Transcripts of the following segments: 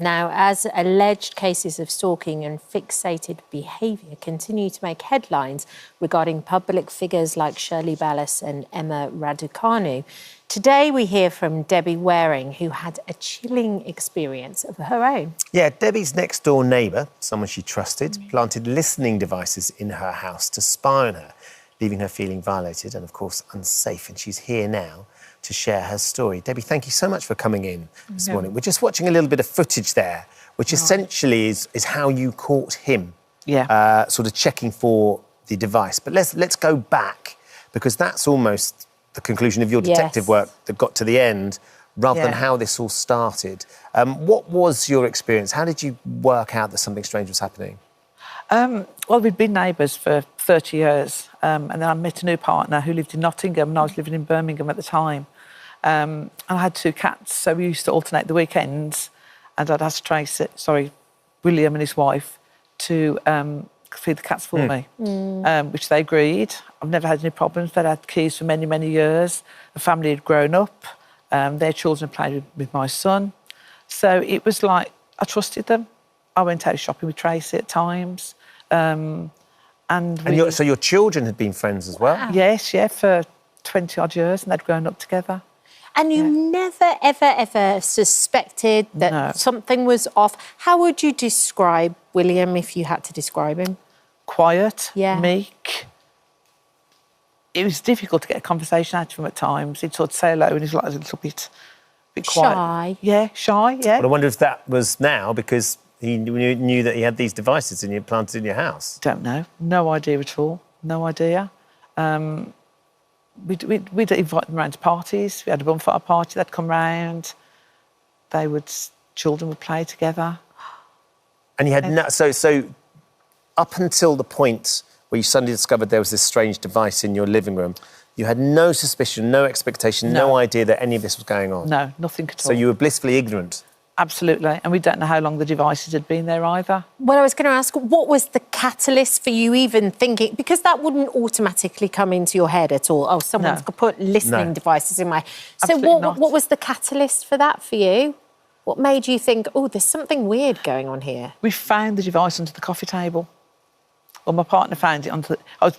Now, as alleged cases of stalking and fixated behaviour continue to make headlines regarding public figures like Shirley Ballas and Emma Raducanu, today we hear from Debbie Waring, who had a chilling experience of her own. Yeah, Debbie's next-door neighbour, someone she trusted, planted listening devices in her house to spy on her, leaving her feeling violated and, of course, unsafe. And she's here now to share her story. Debbie, thank you so much for coming in this morning. We're just watching a little bit of footage there, which essentially is how you caught him, sort of checking for the device. But let's go back, because that's almost the conclusion of your detective work that got to the end, rather than how this all started. What was your experience? How did you work out that something strange was happening? Well, we'd been neighbours for 30 years, and then I met a new partner who lived in Nottingham, and I was living in Birmingham at the time. And I had 2 cats, so we used to alternate the weekends, and I'd ask William and his wife to feed the cats for me, which they agreed. I've never had any problems. They'd had keys for many, many years. The family had grown up. Their children played with my son. So it was like I trusted them. I went out shopping with Tracy at times. So your children had been friends as well? Wow. Yes, for 20-odd years, and they'd grown up together. And you never, ever suspected that something was off. How would you describe William if you had to describe him? Quiet, meek. It was difficult to get a conversation out of him at times. He'd sort of say hello and he's like a little bit quiet. Shy. Yeah, shy, yeah. But I wonder if that was now because he knew that he had these devices and you planted in your house. Don't know. No idea at all. No idea. We'd invite them around to parties. We had a bonfire party. They'd come round. Children would play together. And you had so up until the point where you suddenly discovered there was this strange device in your living room, you had no suspicion, no expectation, no idea that any of this was going on? No, nothing at all. So you were blissfully ignorant? Absolutely. And we don't know how long the devices had been there either. Well, I was going to ask, what was the catalyst for you even thinking? Because that wouldn't automatically come into your head at all. Oh, someone's put listening devices in my... So what was the catalyst for that for you? What made you think, oh, there's something weird going on here? We found the device under the coffee table. Well, my partner found it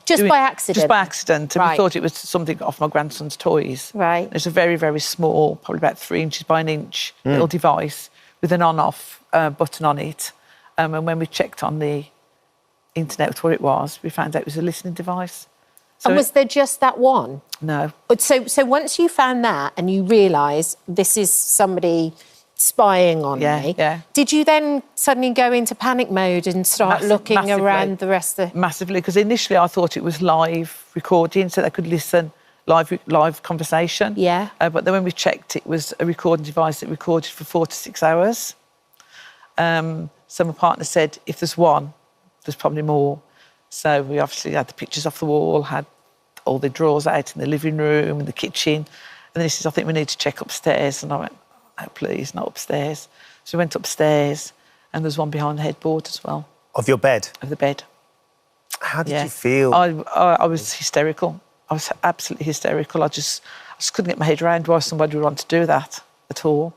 Just by accident? Just by accident. And we thought it was something off my grandson's toys. Right. It's a very, very small, probably about 3 inches by an inch, little device with an on-off button on it. And when we checked on the internet what it was, we found out it was a listening device. So and was there just that one? No. So once you found that and you realised this is somebody spying on me, did you then suddenly go into panic mode and start looking around the rest of the... Massively, because initially I thought it was live recording, so they could listen live conversation. Yeah. But then when we checked, it was a recording device that recorded for 4 to 6 hours. So my partner said, if there's one, there's probably more. So we obviously had the pictures off the wall, had all the drawers out in the living room and the kitchen. And then he says, I think we need to check upstairs. And I went, oh, please, not upstairs. So we went upstairs and there's one behind the headboard as well. Of your bed? Of the bed. How did you feel? I was hysterical. I was absolutely hysterical. I just couldn't get my head around why somebody would want to do that at all.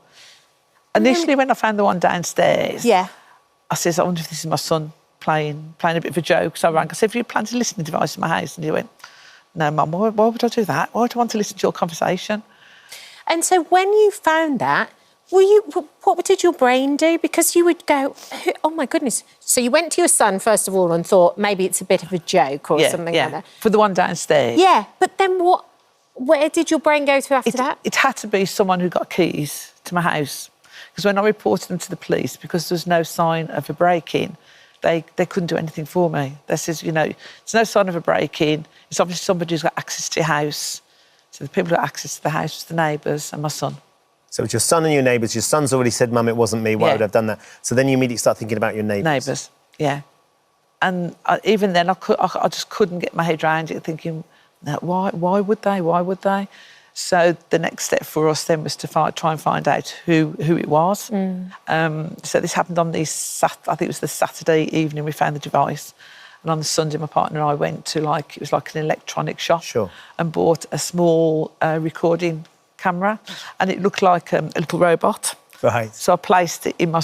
Initially, when I found the one downstairs, I says, I wonder if this is my son playing a bit of a joke. So I rang. I said, have you planted a listening device in my house? And he went, no, Mum, why would I do that? Why would I want to listen to your conversation? And so when you found that, what did your brain do? Because you would go, oh, my goodness. So you went to your son, first of all, and thought maybe it's a bit of a joke or something like that. For the one downstairs. Yeah, but then where did your brain go to after that? It had to be someone who got keys to my house. Because when I reported them to the police, because there was no sign of a break-in, they couldn't do anything for me. They says, there's no sign of a break-in. It's obviously somebody who's got access to your house. So the people who got access to the house was the neighbours and my son. So it's your son and your neighbours. Your son's already said, Mum, it wasn't me. Why would I have done that? So then you immediately start thinking about your neighbours. Neighbours, yeah. And even then, I just couldn't get my head around it, thinking, no, why would they? Why would they? So the next step for us then was to try and find out who it was. So this happened on I think it was the Saturday evening we found the device. And on the Sunday, my partner and I went to it was like an electronic shop and bought a small recording camera. And it looked like a little robot. Right. So I placed it in my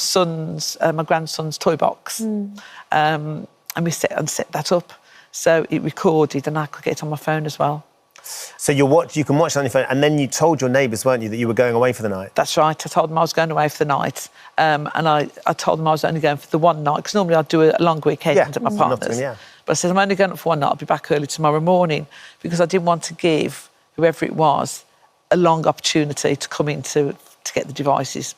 grandson's toy box, and we set that up. So it recorded, and I could get it on my phone as well. So you can watch it on your phone, and then you told your neighbours, weren't you, that you were going away for the night? That's right. I told them I was going away for the night, and I told them I was only going for the one night, because normally I'd do a long weekend at my partner's. Yeah. But I said, I'm only going up for one night. I'll be back early tomorrow morning, because I didn't want to give whoever it was a long opportunity to come in to get the devices,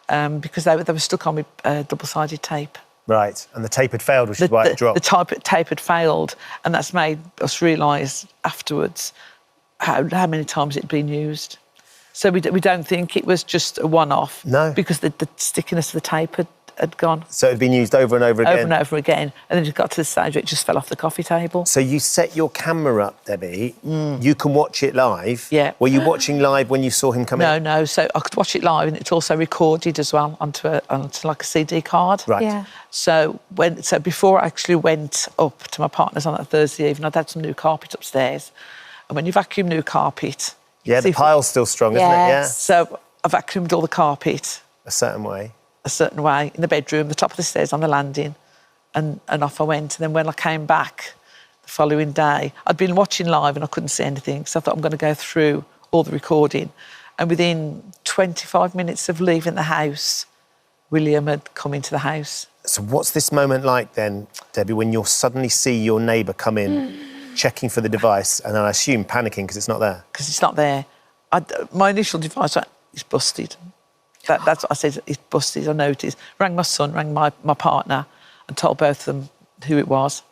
because they were stuck on with double-sided tape. Right, and the tape had failed, which is why it dropped. The tape had failed, and that's made us realise afterwards how many times it'd been used. So we don't think it was just a one-off. No. Because the stickiness of the tape had gone. So it had been used over and over again? Over and over again. And then it got to the stage where it just fell off the coffee table. So you set your camera up, Debbie. You can watch it live. Yeah. Were you watching live when you saw him come in? No. So I could watch it live, and it's also recorded as well onto like a CD card. Right. Yeah. So before I actually went up to my partner's on that Thursday evening, I'd had some new carpet upstairs. And when you vacuum new carpet... Yeah, the pile's still strong, isn't it? Yeah. So I vacuumed all the carpet. A certain way in the bedroom, the top of the stairs on the landing, and off I went. And then when I came back the following day, I'd been watching live and I couldn't see anything, so I thought I'm going to go through all the recording. And within 25 minutes of leaving the house, William had come into the house. So what's this moment like then, Debbie, when you suddenly see your neighbour come in, checking for the device, and I assume panicking because it's not there? Because it's not there. My initial device, it's busted. That's what I said, it's busted, I noticed. Rang my son, rang my partner, and told both of them who it was.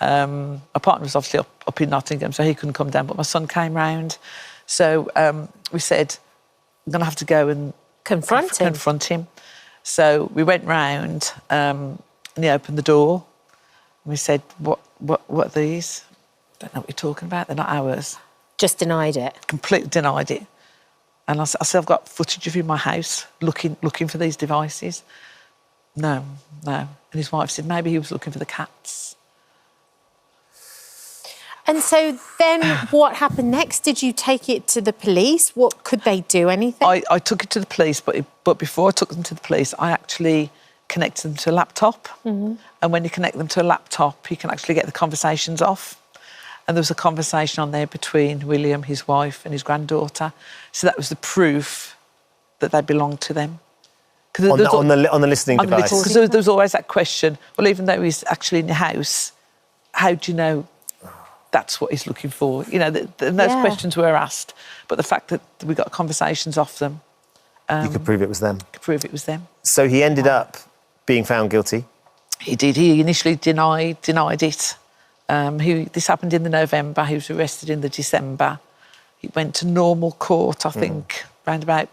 My partner was obviously up in Nottingham, so he couldn't come down, but my son came round. So we said, I'm going to have to go and confront him. So we went round, and he opened the door, and we said, what are these? I don't know what you're talking about, they're not ours. Just denied it? Completely denied it. And I said, I've got footage of you in my house looking for these devices. No. And his wife said, maybe he was looking for the cats. And so then what happened next? Did you take it to the police? What, could they do anything? I took it to the police, but before I took them to the police, I actually connected them to a laptop. Mm-hmm. And when you connect them to a laptop, you can actually get the conversations off. And there was a conversation on there between William, his wife, and his granddaughter. So that was the proof that they belonged to them. On the listening device? Because there was always that question, well, even though he's actually in your house, how do you know that's what he's looking for? You know, those questions were asked. But the fact that we got conversations off them... you could prove it was them? Could prove it was them. So he ended up being found guilty? He did. He initially denied it. This happened in the November. He was arrested in the December. He went to normal court, I think, around about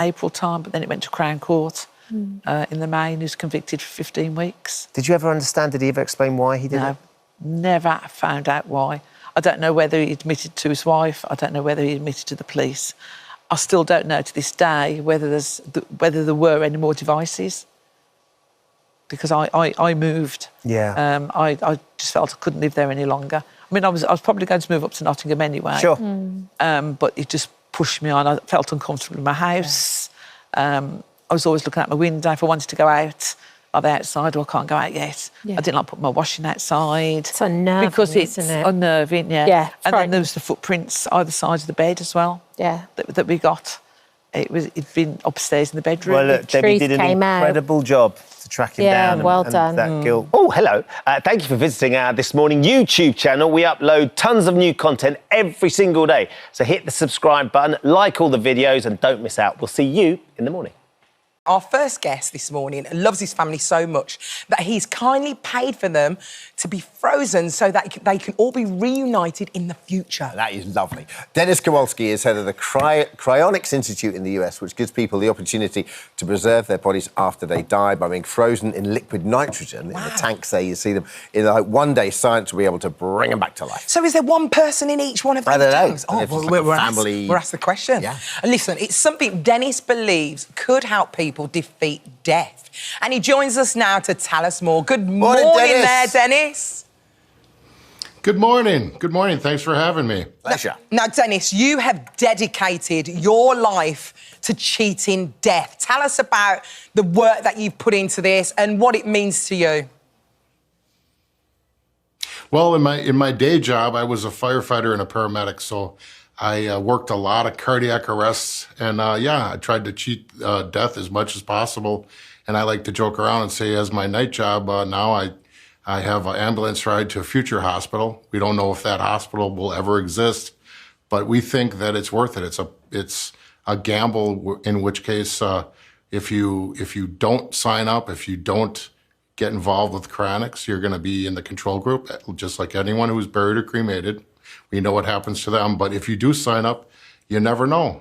April time, but then it went to Crown Court in the May, and he was convicted for 15 weeks. Did you ever understand, did he ever explain why he did it? No, never found out why. I don't know whether he admitted to his wife. I don't know whether he admitted to the police. I still don't know to this day whether there were any more devices. Because I moved. Yeah. I just felt I couldn't live there any longer. I mean, I was probably going to move up to Nottingham anyway. Sure. But it just pushed me on. I felt uncomfortable in my house. I was always looking out my window. If I wanted to go out, are they outside? Or I can't go out yet. Yeah. I didn't like putting my washing outside. It's unnerving, because it's isn't it? Unnerving, yeah. Yeah. And then there was the footprints either side of the bed as well. Yeah. That we got. It'd been upstairs in the bedroom. Well, look, Debbie did an incredible job to track him down. Well done. That guilt. Oh, hello. Thank you for visiting our This Morning YouTube channel. We upload tons of new content every single day. So hit the subscribe button, like all the videos, and don't miss out. We'll see you in the morning. Our first guest this morning loves his family so much that he's kindly paid for them to be frozen so that they can all be reunited in the future. That is lovely. Dennis Kowalski is head of the Cryonics Institute in the US, which gives people the opportunity to preserve their bodies after they die by being frozen in liquid nitrogen. Wow. In the tanks there, you see them. In like one day, science will be able to bring them back to life. So is there one person in each one of these I don't know. tanks? And Oh, if well, it's like a we're family- asked the question. Yeah. And listen, it's something Dennis believes could help people defeat death. And he joins us now to tell us more. Good morning Dennis. there, Dennis. Good morning. Good morning. Thanks for having me. Pleasure. Now, Dennis, you have dedicated your life to cheating death. Tell us about the work that you've put into this and what it means to you. Well, in my day job, I was a firefighter and a paramedic, so I worked a lot of cardiac arrests, and I tried to cheat death as much as possible. And I like to joke around and say, as my night job, now I have an ambulance ride to a future hospital. We don't know if that hospital will ever exist, but we think that it's worth it. It's a gamble, in which case, if you don't sign up, if you don't get involved with cryonics, you're going to be in the control group, just like anyone who's buried or cremated. We know what happens to them, but if you do sign up, you never know.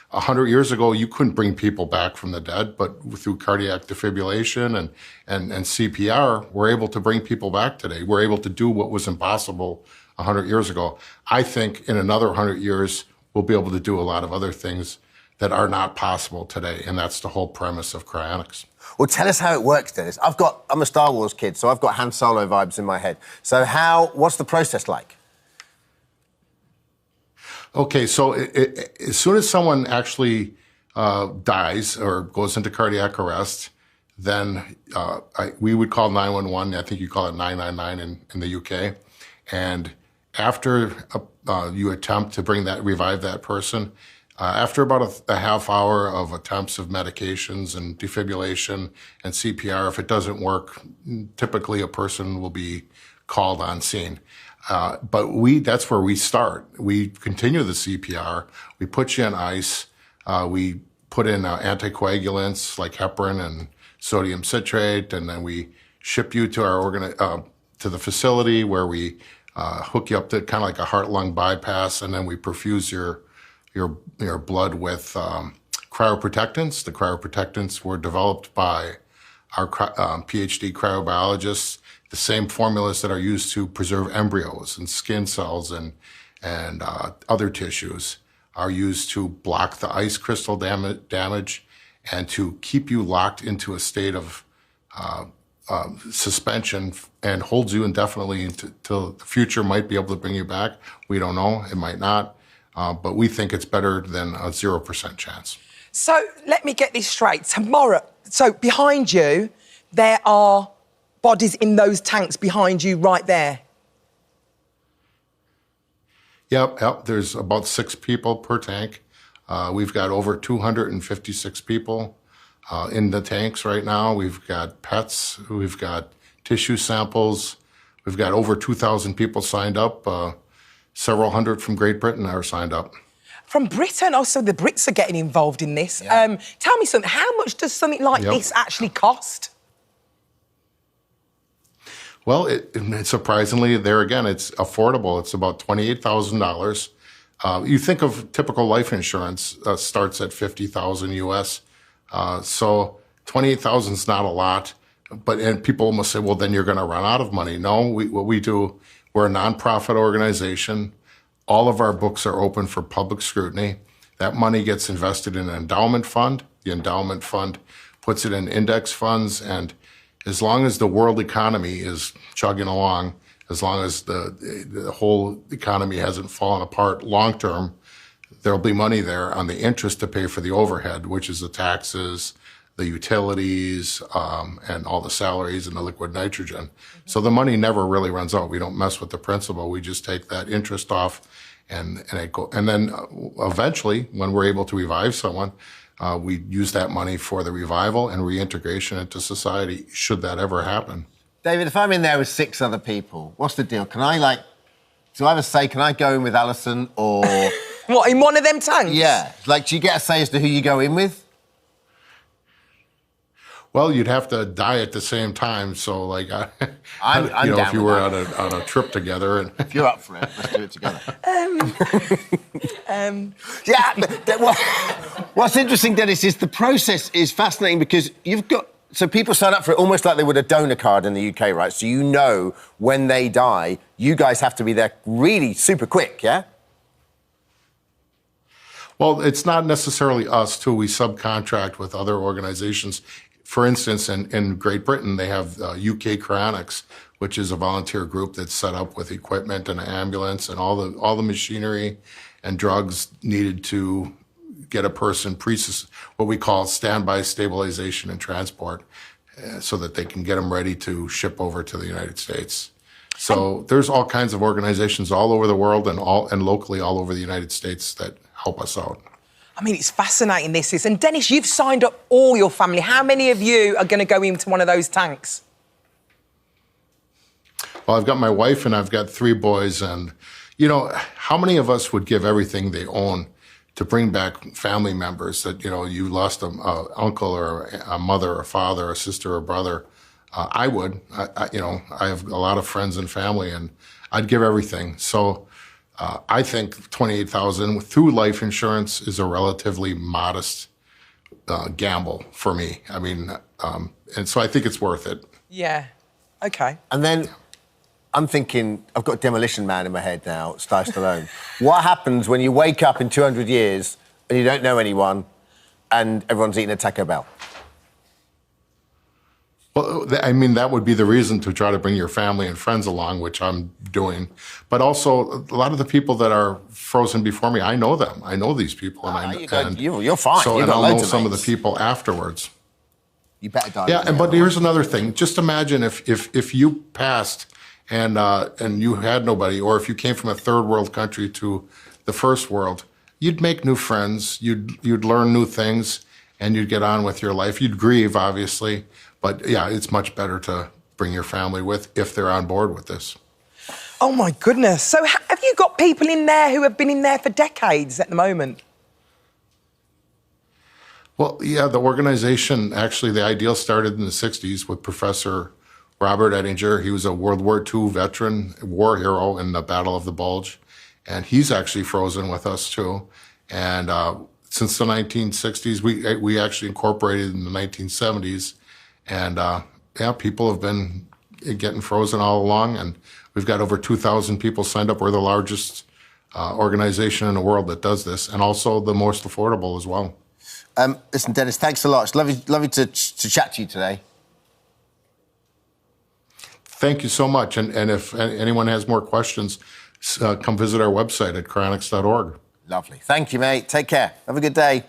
100 years ago, you couldn't bring people back from the dead, but through cardiac defibrillation and CPR, we're able to bring people back today. We're able to do what was impossible 100 years ago. I think in another 100 years, we'll be able to do a lot of other things that are not possible today, and that's the whole premise of cryonics. Well, tell us how it works, Dennis. I'm a Star Wars kid, so I've got Han Solo vibes in my head. So what's the process like? Okay, so as soon as someone actually dies or goes into cardiac arrest, then we would call 911. I think you call it 999 in the UK. And after you attempt to revive that person, after about a half hour of attempts of medications and defibrillation and CPR, if it doesn't work, typically a person will be called on scene. But that's where we start. We continue the CPR. We put you on ice. We put in anticoagulants like heparin and sodium citrate, and then we ship you to to the facility where we hook you up to kind of like a heart-lung bypass, and then we perfuse your blood with cryoprotectants. The cryoprotectants were developed by our PhD cryobiologists. The same formulas that are used to preserve embryos and skin cells and other tissues are used to block the ice crystal damage and to keep you locked into a state of suspension and holds you indefinitely until the future might be able to bring you back. We don't know. It might not. But we think it's better than a 0% chance. So let me get this straight. Tomorrow, so behind you, there are bodies in those tanks behind you right there. Yep. There's about 6 people per tank. We've got over 256 people in the tanks right now. We've got pets. We've got tissue samples. We've got over 2,000 people signed up. Several hundred from Great Britain are signed up. From Britain? Oh, so the Brits are getting involved in this. Yeah. Tell me something. How much does something like this actually cost? Well, surprisingly, there again, it's affordable. It's about $28,000. You think of typical life insurance starts at $50,000 US. So $28,000 is not a lot. And people almost say, well, then you're going to run out of money. No, what we do, we're a nonprofit organization. All of our books are open for public scrutiny. That money gets invested in an endowment fund. The endowment fund puts it in index funds, and as long as the world economy is chugging along, as long as the whole economy hasn't fallen apart long term, there'll be money there on the interest to pay for the overhead, which is the taxes, the utilities, and all the salaries and the liquid nitrogen. So the money never really runs out. We don't mess with the principal. We just take that interest off, and then eventually, when we're able to revive someone, we use that money for the revival and reintegration into society, should that ever happen. David, if I'm in there with 6 other people, what's the deal? Can I do I have a say, can I go in with Alison or... What, in one of them tanks? Yeah. Do you get a say as to who you go in with? Well, you'd have to die at the same time, so I'm if you were on a trip together. And if you're up for it, let's do it together. What's interesting, Dennis, is the process is fascinating because so people sign up for it almost like they would a donor card in the UK, right? So you know when they die, you guys have to be there really super quick, yeah? Well, it's not necessarily us, too. We subcontract with other organizations. for instance, in Great Britain, they have UK Cryonics, which is a volunteer group that's set up with equipment and an ambulance and all the machinery and drugs needed to get a person what we call standby stabilization and transport, so that they can get them ready to ship over to the United States. So there's all kinds of organizations all over the world and locally all over the United States that help us out. I mean, it's fascinating, this is. And Dennis, you've signed up all your family. How many of you are going to go into one of those tanks? Well, I've got my wife and I've got 3 boys. And, you know, how many of us would give everything they own to bring back family members that, you know, you lost an uncle or a mother or father or sister or brother? I would. You know, I have a lot of friends and family, and I'd give everything. So I think $28,000 through life insurance is a relatively modest gamble for me. I mean, and so I think it's worth it. Yeah. Okay. And then I'm thinking, I've got Demolition Man in my head now, Sly Stallone. What happens when you wake up in 200 years and you don't know anyone and everyone's eating a Taco Bell? Well, I mean, that would be the reason to try to bring your family and friends along, which I'm doing. But also, a lot of the people that are frozen before me, I know them. I know these people. You're fine. So, You've and got I'll know loads of some of the mates. people afterwards. You better die. Yeah, but here's another thing. Just imagine if you passed and you had nobody, or if you came from a third world country to the first world, you'd make new friends, you'd learn new things, and you'd get on with your life. You'd grieve, obviously, but yeah, it's much better to bring your family with if they're on board with this. Oh, my goodness. So have you got people in there who have been in there for decades at the moment? Well, yeah, the organization, actually, the ideal started in the 60s with Professor Robert Ettinger. He was a World War II veteran, war hero in the Battle of the Bulge, and he's actually frozen with us, too. And since the 1960s, we actually incorporated in the 1970s, and yeah, people have been getting frozen all along, and we've got over 2,000 people signed up. We're the largest organization in the world that does this, and also the most affordable as well. Listen, Dennis, thanks a lot. It's lovely to chat to you today. Thank you so much. And if anyone has more questions, come visit our website at cryonics.org. Lovely. Thank you, mate. Take care. Have a good day.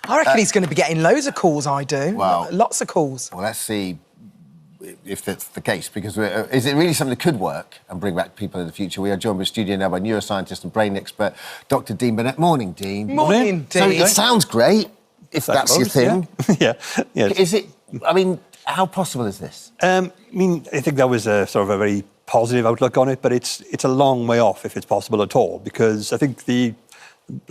I reckon he's going to be getting loads of calls, I do. Well, lots of calls. Well, let's see if that's the case, because is it really something that could work and bring back people in the future? We are joined in the studio now by neuroscientist and brain expert, Dr. Dean Burnett. Morning, Dean. Morning, Dean. So it sounds great, if that's your thing. Yeah. Yes. Is it, I mean, how possible is this? I mean, I think that was a sort of a very positive outlook on it, but it's a long way off if it's possible at all, because I think the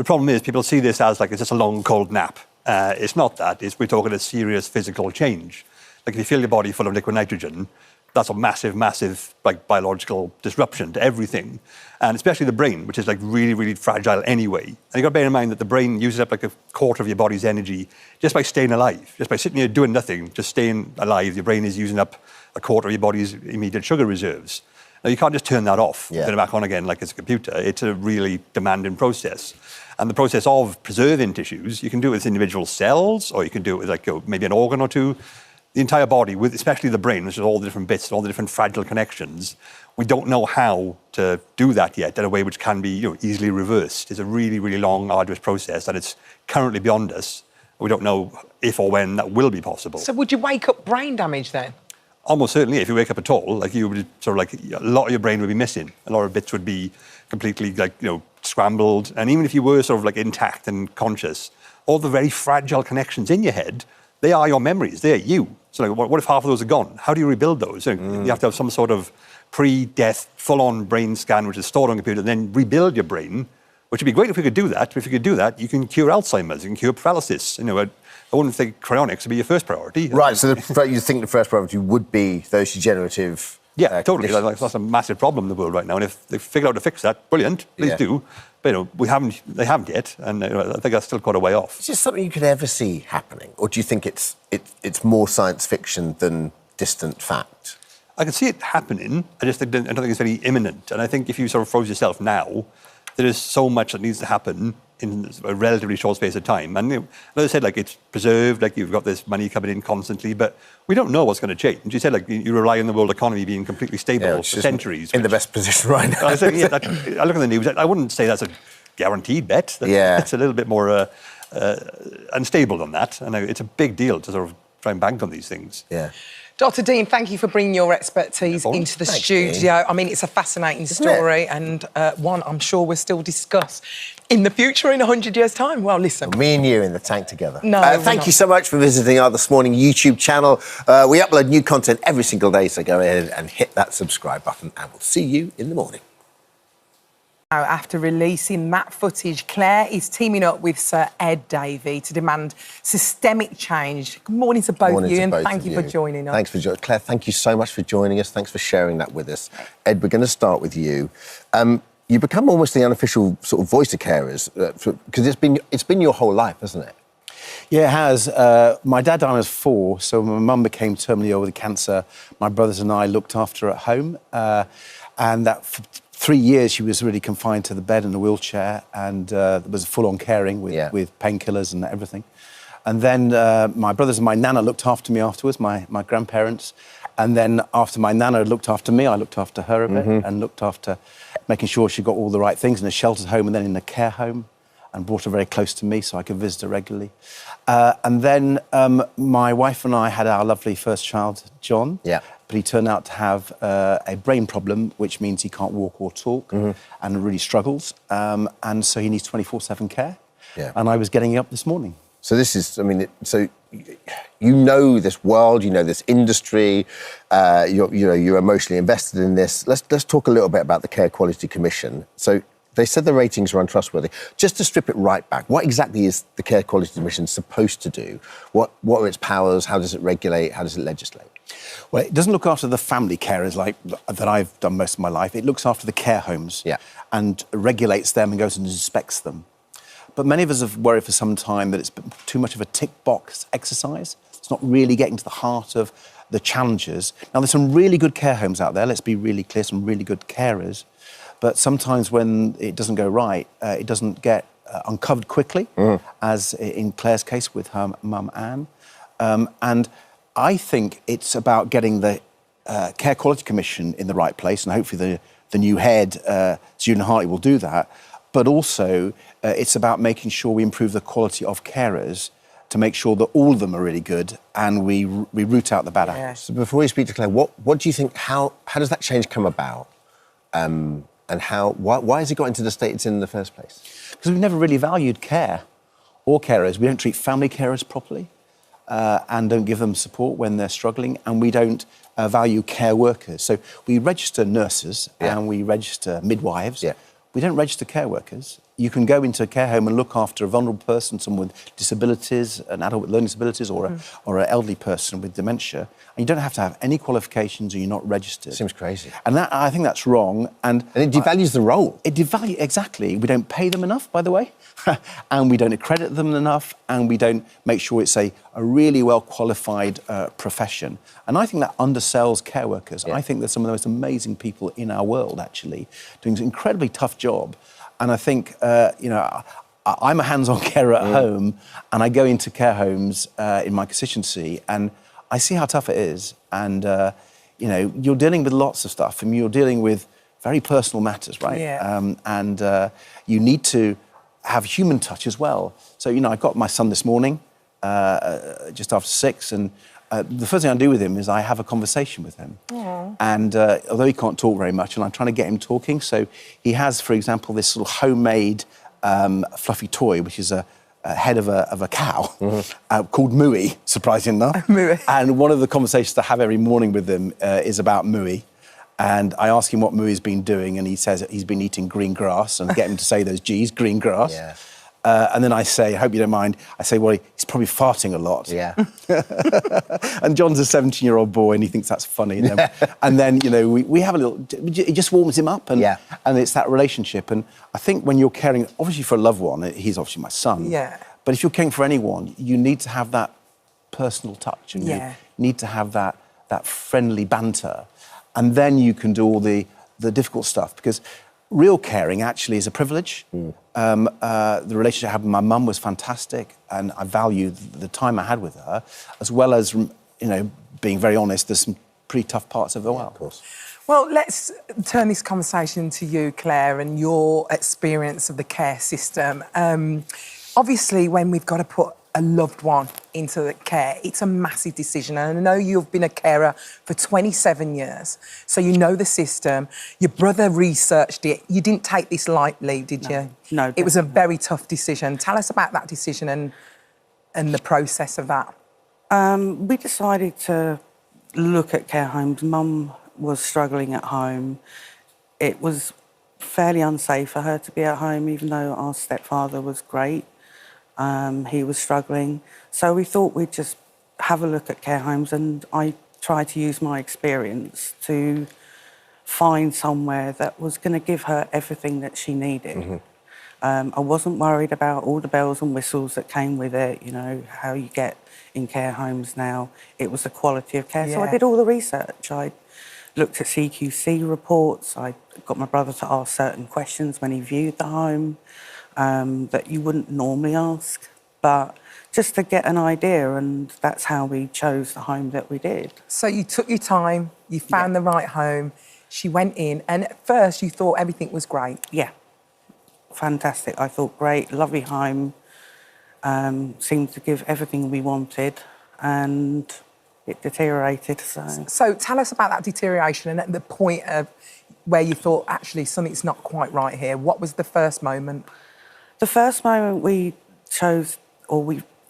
problem is people see this as like it's just a long, cold nap. It's not that. We're talking a serious physical change. Like if you fill your body full of liquid nitrogen, that's a massive, massive like biological disruption to everything, and especially the brain, which is like really, really fragile anyway. And you've got to bear in mind that the brain uses up like a quarter of your body's energy just by staying alive, just by sitting here doing nothing, just staying alive. Your brain is using up a quarter of your body's immediate sugar reserves. Now, you can't just turn that off and turn it back on again like it's a computer. It's a really demanding process. And the process of preserving tissues, you can do it with individual cells, or you can do it with like maybe an organ or two. The entire body, with especially the brain, which is all the different bits, all the different fragile connections, we don't know how to do that yet in a way which can be easily reversed. It's a really, really long, arduous process that it's currently beyond us. We don't know if or when that will be possible. So would you wake up brain damage then? Almost certainly, if you wake up at all, like you would sort of like a lot of your brain would be missing. A lot of bits would be completely like scrambled. And even if you were sort of like intact and conscious, all the very fragile connections in your head, they are your memories. They're you. So like, what if half of those are gone? How do you rebuild those? You have to have some sort of pre-death, full-on brain scan, which is stored on a computer, and then rebuild your brain, which would be great if we could do that. But if you could do that, you can cure Alzheimer's, you can cure paralysis. I wouldn't think cryonics would be your first priority. Right, so you think the first priority would be those degenerative... Yeah, totally. That's a massive problem in the world right now. And if they figure out to fix that, brilliant, please do. But they haven't yet, and I think that's still quite a way off. Is this something you could ever see happening? Or do you think it's more science fiction than distant fact? I can see it happening. I don't think it's very imminent. And I think if you sort of froze yourself now, there is so much that needs to happen in a relatively short space of time. And as I said, like, it's preserved, like, you've got this money coming in constantly, but we don't know what's going to change. And you said, like, you rely on the world economy being completely stable for centuries. In the best position right now. I look at the news, I wouldn't say that's a guaranteed bet. It's a little bit more unstable than that. And it's a big deal to sort of try and bank on these things. Yeah. Dr. Dean, thank you for bringing your expertise into the studio. I mean, it's a fascinating story and one I'm sure we'll still discuss in the future in 100 years' time. Well, listen. Me and you in the tank together. No, thank you so much for visiting our This Morning YouTube channel. We upload new content every single day, so go ahead and hit that subscribe button and we'll see you in the morning. After releasing that footage, Claire is teaming up with Sir Ed Davey to demand systemic change. Good morning to both of you, and thank you for joining us. Thanks for joining. Claire, thank you so much for joining us. Thanks for sharing that with us. Ed, we're going to start with you. You've become almost the unofficial sort of voice of carers, because it's been your whole life, hasn't it? Yeah, it has. My dad died when I was 4, so my mum became terminally ill with cancer. My brothers and I looked after her at home, and that for 3 years she was really confined to the bed in a wheelchair, and there was full-on caring with painkillers and everything. And then my brothers and my nana looked after me afterwards, my grandparents. And then after my nana looked after me, I looked after her a bit and looked after making sure she got all the right things in a sheltered home and then in a care home, and brought her very close to me so I could visit her regularly. And then my wife and I had our lovely first child, John. Yeah. But he turned out to have a brain problem, which means he can't walk or talk and really struggles. And so he needs 24/7 care. Yeah. And I was getting up this morning. So this is, I mean, so you know this world, you know this industry, you're emotionally invested in this. Let's talk a little bit about the Care Quality Commission. So they said the ratings are untrustworthy. Just to strip it right back, what exactly is the Care Quality Commission supposed to do? What are its powers? How does it regulate? How does it legislate? Well, it doesn't look after the family carers like that I've done most of my life. It looks after the care homes and regulates them and goes and inspects them. But many of us have worried for some time that it's been too much of a tick box exercise. It's not really getting to the heart of the challenges. Now, there's some really good care homes out there, let's be really clear, some really good carers. But sometimes when it doesn't go right, it doesn't get uncovered quickly, as in Claire's case with her mum, Anne. And I think it's about getting the Care Quality Commission in the right place, and hopefully the new head, Julian Hartley, will do that. But also, it's about making sure we improve the quality of carers to make sure that all of them are really good and we root out the bad apples. So before you speak to Claire, what do you think, how does that change come about? And why has it got into the state it's in the first place? Because we've never really valued care or carers. We don't treat family carers properly and don't give them support when they're struggling, and we don't value care workers. So we register nurses and we register midwives. Yeah. We don't register care workers. You can go into a care home and look after a vulnerable person, someone with disabilities, an adult with learning disabilities, or an elderly person with dementia, and you don't have to have any qualifications, or you're not registered. Seems crazy. And I think that's wrong. And it devalues the role. It devalues, exactly. We don't pay them enough, by the way, and we don't accredit them enough, and we don't make sure it's a really well-qualified profession. And I think that undersells care workers. I think they're some of the most amazing people in our world, actually, doing an incredibly tough job. And I think, I'm a hands-on carer at home, and I go into care homes in my constituency, and I see how tough it is. And, you're dealing with lots of stuff, and you're dealing with very personal matters, right? Yeah. And you need to have human touch as well. So, I got my son this morning, just after 6, and the first thing I do with him is I have a conversation with him. Aww. And although he can't talk very much, and I'm trying to get him talking, so he has, for example, this sort of homemade fluffy toy, which is a head of a cow called Mooey, surprisingly enough. Mooey. And one of the conversations I have every morning with him is about Mooey. And I ask him what Mooey's been doing, and he says he's been eating green grass, and get him to say those G's, green grass. Yeah. And then I say, I hope you don't mind, I say, well, he's probably farting a lot. Yeah. And John's a 17-year-old boy, and he thinks that's funny. And then we have a little, it just warms him up, and it's that relationship. And I think when you're caring, obviously for a loved one, he's obviously my son. Yeah. But if you're caring for anyone, you need to have that personal touch, and you need to have that friendly banter. And then you can do all the difficult stuff, because real caring actually is a privilege. The relationship I had with my mum was fantastic, and I value the time I had with her, as well as, being very honest, there's some pretty tough parts of it. Of course. Well, let's turn this conversation to you, Claire, and your experience of the care system. Obviously, when we've got to put a loved one into the care, it's a massive decision. And I know you've been a carer for 27 years, so you know the system. Your brother researched it. You didn't take this lightly, did you? No. It was a very tough decision. Tell us about that decision and the process of that. We decided to look at care homes. Mum was struggling at home. It was fairly unsafe for her to be at home, even though our stepfather was great. He was struggling. So we thought we'd just have a look at care homes, and I tried to use my experience to find somewhere that was going to give her everything that she needed. I wasn't worried about all the bells and whistles that came with it, how you get in care homes now. It was the quality of care. Yeah. So I did all the research. I looked at CQC reports. I got my brother to ask certain questions when he viewed the home that you wouldn't normally ask, but just to get an idea, and that's how we chose the home that we did. So you took your time, you found the right home, she went in, and at first you thought everything was great. Yeah, fantastic. I thought great, lovely home, seemed to give everything we wanted, and it deteriorated. So tell us about that deterioration and at the point of where you thought, actually, something's not quite right here. What was the first moment? The first moment we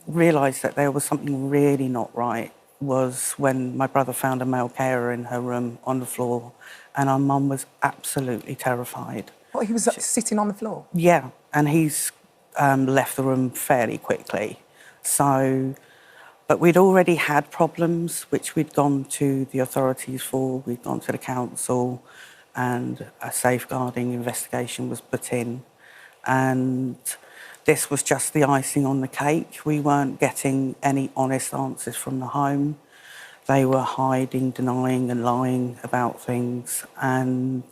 realised that there was something really not right was when my brother found a male carer in her room on the floor, and our mum was absolutely terrified. What, he was sitting on the floor? Yeah, and he's left the room fairly quickly. But we'd already had problems, which we'd gone to the authorities for. We'd gone to the council, and a safeguarding investigation was put in. And this was just the icing on the cake. We weren't getting any honest answers from the home. They were hiding, denying and lying about things. And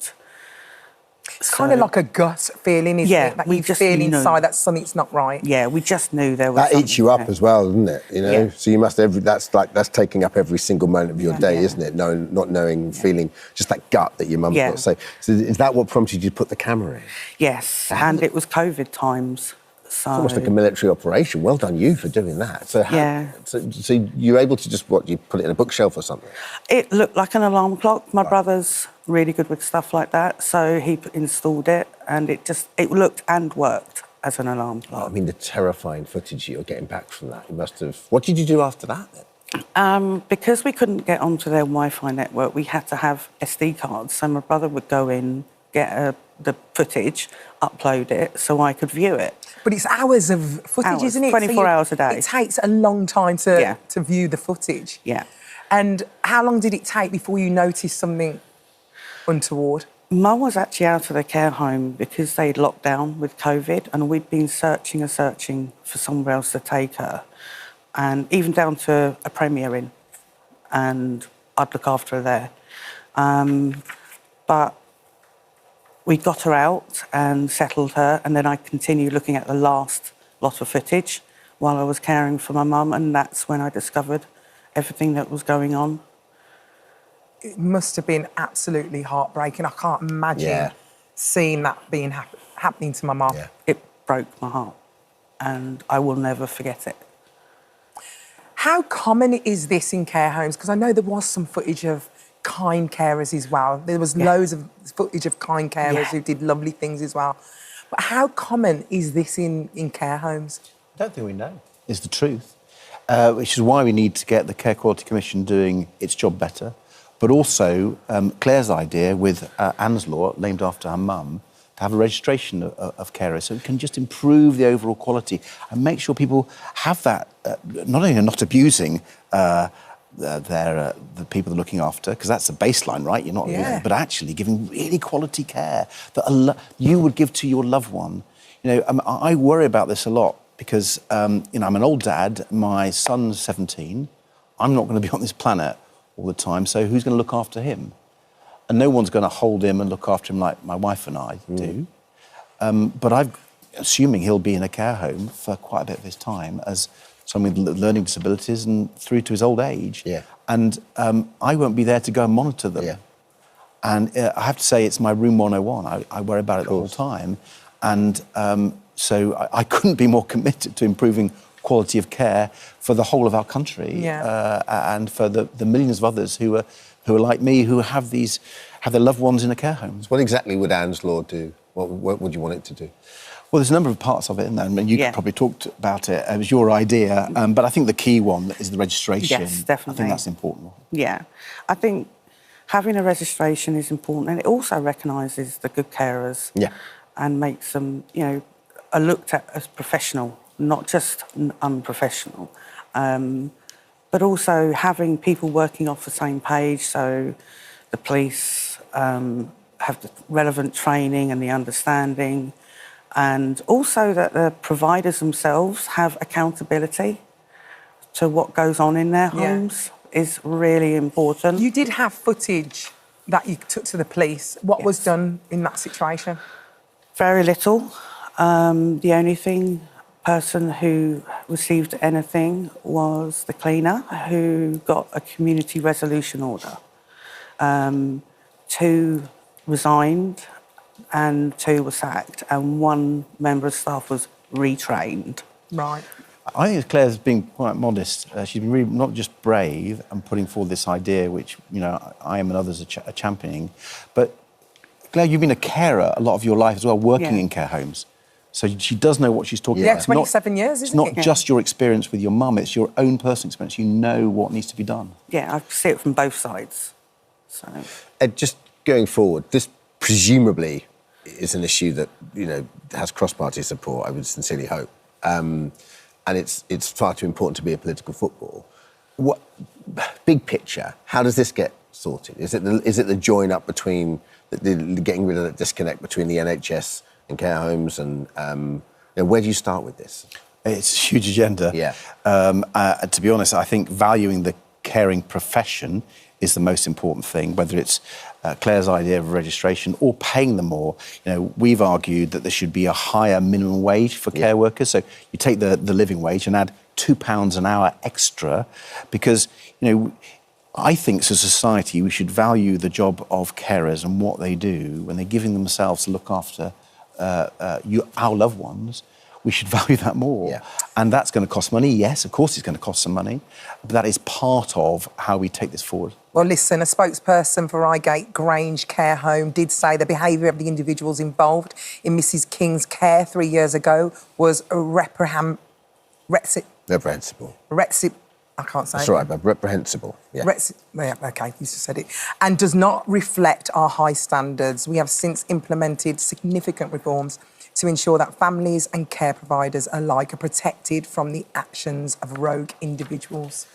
it's kind of like a gut feeling, isn't it? That we you just feel knew. inside that something's not right. Yeah, we just knew there was That eats you up there. as well, doesn't it? Yeah. So you must that's taking up every single moment of your day, isn't it? Not knowing, feeling just that gut that your mum's got. So is that what prompted you to put the camera in? Yes, and it was COVID times. So It's almost like a military operation. Well done you for doing that. So so you're able to just you put it in a bookshelf or something? It looked like an alarm clock. My brother's really good with stuff like that, so he installed it, and it looked and worked as an alarm clock. I mean, the terrifying footage you're getting back from that. You must have. What did you do after that then? Because we couldn't get onto their Wi-Fi network, we had to have SD cards. So my brother would go in, get the footage, upload it, so I could view it. But it's hours of footage, isn't it? 24 hours a day. It takes a long time to view the footage. Yeah. And how long did it take before you noticed something untoward? Mum was actually out of the care home because they'd locked down with COVID, and we'd been searching for somewhere else to take her, and even down to a Premier Inn, and I'd look after her there. But we got her out and settled her, and then I continued looking at the last lot of footage while I was caring for my mum, and that's when I discovered everything that was going on. It must have been absolutely heartbreaking. I can't imagine seeing that being happening to my mum. Yeah. It broke my heart, and I will never forget it. How common is this in care homes? Because I know there was some footage of kind carers as well. There was loads of footage of kind carers who did lovely things as well. But how common is this in care homes? I don't think we know. Is the truth. Which is why we need to get the Care Quality Commission doing its job better. But also, Claire's idea with Anne's Law, named after her mum, to have a registration of carers, so we can just improve the overall quality and make sure people have that, not only not abusing the people they're looking after, because that's the baseline, right? You're not, but actually giving really quality care that you would give to your loved one. I worry about this a lot because, I'm an old dad. My son's 17. I'm not going to be on this planet all the time, so who's going to look after him? and no one's going to hold him and look after him like my wife and I do. But I'm assuming he'll be in a care home for quite a bit of his time as someone with learning disabilities and through to his old age. Yeah. And I won't be there to go and monitor them. Yeah. And I have to say, it's my room 101. I worry about it the whole time. And so I couldn't be more committed to improving quality of care for the whole of our country and for the millions of others who are like me, who have their loved ones in a care home. What exactly would Anne's Law do? What would you want it to do? Well, there's a number of parts of it, and you probably talked about it. It was your idea, but I think the key one is the registration. Yes, definitely. I think that's important. Yeah, I think having a registration is important, and it also recognises the good carers and makes them, are looked at as professional, not just unprofessional. But also having people working off the same page, so the police have the relevant training and the understanding, and also that the providers themselves have accountability to what goes on in their homes is really important. You did have footage that you took to the police. What was done in that situation? Very little. The only person who received anything was the cleaner, who got a community resolution order. 2 resigned and 2 were sacked, and 1 member of staff was retrained. Right. I think Claire's been quite modest. She's been really not just brave and putting forward this idea, which I am and others are championing, but Claire, you've been a carer a lot of your life as well, working in care homes. So she does know what she's talking about. 27 years, isn't it? It's not just your experience with your mum, it's your own personal experience. You know what needs to be done. Yeah, I see it from both sides. So, just going forward, this presumably is an issue that, has cross-party support, I would sincerely hope. And it's far too important to be a political football. What big picture, how does this get sorted? Is it the join up between, getting rid of that disconnect between the NHS and care homes, and where do you start with this? It's a huge agenda. Yeah. To be honest, I think valuing the caring profession is the most important thing, whether it's Claire's idea of registration or paying them more. We've argued that there should be a higher minimum wage for care workers. So you take the living wage and add £2 an hour extra, because, I think as a society we should value the job of carers and what they do when they're giving themselves to look after our loved ones. We should value that more. Yeah. And that's going to cost money. Yes, of course it's going to cost some money, but that is part of how we take this forward. Well, listen, a spokesperson for Reigate Grange Care Home did say the behaviour of the individuals involved in Mrs King's care 3 years ago was reprehensible. I can't say That's it. right, but reprehensible. Yeah. OK, you just said it. And does not reflect our high standards. We have since implemented significant reforms to ensure that families and care providers alike are protected from the actions of rogue individuals.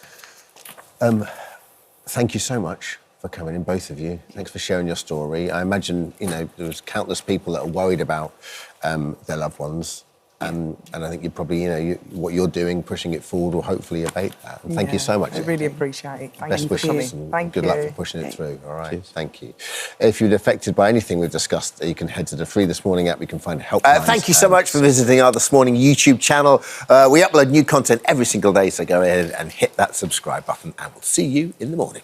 Thank you so much for coming in, both of you. Thanks for sharing your story. I imagine, there was countless people that are worried about their loved ones. And I think you probably, what you're doing, pushing it forward, will hopefully abate that. And thank you so much. I really appreciate it. Best wishes and good luck for pushing it through. All right, Cheers. Thank you. If you're affected by anything we've discussed, you can head to the Free This Morning app. You can find help. Thank you so much for visiting our This Morning YouTube channel. We upload new content every single day, so go ahead and hit that subscribe button, and we'll see you in the morning.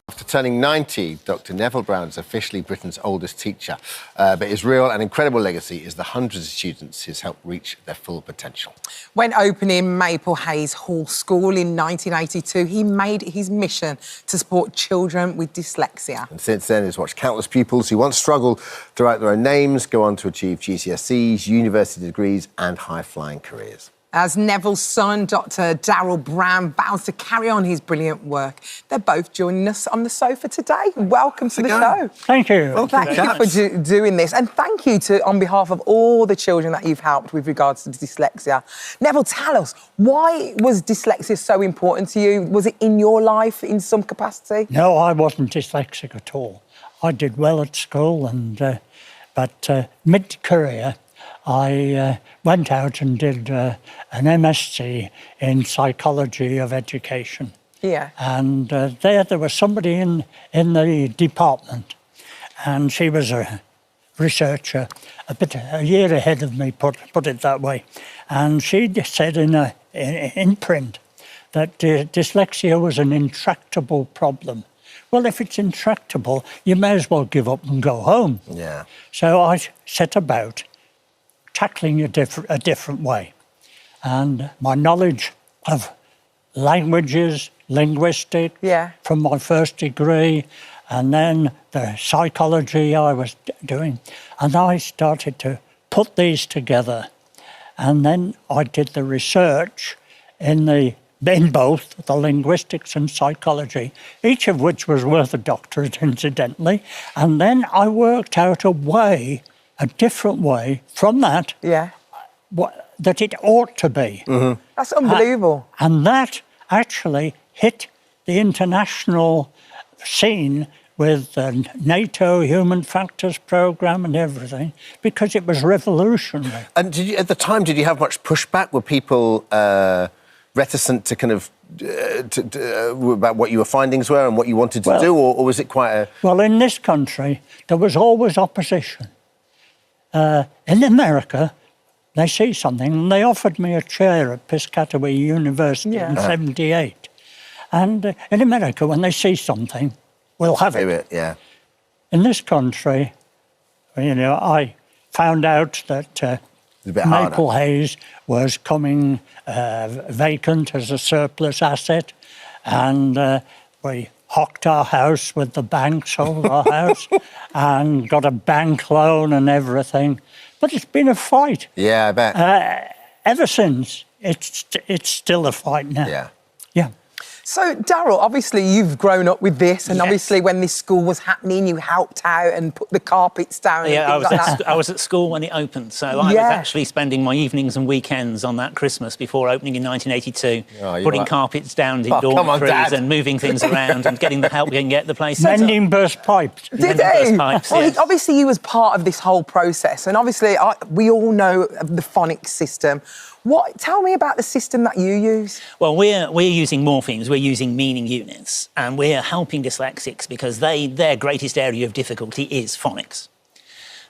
After turning 90, Dr. Neville Brown is officially Britain's oldest teacher. But his real and incredible legacy is the hundreds of students he's helped reach their full potential. When opening Maple Hayes Hall School in 1982, he made his mission to support children with dyslexia. And since then, he's watched countless pupils who once struggled to write their own names go on to achieve GCSEs, university degrees and high-flying careers. As Neville's son, Dr. Darryl Brown, vows to carry on his brilliant work. They're both joining us on the sofa today. Welcome to the show. Thank you. Well, thank you for doing this. And thank you on behalf of all the children that you've helped with regards to dyslexia. Neville, tell us, why was dyslexia so important to you? Was it in your life in some capacity? No, I wasn't dyslexic at all. I did well at school, but mid-career, I went out and did an MSc in psychology of education. Yeah. And there was somebody in the department, and she was a researcher, a year ahead of me, put it that way. And she just said in print that dyslexia was an intractable problem. Well, if it's intractable, you may as well give up and go home. Yeah. So I set about tackling a different way. And my knowledge of languages, linguistics, from my first degree, and then the psychology I was doing. And I started to put these together. And then I did the research in both the linguistics and psychology, each of which was worth a doctorate, incidentally. And then I worked out a different way from that, that it ought to be. Mm-hmm. That's unbelievable. And that actually hit the international scene with the NATO Human Factors Programme and everything, because it was revolutionary. And at the time, did you have much pushback? Were people reticent to kind of about what your findings were and what you wanted to do, or was it quite a... Well, in this country, there was always opposition. In America, they see something, and they offered me a chair at Piscataway University in 78. And in America, when they see something, we'll have it. Yeah. In this country, I found out that Maple Hayes was coming vacant as a surplus asset, and we hocked our house with the bank, sold our house, and got a bank loan and everything. But it's been a fight. Yeah, I bet. Ever since, it's still a fight now. Yeah. Yeah. So, Darryl, obviously you've grown up with this, and obviously when this school was happening, you helped out and put the carpets down. Yeah, and things like that. I was at school when it opened, so I was actually spending my evenings and weekends on that Christmas before opening in 1982, putting carpets down in dormitories and moving things around and getting the help we can get the place. Mending burst pipes. Did they? Well, obviously you was part of this whole process, and obviously we all know of the phonics system. Tell me about the system that you use. Well, we're using morphemes, we're using meaning units, and we're helping dyslexics because their greatest area of difficulty is phonics.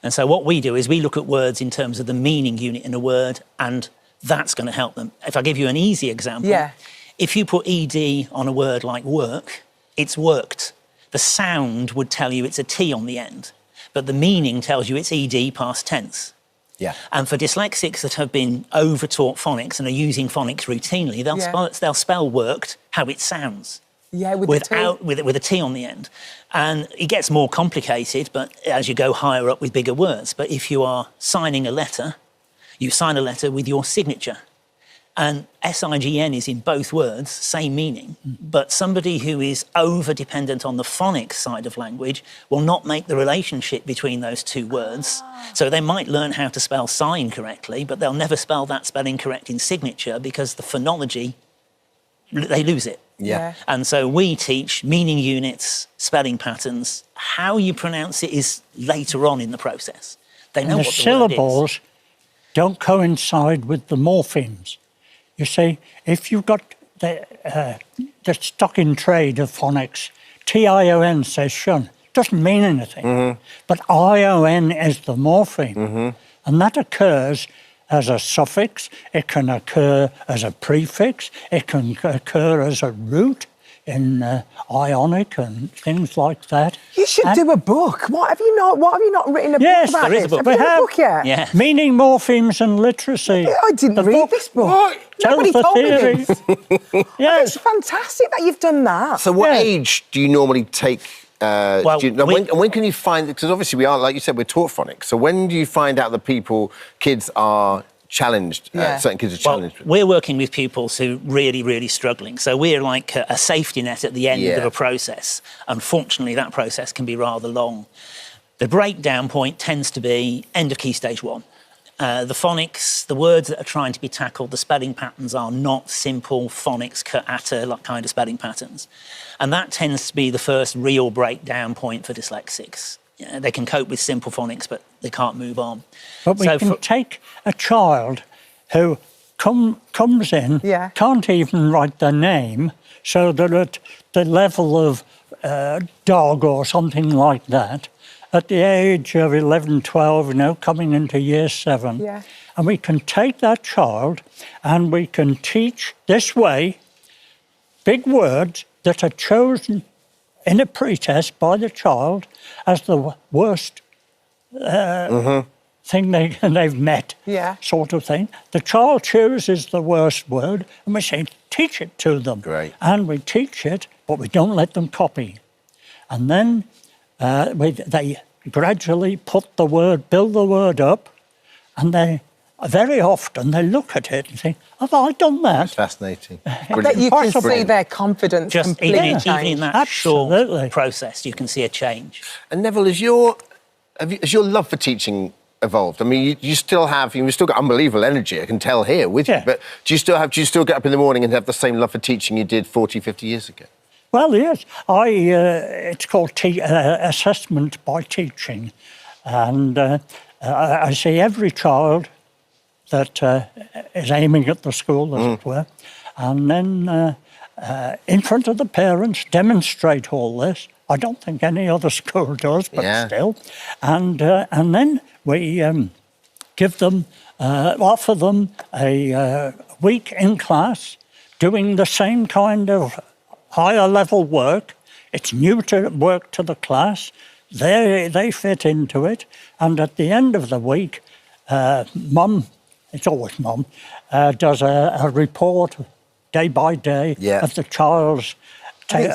And so what we do is we look at words in terms of the meaning unit in a word, and that's going to help them. If I give you an easy example, if you put ED on a word like work, it's worked. The sound would tell you it's a T on the end, but the meaning tells you it's ED past tense. Yeah. And for dyslexics that have been over-taught phonics and are using phonics routinely, they'll spell worked how it sounds. Yeah, with a T on the end. And it gets more complicated, but as you go higher up with bigger words. But if you are signing a letter, you sign a letter with your signature. And SIGN is in both words, same meaning. But somebody who is over-dependent on the phonics side of language will not make the relationship between those two words. So they might learn how to spell sign correctly, but they'll never spell that spelling correct in signature because the phonology, they lose it. Yeah. And so we teach meaning units, spelling patterns. How you pronounce it is later on in the process. They know what the syllables don't coincide with the morphemes. You see, if you've got the stock in trade of phonics, TION says shun, doesn't mean anything. But ION is the morpheme. And that occurs as a suffix, it can occur as a prefix, it can occur as a root in Ionic and things like that. You should do a book. What have you not written a book about? Yes, there is a book. Have you written a book yet? Yeah. Meaning, morphemes and literacy. I didn't read this book. Tells Nobody the told me theory. this. Yes. It's fantastic that you've done that. So what age do you normally take... when can you find... Because obviously we are, like you said, we're taught phonics. So when do you find out that kids are challenged, certain kids are challenged? Well, we're working with pupils who are really, really struggling. So we're like a safety net at the end of a process. Unfortunately, that process can be rather long. The breakdown point tends to be end of Key Stage 1. The phonics, the words that are trying to be tackled, the spelling patterns are not simple phonics kind of spelling patterns. And that tends to be the first real breakdown point for dyslexics. They can cope with simple phonics, but they can't move on. But we can take a child who comes in, can't even write their name, so they're at the level of dog or something like that, at the age of 11, 12, you know, coming into year 7. Yeah. And we can take that child and we can teach this way big words that are chosen in a pretest by the child as the worst thing they've met, sort of thing. The child chooses the worst word and we say, teach it to them. Great. And we teach it, but we don't let them copy. And then they gradually put the word, build the word up, and they very often they look at it and think, have I done that? That's fascinating. But you can see their confidence Just completely even change. in that short process, you can see a change. And Neville, has your love for teaching evolved? I mean, you've still got unbelievable energy, I can tell here with you, but do you still get up in the morning and have the same love for teaching you did 40, 50 years ago? Well, yes. It's called assessment by teaching. And I see every child that is aiming at the school, as it were, and then in front of the parents demonstrate all this. I don't think any other school does, but still. And then we give them, offer them a week in class doing the same kind of higher level work. It's new to work to the class. They fit into it. And at the end of the week, Mum, it's always Mum, does a report day by day of the child's take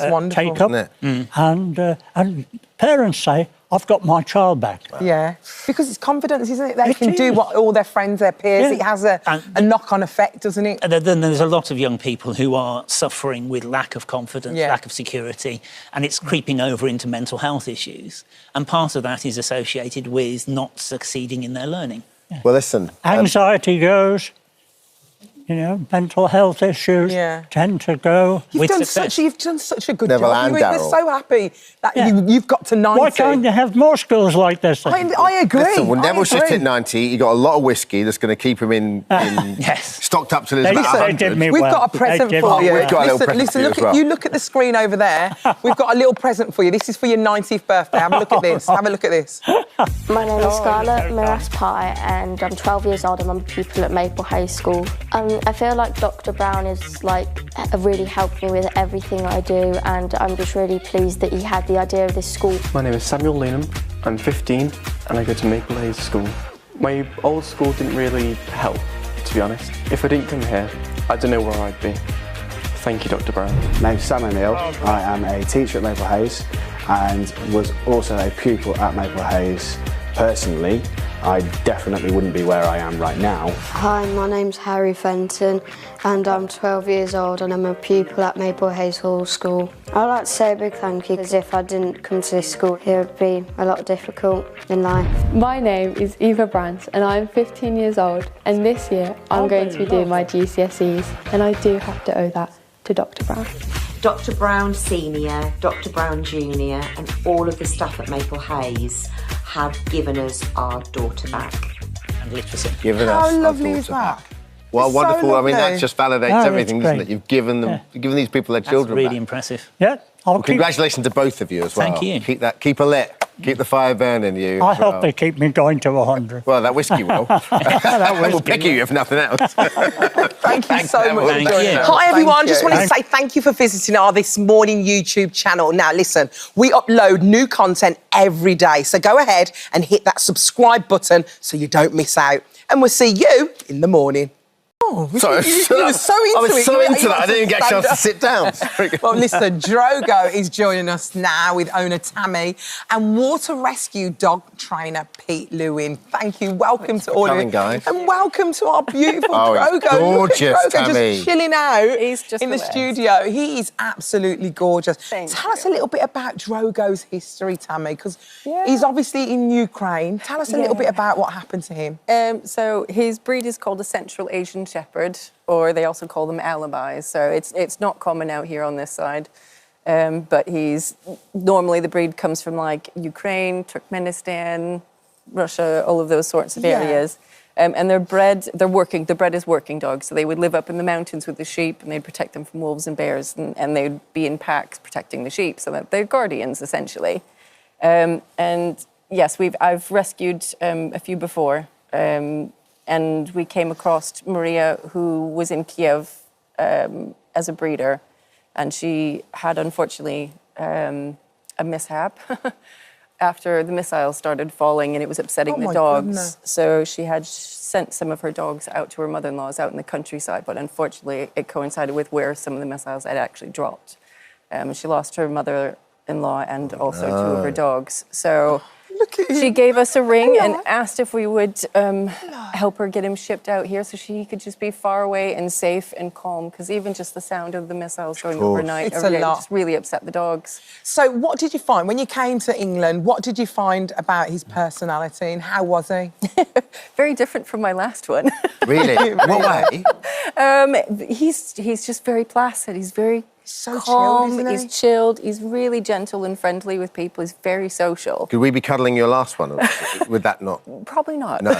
up. And parents say, I've got my child back. Yeah, because it's confidence, isn't it? They can do what all their friends, their peers, it has a knock-on effect, doesn't it? And then there's a lot of young people who are suffering with lack of confidence, lack of security, and it's creeping over into mental health issues. And part of that is associated with not succeeding in their learning. Well, listen. Anxiety goes, you know, mental health issues tend to go You've done such a good job. We're so happy that you've got to 90. Why can't you have more schools like this? I agree. Listen, well, Neville's just hit 90. You got a lot of whiskey that's going to keep him in stocked up till he's about 100. We've got a present for you. We've got a little present for you as well. You look at the screen over there. We've got a little present for you. This is for your 90th birthday. Have a look at this. Have a look at this. My name is Scarlett Miras Pye and I'm 12 years old and I'm a pupil at Maple Hayes School. I feel like Dr. Brown is really helped me with everything I do and I'm just really pleased that he had the idea of this school. My name is Samuel Lanham, I'm 15 and I go to Maple Hayes School. My old school didn't really help, to be honest. If I didn't come here, I don't know where I'd be. Thank you, Dr. Brown. My name's Sam O'Neill, I am a teacher at Maple Hayes and was also a pupil at Maple Hayes. Personally, I definitely wouldn't be where I am right now. Hi, my name's Harry Fenton and I'm 12 years old and I'm a pupil at Maple Hayes Hall School. I'd like to say a big thank you because if I didn't come to this school, it would be a lot difficult in life. My name is Eva Brandt and I'm 15 years old and this year I'm going to be doing my GCSEs and I do have to owe that to Dr. Brown. Dr. Brown Senior, Dr. Brown Junior and all of the staff at Maple Hayes have given us our daughter back. And literacy. How lovely is that? Well, It's wonderful. so I mean, that lovely. just validates everything, doesn't it? You've given them, you've given these people their children really back. impressive. Yeah. Well, congratulations to both of you as well. Thank you. Keep her lit. Keep the fire burning, you. I hope they keep me going to 100. Well, that whiskey will. We'll pick you if nothing else. Thank you so much. Thank you. Hi everyone, just wanted to Thank say thank you for visiting our This Morning YouTube channel. Now listen, we upload new content every day, so go ahead and hit that subscribe button so you don't miss out. And we'll see you in the morning. Oh, Sorry, you were so into I was it. so You into that, I didn't even get a chance to sit down. Well, listen, Drogo is joining us now with owner Tammy and water rescue dog trainer Pete Lewin. Thank you. Welcome to all of you. Guys. And welcome to our beautiful Oh, he's Drogo. gorgeous, Look at Drogo Tammy. just chilling out He's just in the the best. studio. He is absolutely gorgeous. Thank Tell us a little bit about Drogo's history, Tammy, because he's obviously in Ukraine. Tell us a little bit about what happened to him. So his breed is called a Central Asian Shepherd, or they also call them alibis. So it's not common out here on this side. But normally the breed comes from like Ukraine, Turkmenistan, Russia, all of those sorts of areas. And they're bred as working dogs. So they would live up in the mountains with the sheep, and they'd protect them from wolves and bears, and they'd be in packs protecting the sheep. So that they're guardians, essentially. And yes, I've rescued a few before. And we came across Maria, who was in Kiev as a breeder. And she had, unfortunately, a mishap after the missiles started falling, and it was upsetting the dogs. Goodness. So she had sent some of her dogs out to her mother-in-law's out in the countryside, but unfortunately it coincided with where some of the missiles had actually dropped. She lost her mother-in-law and also two of her dogs. So she gave us a ring and asked if we would help her get him shipped out here so she could just be far away and safe and calm, because even just the sound of the missiles going overnight just really upset the dogs. So what did you find when you came to England? What did you find about his personality, and how was he? Very different from my last one. Really? What way? He's just very placid. He's very so calm. chilled, isn't he? He's chilled. He's really gentle and friendly with people. He's very social. Could we be cuddling your last one? Would that not? Probably not. No.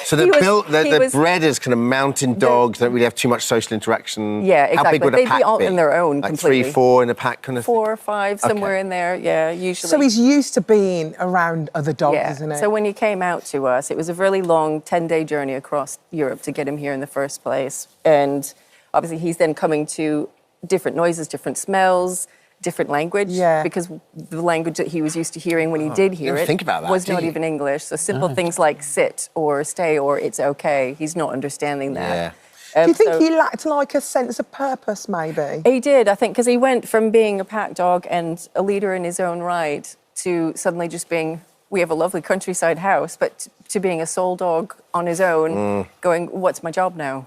So they're bred as kind of mountain dogs, don't really have too much social interaction. Yeah, exactly. How big would a They'd pack be all be? in their own Like completely. 3, 4 in a pack kind of 4 or 5, somewhere in there, yeah, usually. So he's used to being around other dogs, isn't he? So when he came out to us, it was a really long 10-day journey across Europe to get him here in the first place. And obviously he's then coming to different noises, different smells, different language, because the language that he was used to hearing when he did hear it was not even English. So simple things like sit or stay or it's okay, he's not understanding that. Do you think he lacked like a sense of purpose, maybe? He did, I think, because he went from being a pack dog and a leader in his own right to suddenly just being, we have a lovely countryside house, but to being a sole dog on his own, going, what's my job now?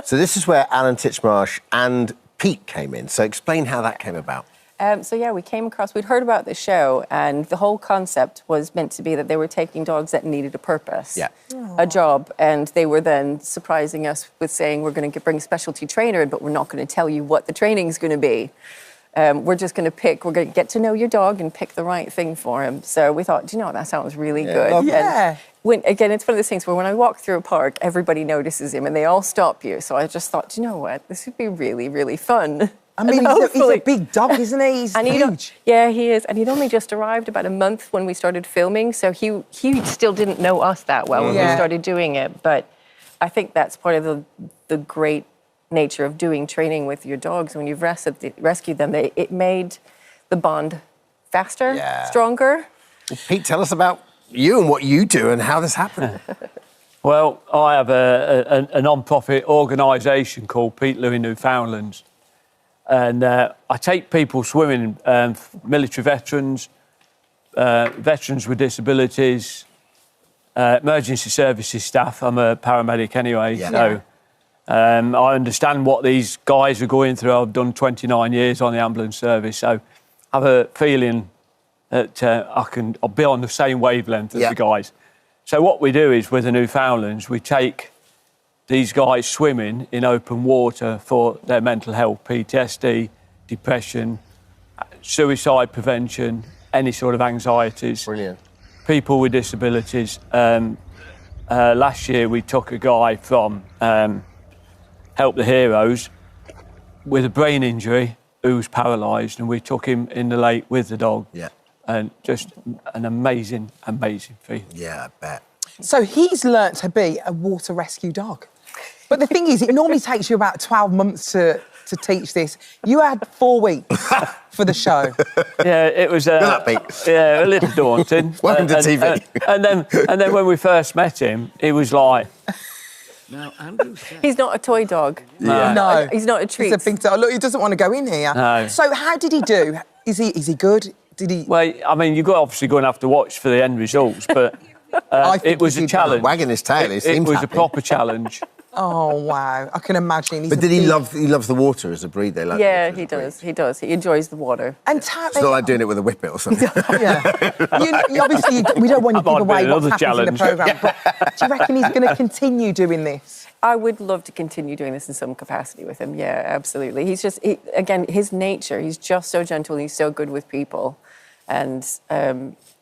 So this is where Alan Titchmarsh and Pete came in. So explain how that came about. We came across, we'd heard about the show, and the whole concept was meant to be that they were taking dogs that needed a purpose, a job, and they were then surprising us with saying, we're going to bring a specialty trainer in, but we're not going to tell you what the training's going to be. We're just going to we're going to get to know your dog and pick the right thing for him. So we thought, do you know what, that sounds really good. Yeah. And again, it's one of those things where when I walk through a park, everybody notices him and they all stop you. So I just thought, do you know what, this would be really, really fun. I mean, he's a big dog, isn't he? He's huge. Yeah, he is. And he'd only just arrived about a month when we started filming, so he still didn't know us that well when we started doing it. But I think that's part of the great nature of doing training with your dogs. When you've rescued them, it made the bond faster, stronger. Well, Pete, tell us about you and what you do and how this happened. Well, I have a non-profit organisation called Peterloo in Newfoundlands. And I take people swimming, military veterans, veterans with disabilities, emergency services staff. I'm a paramedic anyway, so I understand what these guys are going through. I've done 29 years on the ambulance service, so I have a feeling that I'll be on the same wavelength as the guys. So what we do is, with the Newfoundlands, we take these guys swimming in open water for their mental health, PTSD, depression, suicide prevention, any sort of anxieties. Brilliant. People with disabilities. Last year we took a guy from Help the Heroes with a brain injury who was paralysed, and we took him in the lake with the dog. Yeah. And just an amazing, amazing feeling. Yeah, I bet. So he's learnt to be a water rescue dog. But the thing is, it normally takes you about 12 months to teach this. You had 4 weeks for the show. Yeah, it was a little daunting. Welcome to TV. And then when we first met him, he was like, He's not a toy dog. No. He's not a treat. He's a big dog. Look, he doesn't want to go in here. No. So how did he do? Is he good? Did he? Well, I mean, you're obviously going to have to watch for the end results, but it was a challenge. Wagging his tail, it was a proper challenge. Oh wow! I can imagine. But did he love? He loves the water as a breed. They like. Yeah, he does. He does. He enjoys the water. And it's not like doing it with a whippet or something. Obviously, we don't want to give away what happens in the programme. But do you reckon he's going to continue doing this? I would love to continue doing this in some capacity with him. Yeah, absolutely. He's just, again, his nature. He's just so gentle. He's so good with people. And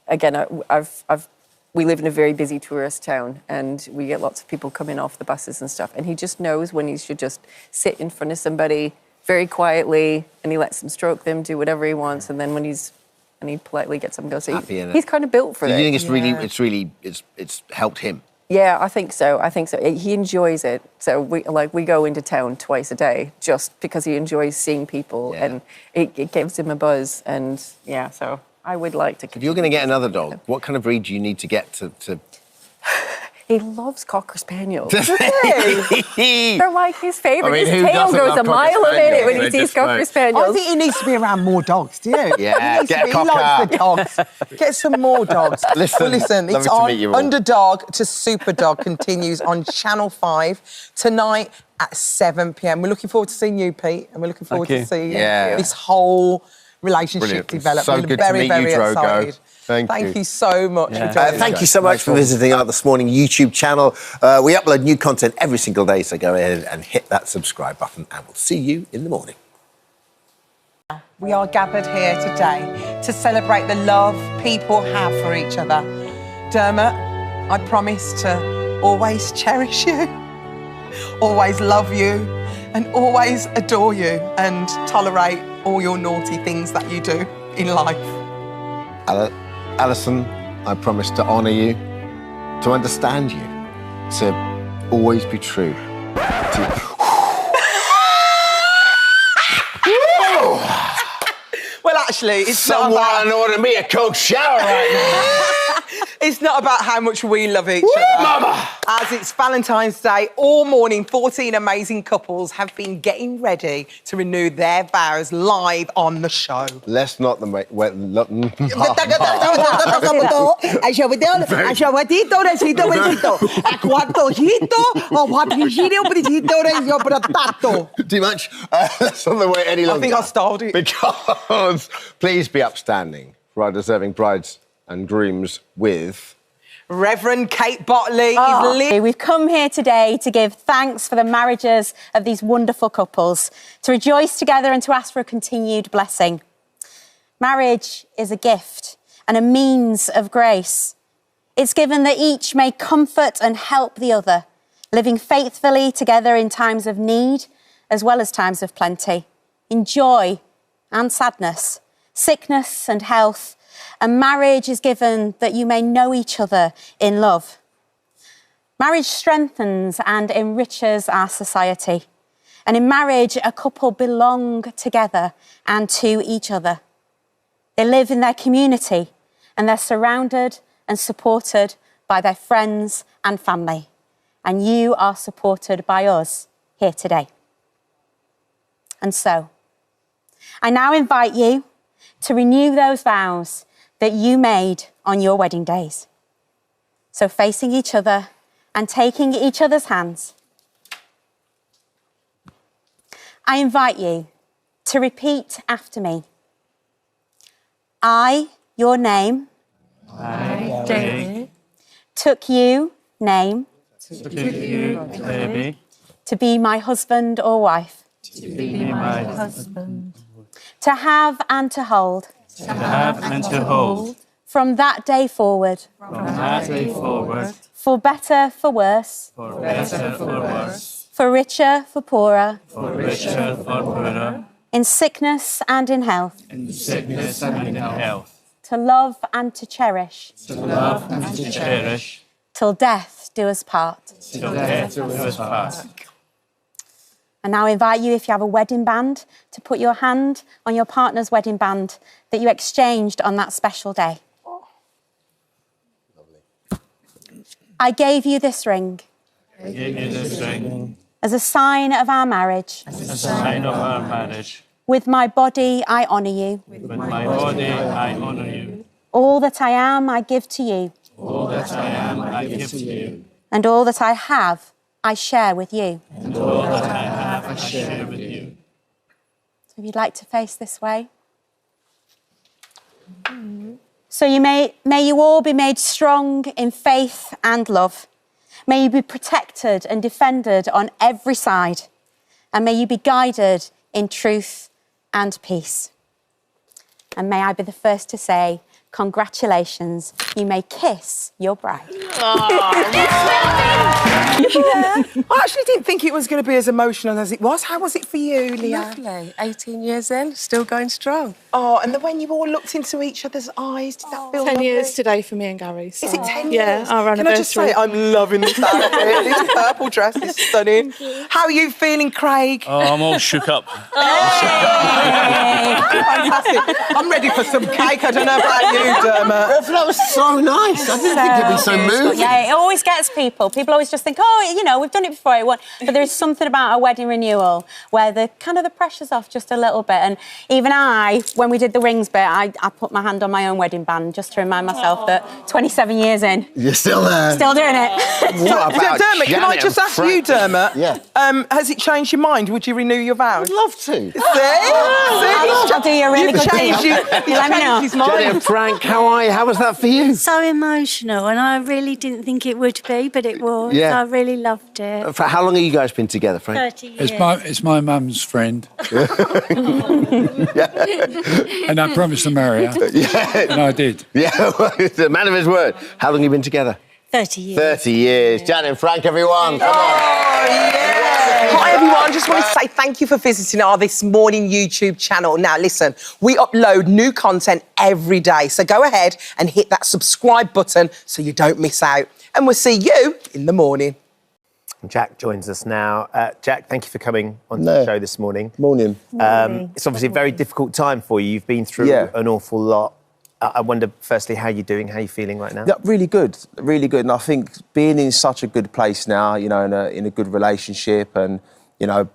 again, I've we live in a very busy tourist town and we get lots of people coming off the buses and stuff. And he just knows when he should just sit in front of somebody very quietly and he lets them stroke them, do whatever he wants. And then when he politely gets them to go. So he's kind of built for it. Do you think it's helped him? Yeah, I think so. He enjoys it. So we go into town twice a day just because he enjoys seeing people and it gives him a buzz. And yeah, so I would like to. If you're going to get another dog, what kind of breed do you need to get to... He loves Cocker Spaniels. They're like his favourite. His tail goes a mile a minute when he sees Cocker Spaniels. I think he needs to be around more dogs, do you? Yeah, get a He likes cocker. the dogs. Get some more dogs. Listen, Listen, it's lovely to on meet you all. Underdog to Superdog continues on Channel 5 tonight at 7 p.m. We're looking forward to seeing you, Pete, and we're looking forward to seeing this whole relationship develop. So We're good very, to meet very you, Drogo. excited. Thank you so much for joining us. Thank you so much for visiting our This Morning YouTube channel. We upload new content every single day, so go ahead and hit that subscribe button, and we'll see you in the morning. We are gathered here today to celebrate the love people have for each other. Dermot, I promise to always cherish you, always love you, and always adore you, and tolerate all your naughty things that you do in life. Alison, I promise to honour you, to understand you, to always be true. Well, actually, it's Someone not about... order me a cold shower right now. It's not about how much we love each other. Mama! As it's Valentine's Day, all morning, 14 amazing couples have been getting ready to renew their vows live on the show. Let's not the Too much? Let's not the wait any longer. I think I stalled it. Because please be upstanding for our deserving brides and grooms with... Reverend Kate Botley We've come here today to give thanks for the marriages of these wonderful couples, to rejoice together and to ask for a continued blessing. Marriage is a gift and a means of grace. It's given that each may comfort and help the other, living faithfully together in times of need as well as times of plenty, in joy and sadness, sickness and health. And marriage is given that you may know each other in love. Marriage strengthens and enriches our society. And in marriage, a couple belong together and to each other. They live in their community and they're surrounded and supported by their friends and family. And you are supported by us here today. And so, I now invite you to renew those vows that you made on your wedding days. So facing each other and taking each other's hands, I invite you to repeat after me. I, your name, I, David, took you, name, took you, baby, to be my husband or wife, to be my husband, to have and to hold, to have and to hold, from that day forward, from that day forward, for better, for worse, for better, for worse, for richer, for poorer, for richer, for poorer, in sickness and in health, in sickness and in health, to love and to cherish, to love and to cherish, till death do us part. till death do us part. And now I invite you, if you have a wedding band, to put your hand on your partner's wedding band that you exchanged on that special day. I gave you this ring I give you this ring as a sign of our marriage. as a sign of our marriage. With my body, I honour you. With my body, I honour you. All that I am, I give to you. All that I am, I give to you. And all that I have, I share with you. And all that I have, I share with you. So if you'd like to face this way. So may you all be made strong in faith and love. May you be protected and defended on every side. And may you be guided in truth and peace. And may I be the first to say, congratulations. You may kiss your bride. I actually didn't think it was going to be as emotional as it was. How was it for you, Leah? Lovely. 18 years in, still going strong. Oh, and then when you all looked into each other's eyes, did that feel 10 lovely? years today for me and Gary. So. Is it 10 Yeah, years? our Can I just say, I'm loving this outfit. This purple dress is stunning. How are you feeling, Craig? Oh, I'm all shook up. Fantastic. I'm ready for some cake. I don't know about you, Dermot. That was so nice. I didn't think it'd be so moving. Yeah, it always gets people. People always just think, oh, you know, we've done it before. But there's something about a wedding renewal where the pressure's off just a little bit. And even when we did the rings bit, I put my hand on my own wedding band just to remind myself that 27 years in. You're still there. Still doing it. What about Dermot, can I just ask you, Dermot? Yeah. Has it changed your mind? Would you renew your vows? I'd love to. I'll do you a really good changed deal. you let me know. His mind. Jenny and Frank, how are you? How was that for you? So emotional, and I really didn't think it would be, but it was. Yeah. I really loved it. For how long have you guys been together, Frank? 30 years. It's my mum's friend. And I promised to marry her. Yeah. And I did. Yeah, the man of his word. How long have you been together? 30 years. 30 years. Janet and Frank, everyone. Come on. Hi everyone, just want to say thank you for visiting our This Morning YouTube channel. Now listen, we upload new content every day, so go ahead and hit that subscribe button so you don't miss out. And we'll see you in the morning. Jack joins us now. Jack, thank you for coming on the show this morning. Morning. It's obviously a very difficult time for you. You've been through an awful lot. I wonder, firstly, how you're doing, how you're feeling right now? Yeah, really good, really good. And I think being in such a good place now, you know, in a good relationship and, you know,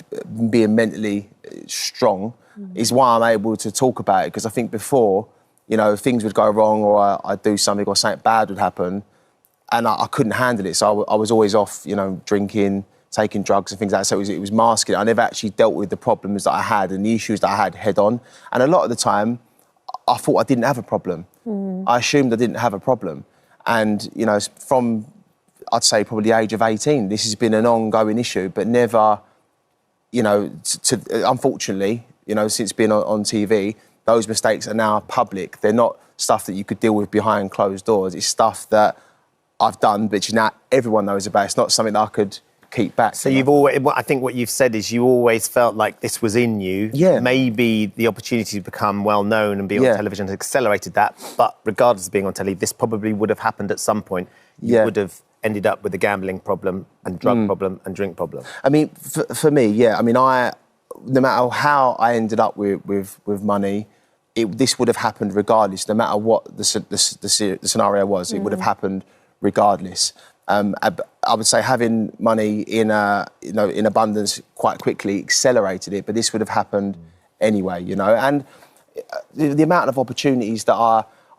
being mentally strong is why I'm able to talk about it. Because I think before, you know, things would go wrong or I'd do something or something bad would happen and I couldn't handle it. So I was always off, you know, drinking, taking drugs and things like that. So it was masking. I never actually dealt with the problems that I had and the issues that I had head on. And a lot of the time, I thought I didn't have a problem. I assumed I didn't have a problem. And, you know, from, I'd say, probably the age of 18, this has been an ongoing issue, but never, you know, unfortunately, you know, since being on TV, those mistakes are now public. They're not stuff that you could deal with behind closed doors. It's stuff that I've done, but now everyone knows about. It's not something that I could keep back. So you've always, I think what you've said is you always felt like this was in you. Yeah. Maybe the opportunity to become well known and be on television has accelerated that. But regardless of being on telly, this probably would have happened at some point. You would have ended up with a gambling problem and drug problem and drink problem. I mean, for me, yeah. I mean, no matter how I ended up with money, this would have happened regardless. No matter what the scenario was, it would have happened regardless. I would say having money in abundance quite quickly accelerated it, but this would have happened anyway, you know. And the amount of opportunities that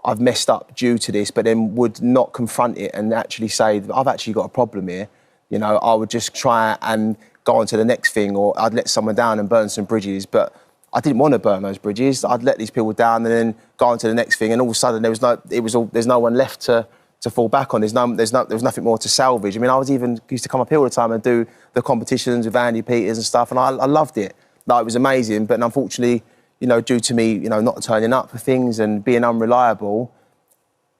I've messed up due to this, but then would not confront it and actually say, I've actually got a problem here, you know, I would just try and go on to the next thing, or I'd let someone down and burn some bridges, but I didn't want to burn those bridges. I'd let these people down and then go on to the next thing, and all of a sudden there's no one left to fall back on. There was nothing more to salvage. I mean, I used to come up here all the time and do the competitions with Andy Peters and stuff, and I loved it. Like, it was amazing, but unfortunately, you know, due to me, you know, not turning up for things and being unreliable,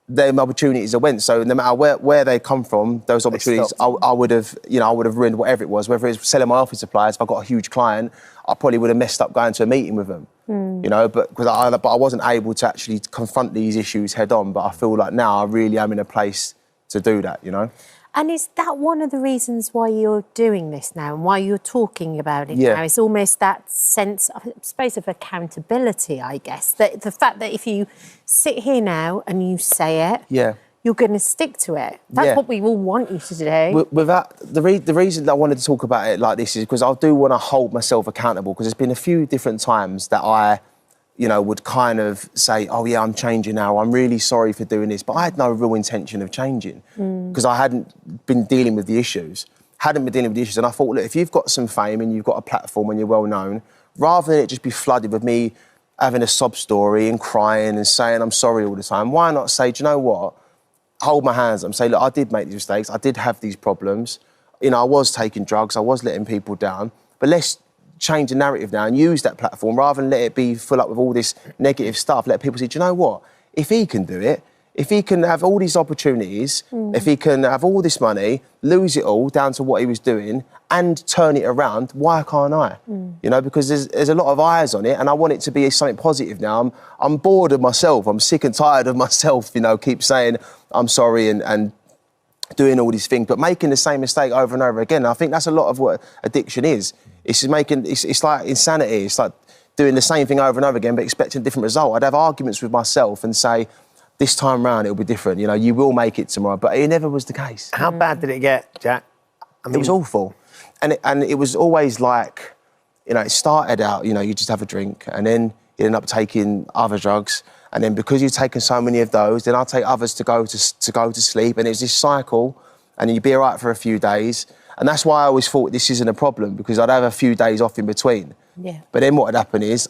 them opportunities that went. So no matter where they come from, those opportunities, I would have ruined whatever it was. Whether it's selling my office supplies, if I got a huge client, I probably would have messed up going to a meeting with them. You know, but I wasn't able to actually confront these issues head on. But I feel like now I really am in a place to do that, you know. And is that one of the reasons why you're doing this now and why you're talking about it now? It's almost that sense, I suppose, of accountability, I guess. That the fact that if you sit here now and you say it, you're going to stick to it. That's what we all want you to do. With that, the reason that I wanted to talk about it like this is because I do want to hold myself accountable, because there's been a few different times that I, you know, would kind of say, oh yeah, I'm changing now, I'm really sorry for doing this, but I had no real intention of changing because I hadn't been dealing with the issues. And I thought, look, if you've got some fame and you've got a platform and you're well known, rather than it just be flooded with me having a sob story and crying and saying I'm sorry all the time, why not say, do you know what? Hold my hands up and say, look, I did make these mistakes, I did have these problems, you know, I was taking drugs, I was letting people down, but let's change the narrative now and use that platform rather than let it be full up with all this negative stuff. Let people say, do you know what? if he can do it, if he can have all these opportunities, if he can have all this money, lose it all down to what he was doing and turn it around, why can't I? You know, because there's a lot of eyes on it and I want it to be something positive now. I'm bored of myself. I'm sick and tired of myself, you know, keep saying I'm sorry and doing all these things, but making the same mistake over and over again. And I think that's a lot of what addiction is. It's like insanity. It's like doing the same thing over and over again, but expecting a different result. I'd have arguments with myself and say, this time round it'll be different. You know, you will make it tomorrow, but it never was the case. How bad did it get, Jack? I mean, it was awful. And it was always like, you know, it started out, you know, you just have a drink and then you end up taking other drugs. And then because you've taken so many of those, then I'll take others to go to sleep. And it's this cycle and you'd be all right for a few days. And that's why I always thought this isn't a problem, because I'd have a few days off in between. Yeah. But then what had happened is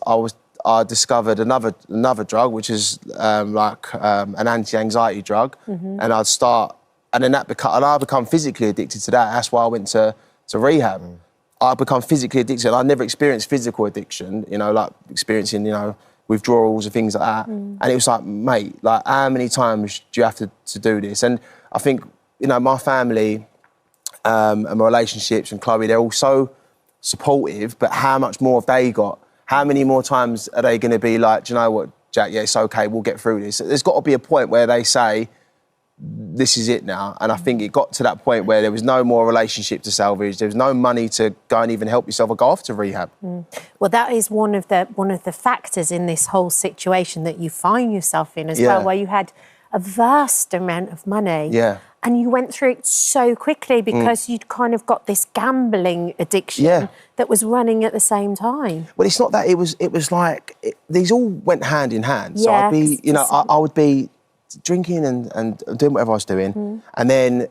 I discovered another drug, which is an anti-anxiety drug, and I'd start, and then I become physically addicted to that. That's why I went to rehab. I become physically addicted. I never experienced physical addiction, you know, like experiencing, you know, withdrawals and things like that. And it was like, mate, like how many times do you have to do this? And I think, you know, my family and my relationships and Chloe, they're all so supportive, but how much more have they got? How many more times are they going to be like, do you know what, Jack, yeah, it's okay, we'll get through this. There's got to be a point where they say, this is it now. And I think it got to that point where there was no more relationship to salvage. There was no money to go and even help yourself or go off to rehab. Well, that is one of the factors in this whole situation that you find yourself in as well, where you had a vast amount of money. Yeah. And you went through it so quickly because you'd kind of got this gambling addiction that was running at the same time. Well, it's not that. It was like these all went hand in hand. So Yeah, I'd be, you know, I would be drinking and doing whatever I was doing, and then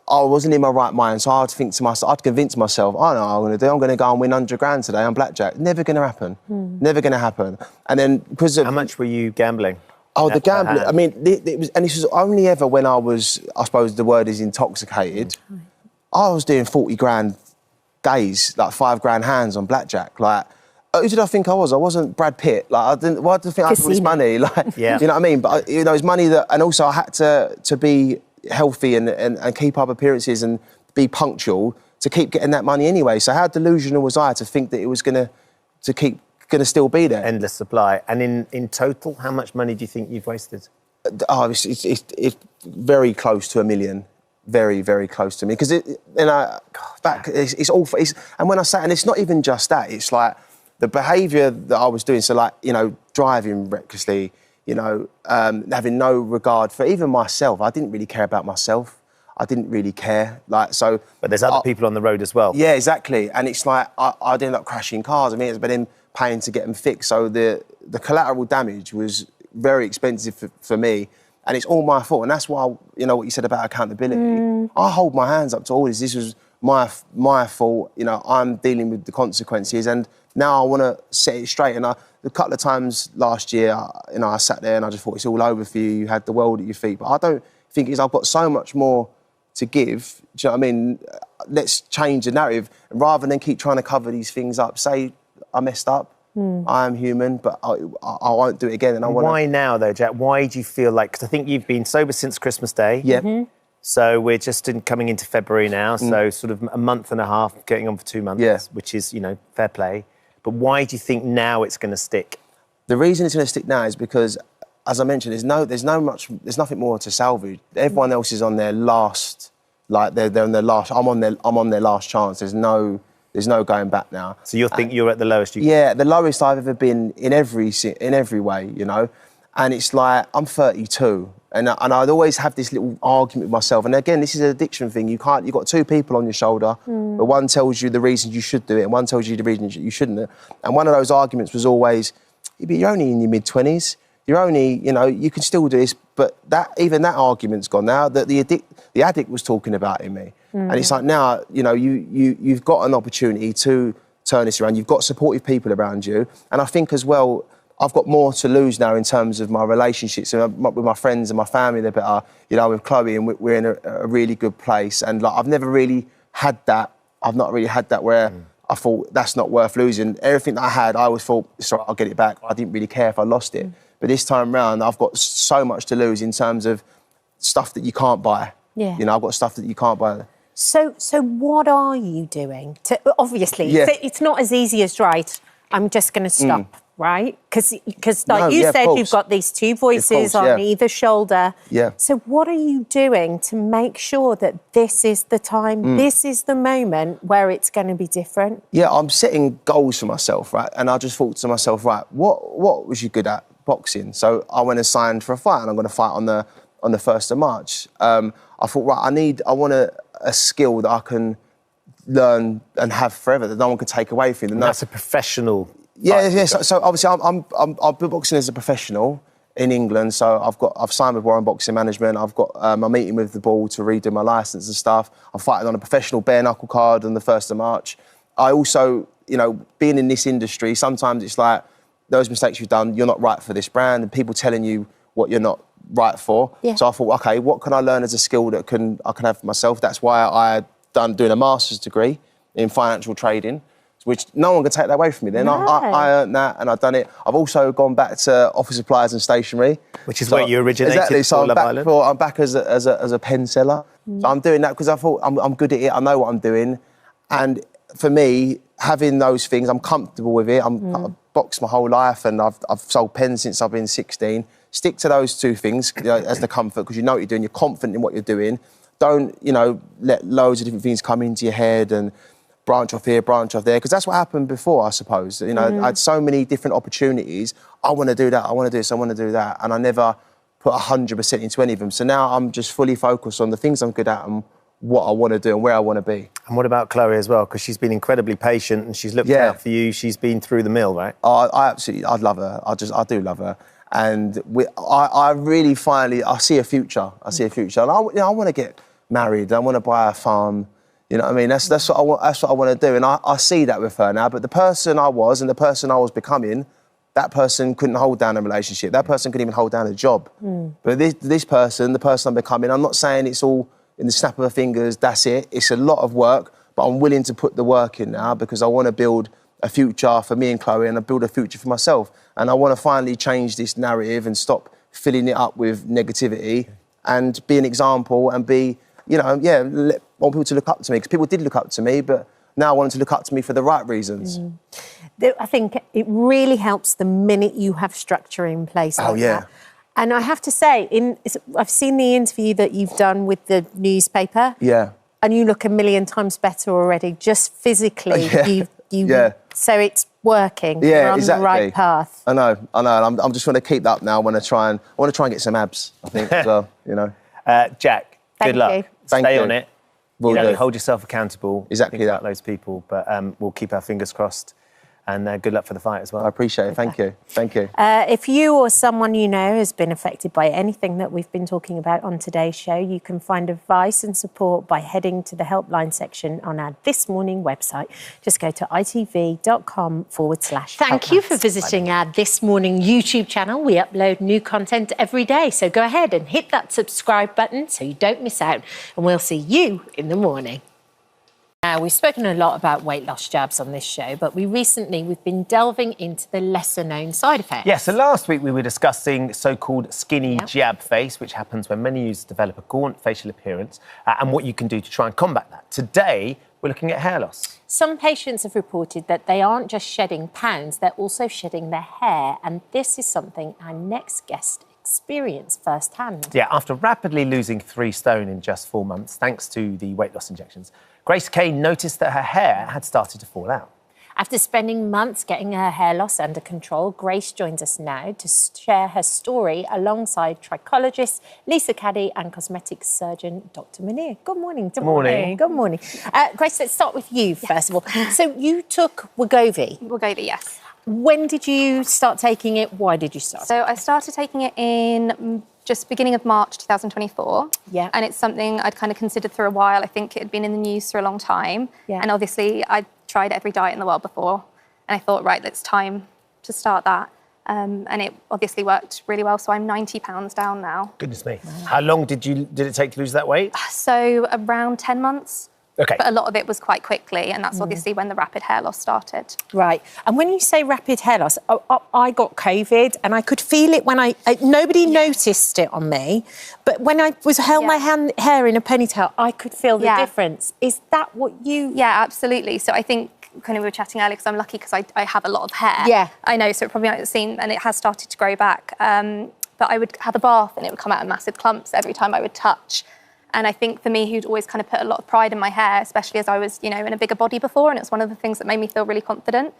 I wasn't in my right mind. So I'd think to myself, I'd convince myself, I know what I'm going to do. I'm going to go and win 100 grand today on blackjack. Never going to happen. Never going to happen. And then because of, how much were you gambling? Oh, the gambling. I mean, it was, and this was only ever when I was, I suppose the word is intoxicated. I was doing 40 grand days, like 5 grand hands on blackjack. Like, who did I think I was? I wasn't Brad Pitt. Like, I didn't. Why did I think I had all this money? Like, you know what I mean? But you know, it's money that, and also I had to be healthy and keep up appearances and be punctual to keep getting that money anyway. So how delusional was I to think that it was going to still be there? Endless supply. And in total, how much money do you think you've wasted? Oh, it's very close to $1 million. Very, very close to me. Because it's awful. And when I say, and it's not even just that, it's like the behaviour that I was doing. So like, you know, driving recklessly, you know, having no regard for even myself. I didn't really care about myself. I didn't really care. Like, so. But there's other people on the road as well. Yeah, exactly. And it's like, I'd end up crashing cars. I mean, it's been paying to get them fixed. So the collateral damage was very expensive for me. And it's all my fault. And that's why, you know, what you said about accountability. I hold my hands up to all this. This was my fault. You know, I'm dealing with the consequences. And now I want to set it straight. And a couple of times last year, you know, I sat there and I just thought, it's all over for you. You had the world at your feet. But I don't think I've got so much more to give. Do you know what I mean? Let's change the narrative. And rather than keep trying to cover these things up, say, I messed up. I am human, but I won't do it again. And I want. Why now, though, Jack? Why do you feel like? Because I think you've been sober since Christmas Day. Yeah. So we're just coming into February now. So sort of a month and a half, getting on for 2 months. Yeah. Which is, you know, fair play. But why do you think now it's going to stick? The reason it's going to stick now is because, as I mentioned, there's nothing more to salvage. Everyone else is on their last, like they're on their last. I'm on their last chance. There's no going back now. So you think you're at the lowest you can? Yeah, the lowest I've ever been in every way, you know. And it's like, I'm 32, and I'd always have this little argument with myself. And again, this is an addiction thing. You've got 2 people on your shoulder, but one tells you the reasons you should do it, and one tells you the reasons you shouldn't. And one of those arguments was always, you're only in your mid-20s. You're only, you know, you can still do this. But even that argument's gone now, that the addict was talking about in me. And it's like now, you know, you've got an opportunity to turn this around. You've got supportive people around you. And I think as well, I've got more to lose now in terms of my relationships with my friends and my family. They're better, you know, with Chloe, and we're in a really good place. And like, I've never really had that. I've not really had that where I thought that's not worth losing. Everything that I had, I always thought, it's all right, I'll get it back. I didn't really care if I lost it. But this time round, I've got so much to lose in terms of stuff that you can't buy. Yeah. You know, I've got stuff that you can't buy. So what are you doing? Obviously, it's not as easy as, right, I'm just going to stop, right? Because like you said, you've got these two voices on either shoulder. Yeah. So what are you doing to make sure that this is the time, this is the moment where it's going to be different? Yeah, I'm setting goals for myself, right? And I just thought to myself, right, what was you good at? Boxing. So I went and signed for a fight, and I'm going to fight on the 1st of March. I thought, right, I want a skill that I can learn and have forever, that no one can take away from me. And that's a professional. Yeah. So obviously, I've been boxing as a professional in England. So I've signed with Warren Boxing Management. I've got my meeting with the ball to redo my licence and stuff. I'm fighting on a professional bare knuckle card on the 1st of March. I also, you know, being in this industry, sometimes it's like those mistakes you've done, you're not right for this brand, and people telling you what you're not right for. Yeah. So I thought, okay, what can I learn as a skill that I can have for myself? That's why I doing a master's degree in financial trading, which no one can take that away from me. Then I earned that, and I've done it. I've also gone back to office supplies and stationery, which is where you originated. Exactly. So Love Island. I'm back as a pen seller. So I'm doing that because I thought I'm good at it. I know what I'm doing, and for me, having those things, I'm comfortable with it. I've boxed my whole life, and I've sold pens since I've been 16. Stick to those two things, you know, as the comfort, because you know what you're doing, you're confident in what you're doing. Don't, you know, let loads of different things come into your head and branch off here, branch off there, because that's what happened before, I suppose. You know, I had so many different opportunities. I want to do that, I want to do this, I want to do that, and I never put 100% into any of them. So now I'm just fully focused on the things I'm good at and what I want to do and where I want to be. And what about Chloe as well? Because she's been incredibly patient and she's looked out for you. She's been through the mill, right? I love her. I do love her. And I really finally, I see a future. And I want to get married. I want to buy a farm. You know what I mean? That's what I want. That's what I want to do. And I see that with her now. But the person I was and the person I was becoming, that person couldn't hold down a relationship. That person couldn't even hold down a job. But this person, the person I'm becoming, I'm not saying it's all in the snap of her fingers, that's it. It's a lot of work, but I'm willing to put the work in now because I want to build a future for me and Chloe, and I build a future for myself. And I want to finally change this narrative and stop filling it up with negativity and be an example and be, you know, want people to look up to me, because people did look up to me, but now I want them to look up to me for the right reasons. I think it really helps the minute you have structure in place like that. And I have to say, I've seen the interview that you've done with the newspaper. Yeah. And you look a million times better already, just physically. So it's working. Yeah, You're on exactly. the right path. I know. I'm just going to keep that up now. I want to try and get some abs, I think, as well, you know. Jack, good luck. Stay on it. Will do. Hold yourself accountable. Exactly Think about those people, but we'll keep our fingers crossed. And good luck for the fight as well. I appreciate it. Thank you. Thank you. If you or someone you know has been affected by anything that we've been talking about on today's show, you can find advice and support by heading to the helpline section on our This Morning website. Just go to itv.com/helplines. Thank you for visiting our This Morning YouTube channel. We upload new content every day, so go ahead and hit that subscribe button so you don't miss out. And we'll see you in the morning. Now, we've spoken a lot about weight loss jabs on this show, but we've been delving into the lesser-known side effects. Yeah, so last week we were discussing so-called skinny jab face, which happens when many users develop a gaunt facial appearance, and what you can do to try and combat that. Today, we're looking at hair loss. Some patients have reported that they aren't just shedding pounds, they're also shedding their hair, and this is something our next guest experienced firsthand. Yeah, after rapidly losing 3 stone in just 4 months, thanks to the weight loss injections, Grace Kane noticed that her hair had started to fall out. After spending months getting her hair loss under control, Grace joins us now to share her story alongside trichologist Lisa Caddy and cosmetic surgeon Dr. Munir. Good morning. Good morning. Good morning. Grace, let's start with you first of all. So you took Wegovy. Wegovy, yes. When did you start taking it? Why did you start? So I started taking it in just beginning of March 2024. Yeah. And it's something I'd kind of considered for a while. I think it had been in the news for a long time. Yeah. And obviously I'd tried every diet in the world before. And I thought, right, it's time to start that. And it obviously worked really well. So I'm 90 pounds down now. Goodness me. How long did it take to lose that weight? So around 10 months. Okay. But a lot of it was quite quickly, and that's obviously when the rapid hair loss started. Right. And when you say rapid hair loss, I got COVID and I could feel it when nobody noticed it on me, but when I held my hair in a ponytail, I could feel the difference. Is that what you... Yeah, absolutely. So I think kind of we were chatting earlier because I'm lucky because I have a lot of hair. Yeah. I know, so it probably might have seen, and it has started to grow back. But I would have a bath and it would come out in massive clumps every time I would touch. And I think for me, who'd always kind of put a lot of pride in my hair, especially as I was, you know, in a bigger body before, and it's one of the things that made me feel really confident.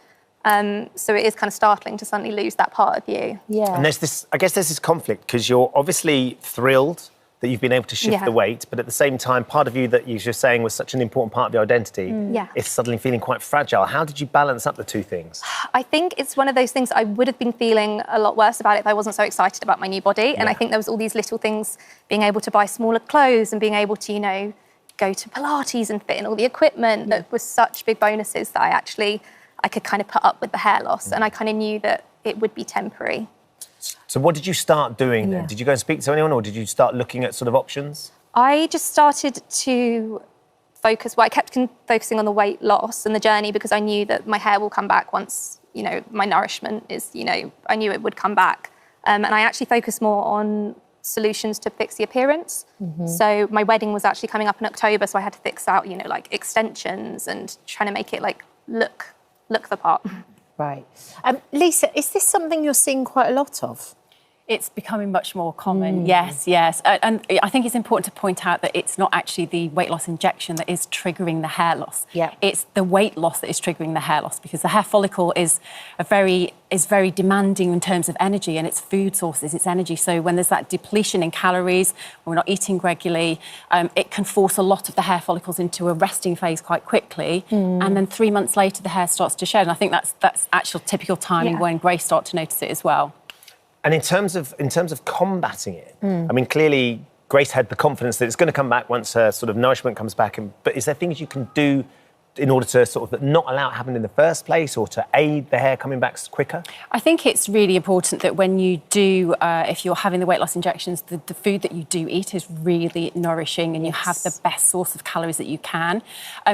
So it is kind of startling to suddenly lose that part of you. Yeah. And there's this conflict because you're obviously thrilled that you've been able to shift the weight, but at the same time, part of you that you're just saying was such an important part of your identity is suddenly feeling quite fragile. How did you balance up the two things? I think it's one of those things I would have been feeling a lot worse about it if I wasn't so excited about my new body. And I think there was all these little things, being able to buy smaller clothes and being able to, you know, go to Pilates and fit in all the equipment that was such big bonuses that I could kind of put up with the hair loss. And I kind of knew that it would be temporary. So what did you start doing then? Did you go and speak to anyone or did you start looking at sort of options? I just started to focus, I kept focusing on the weight loss and the journey because I knew that my hair will come back once, you know, my nourishment is, you know, I knew it would come back. And I actually focused more on solutions to fix the appearance. So my wedding was actually coming up in October, so I had to fix out, you know, like extensions and trying to make it like look the part. Right. Lisa, is this something you're seeing quite a lot of? It's becoming much more common, yes. And I think it's important to point out that it's not actually the weight loss injection that is triggering the hair loss. Yeah. It's the weight loss that is triggering the hair loss because the hair follicle is very demanding in terms of energy and its food sources, its energy. So when there's that depletion in calories, when we're not eating regularly, it can force a lot of the hair follicles into a resting phase quite quickly. And then 3 months later, the hair starts to shed. And I think that's actual typical timing when grey start to notice it as well. And in terms of combating it, I mean, clearly Grace had the confidence that it's going to come back once her sort of nourishment comes back. But is there things you can do in order to sort of not allow it to happen in the first place or to aid the hair coming back quicker? I think it's really important that when you do, if you're having the weight loss injections, the food that you do eat is really nourishing and you have the best source of calories that you can.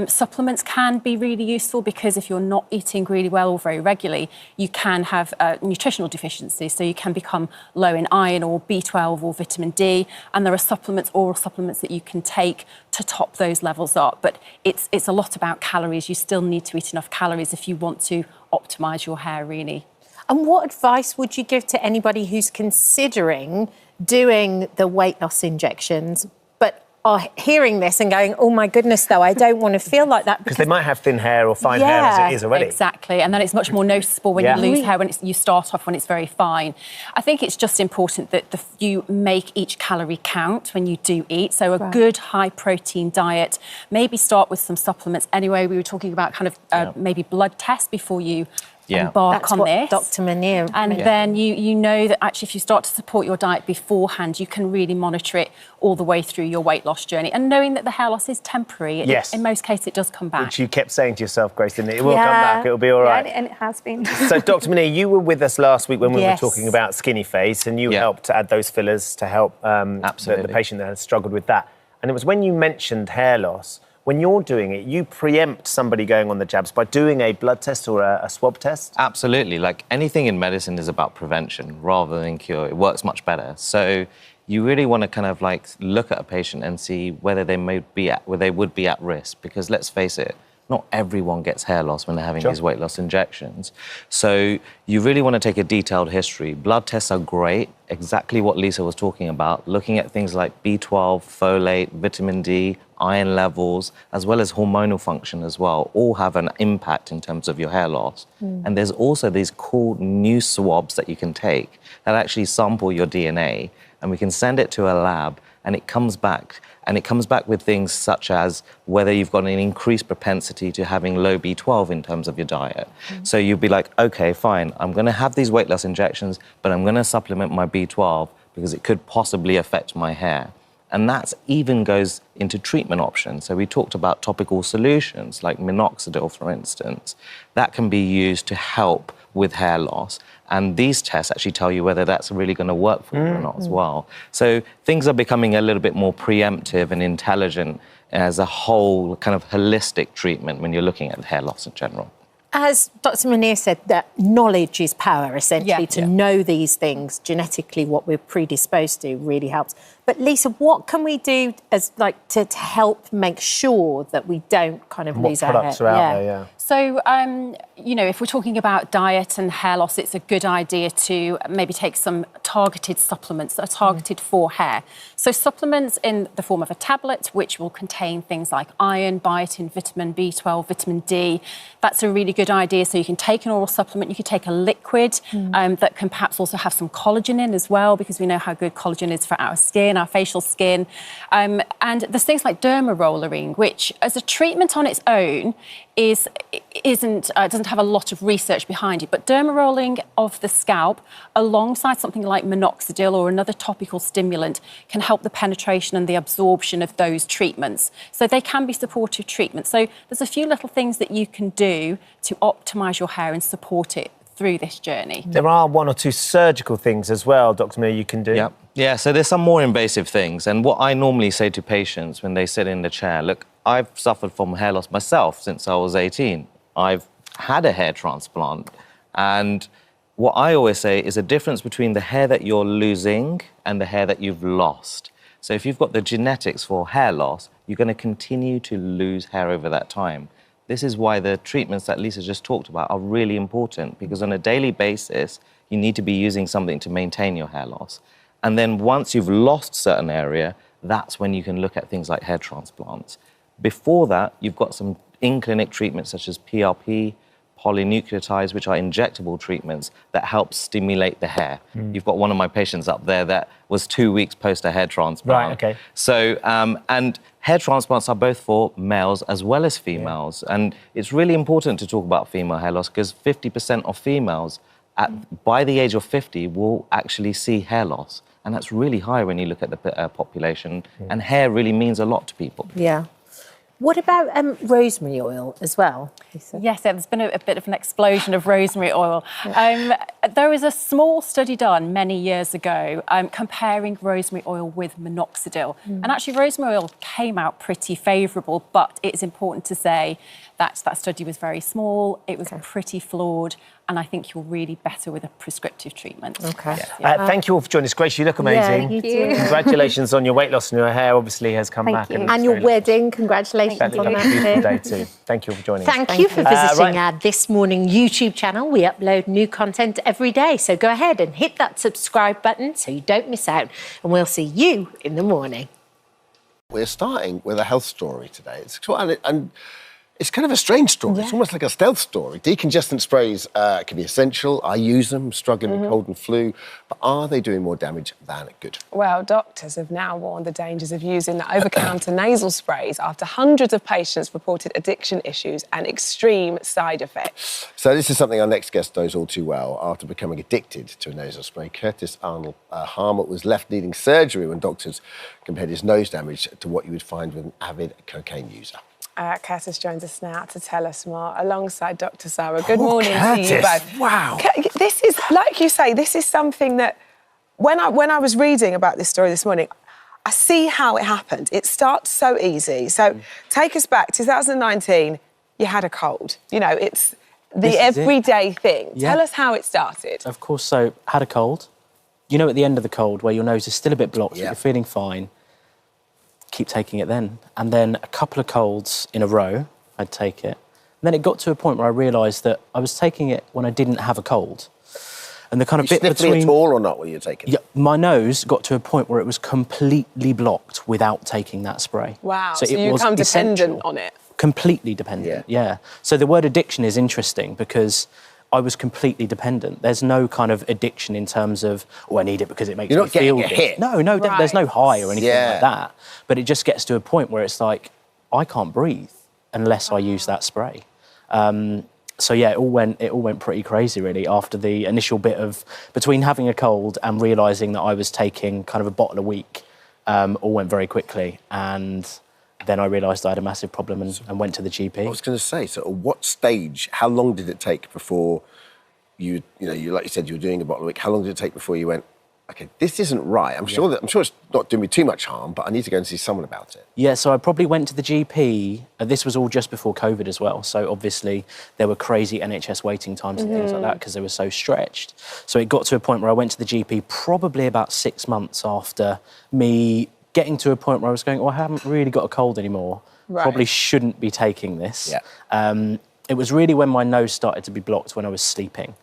Supplements can be really useful because if you're not eating really well or very regularly, you can have nutritional deficiencies. So you can become low in iron or B12 or vitamin D. And there are supplements, oral supplements that you can take to top those levels up. But it's a lot about calories. You still need to eat enough calories if you want to optimise your hair, really. And what advice would you give to anybody who's considering doing the weight loss injections, but are hearing this and going, oh my goodness, though, I don't want to feel like that? Because they might have thin hair or fine hair as it is already. Exactly, and then it's much more noticeable when you lose hair, when you start off when it's very fine. I think it's just important that you make each calorie count when you do eat. So a good high-protein diet, maybe start with some supplements. Anyway, we were talking about kind of maybe blood tests before you embark on this. Dr. Munir. And then you know that actually if you start to support your diet beforehand, you can really monitor it all the way through your weight loss journey. And knowing that the hair loss is temporary, in most cases it does come back. Which you kept saying to yourself, Grace, didn't it? It will come back, it'll be all right. Yeah, and it has been. So, Dr. Munir, you were with us last week when we were talking about skinny face and you helped to add those fillers to help the patient that had struggled with that. And it was when you mentioned hair loss, when you're doing it, you preempt somebody going on the jabs by doing a blood test or a swab test? Absolutely. Like anything in medicine is about prevention rather than cure. It works much better. So you really want to kind of like look at a patient and see whether they would be at risk. Because let's face it, not everyone gets hair loss when they're having these weight loss injections. So you really want to take a detailed history. Blood tests are great, exactly what Lisa was talking about, looking at things like B12, folate, vitamin D, iron levels, as well as hormonal function as well, all have an impact in terms of your hair loss. And there's also these cool new swabs that you can take that actually sample your DNA, and we can send it to a lab, and it comes back. And it comes back with things such as whether you've got an increased propensity to having low B12 in terms of your diet. So you'd be like, OK, fine, I'm going to have these weight loss injections, but I'm going to supplement my B12 because it could possibly affect my hair. And that even goes into treatment options. So we talked about topical solutions like minoxidil, for instance. That can be used to help with hair loss. And these tests actually tell you whether that's really going to work for you or not as well. So things are becoming a little bit more preemptive and intelligent as a whole kind of holistic treatment when you're looking at hair loss in general. As Dr. Munir said, that knowledge is power, essentially. To know these things, genetically, what we're predisposed to really helps. But Lisa, what can we do as to help make sure that we don't kind of lose our hair? What products are out there, So, if we're talking about diet and hair loss, it's a good idea to maybe take some targeted supplements that are targeted for hair. So supplements in the form of a tablet, which will contain things like iron, biotin, vitamin B12, vitamin D. That's a really good idea. So you can take an oral supplement, you could take a liquid that can perhaps also have some collagen in as well, because we know how good collagen is for our skin, our facial skin. And there's things like derma rollering, which as a treatment on its own doesn't have a lot of research behind it, but derma rolling of the scalp alongside something like minoxidil or another topical stimulant can help the penetration and the absorption of those treatments. So they can be supportive treatments. So there's a few little things that you can do to optimise your hair and support it through this journey. There are one or two surgical things as well, Dr. Munir, you can do. Yeah, so there's some more invasive things. And what I normally say to patients when they sit in the chair, look, I've suffered from hair loss myself since I was 18. I've had a hair transplant. And what I always say is a difference between the hair that you're losing and the hair that you've lost. So if you've got the genetics for hair loss, you're going to continue to lose hair over that time. This is why the treatments that Lisa just talked about are really important, because on a daily basis, you need to be using something to maintain your hair loss. And then once you've lost certain area, that's when you can look at things like hair transplants. Before that, you've got some in-clinic treatments such as PRP, polynucleotides, which are injectable treatments that help stimulate the hair. You've got one of my patients up there that was 2 weeks post a hair transplant. Right, okay. So, and hair transplants are both for males as well as females. And it's really important to talk about female hair loss because 50% of females by the age of 50 will actually see hair loss. And that's really high when you look at the population. And hair really means a lot to people. Yeah. What about rosemary oil as well, Lisa? Yes, there's been a bit of an explosion of rosemary oil. There was a small study done many years ago comparing rosemary oil with minoxidil. And actually, rosemary oil came out pretty favourable, but it's important to say that that study was very small, it was pretty flawed, and I think you're really better with a prescriptive treatment. Okay. Thank you all for joining us. Grace, you look amazing. Yeah, you do. Congratulations on your weight loss, and your hair obviously has come back. And your wedding, congratulations on Lovely. that. Beautiful day too. Thank you all for joining us. Thank you for visiting our This Morning YouTube channel. We upload new content every day, so go ahead and hit that subscribe button so you don't miss out, and we'll see you in the morning. We're starting with a health story today. And it's kind of a strange story. It's almost like a stealth story. Decongestant sprays can be essential. I use them, struggling with cold and flu. But are they doing more damage than good? Well, doctors have now warned the dangers of using the over-the-counter nasal sprays after hundreds of patients reported addiction issues and extreme side effects. So this is something our next guest knows all too well. After becoming addicted to a nasal spray, Curtis Arnold Harmer was left needing surgery when doctors compared his nose damage to what you would find with an avid cocaine user. Curtis joins us now to tell us more, alongside Dr. Sarah. Good morning to you both. Wow. This is, like you say, this is something that, when I was reading about this story this morning, I see how it happened. It starts so easy. So take us back, 2019, you had a cold. You know, it's the everyday thing. Yeah. Tell us how it started. Of course, so had a cold. You know, at the end of the cold, where your nose is still a bit blocked, but you're feeling fine, keep taking it then. And then a couple of colds in a row, I'd take it. And then it got to a point where I realised that I was taking it when I didn't have a cold. And the kind of bit between... at all or not when you're taking it? Yeah, my nose got to a point where it was completely blocked without taking that spray. Wow, so it you was become dependent essential. on it. Completely dependent, yeah. So the word addiction is interesting because I was completely dependent. There's no kind of addiction in terms of, oh, I need it because it makes me feel good. Hit. No, there's no high or anything like that. But it just gets to a point where it's like, I can't breathe unless I use that spray. So yeah, it all went pretty crazy really after the initial bit of between having a cold and realising that I was taking kind of a bottle a week. All went very quickly, and then I realised I had a massive problem and went to the GP. I was going to say, so at what stage, how long did it take before you like you said, you were doing a bottle a week. How long did it take before you went, okay, this isn't right? I'm sure it's not doing me too much harm, but I need to go and see someone about it. Yeah, so I probably went to the GP. This was all just before COVID as well. So obviously there were crazy NHS waiting times and things like that because they were so stretched. So it got to a point where I went to the GP probably about 6 months after me getting to a point where I was going, I haven't really got a cold anymore. Right. Probably shouldn't be taking this. Yeah. It was really when my nose started to be blocked when I was sleeping.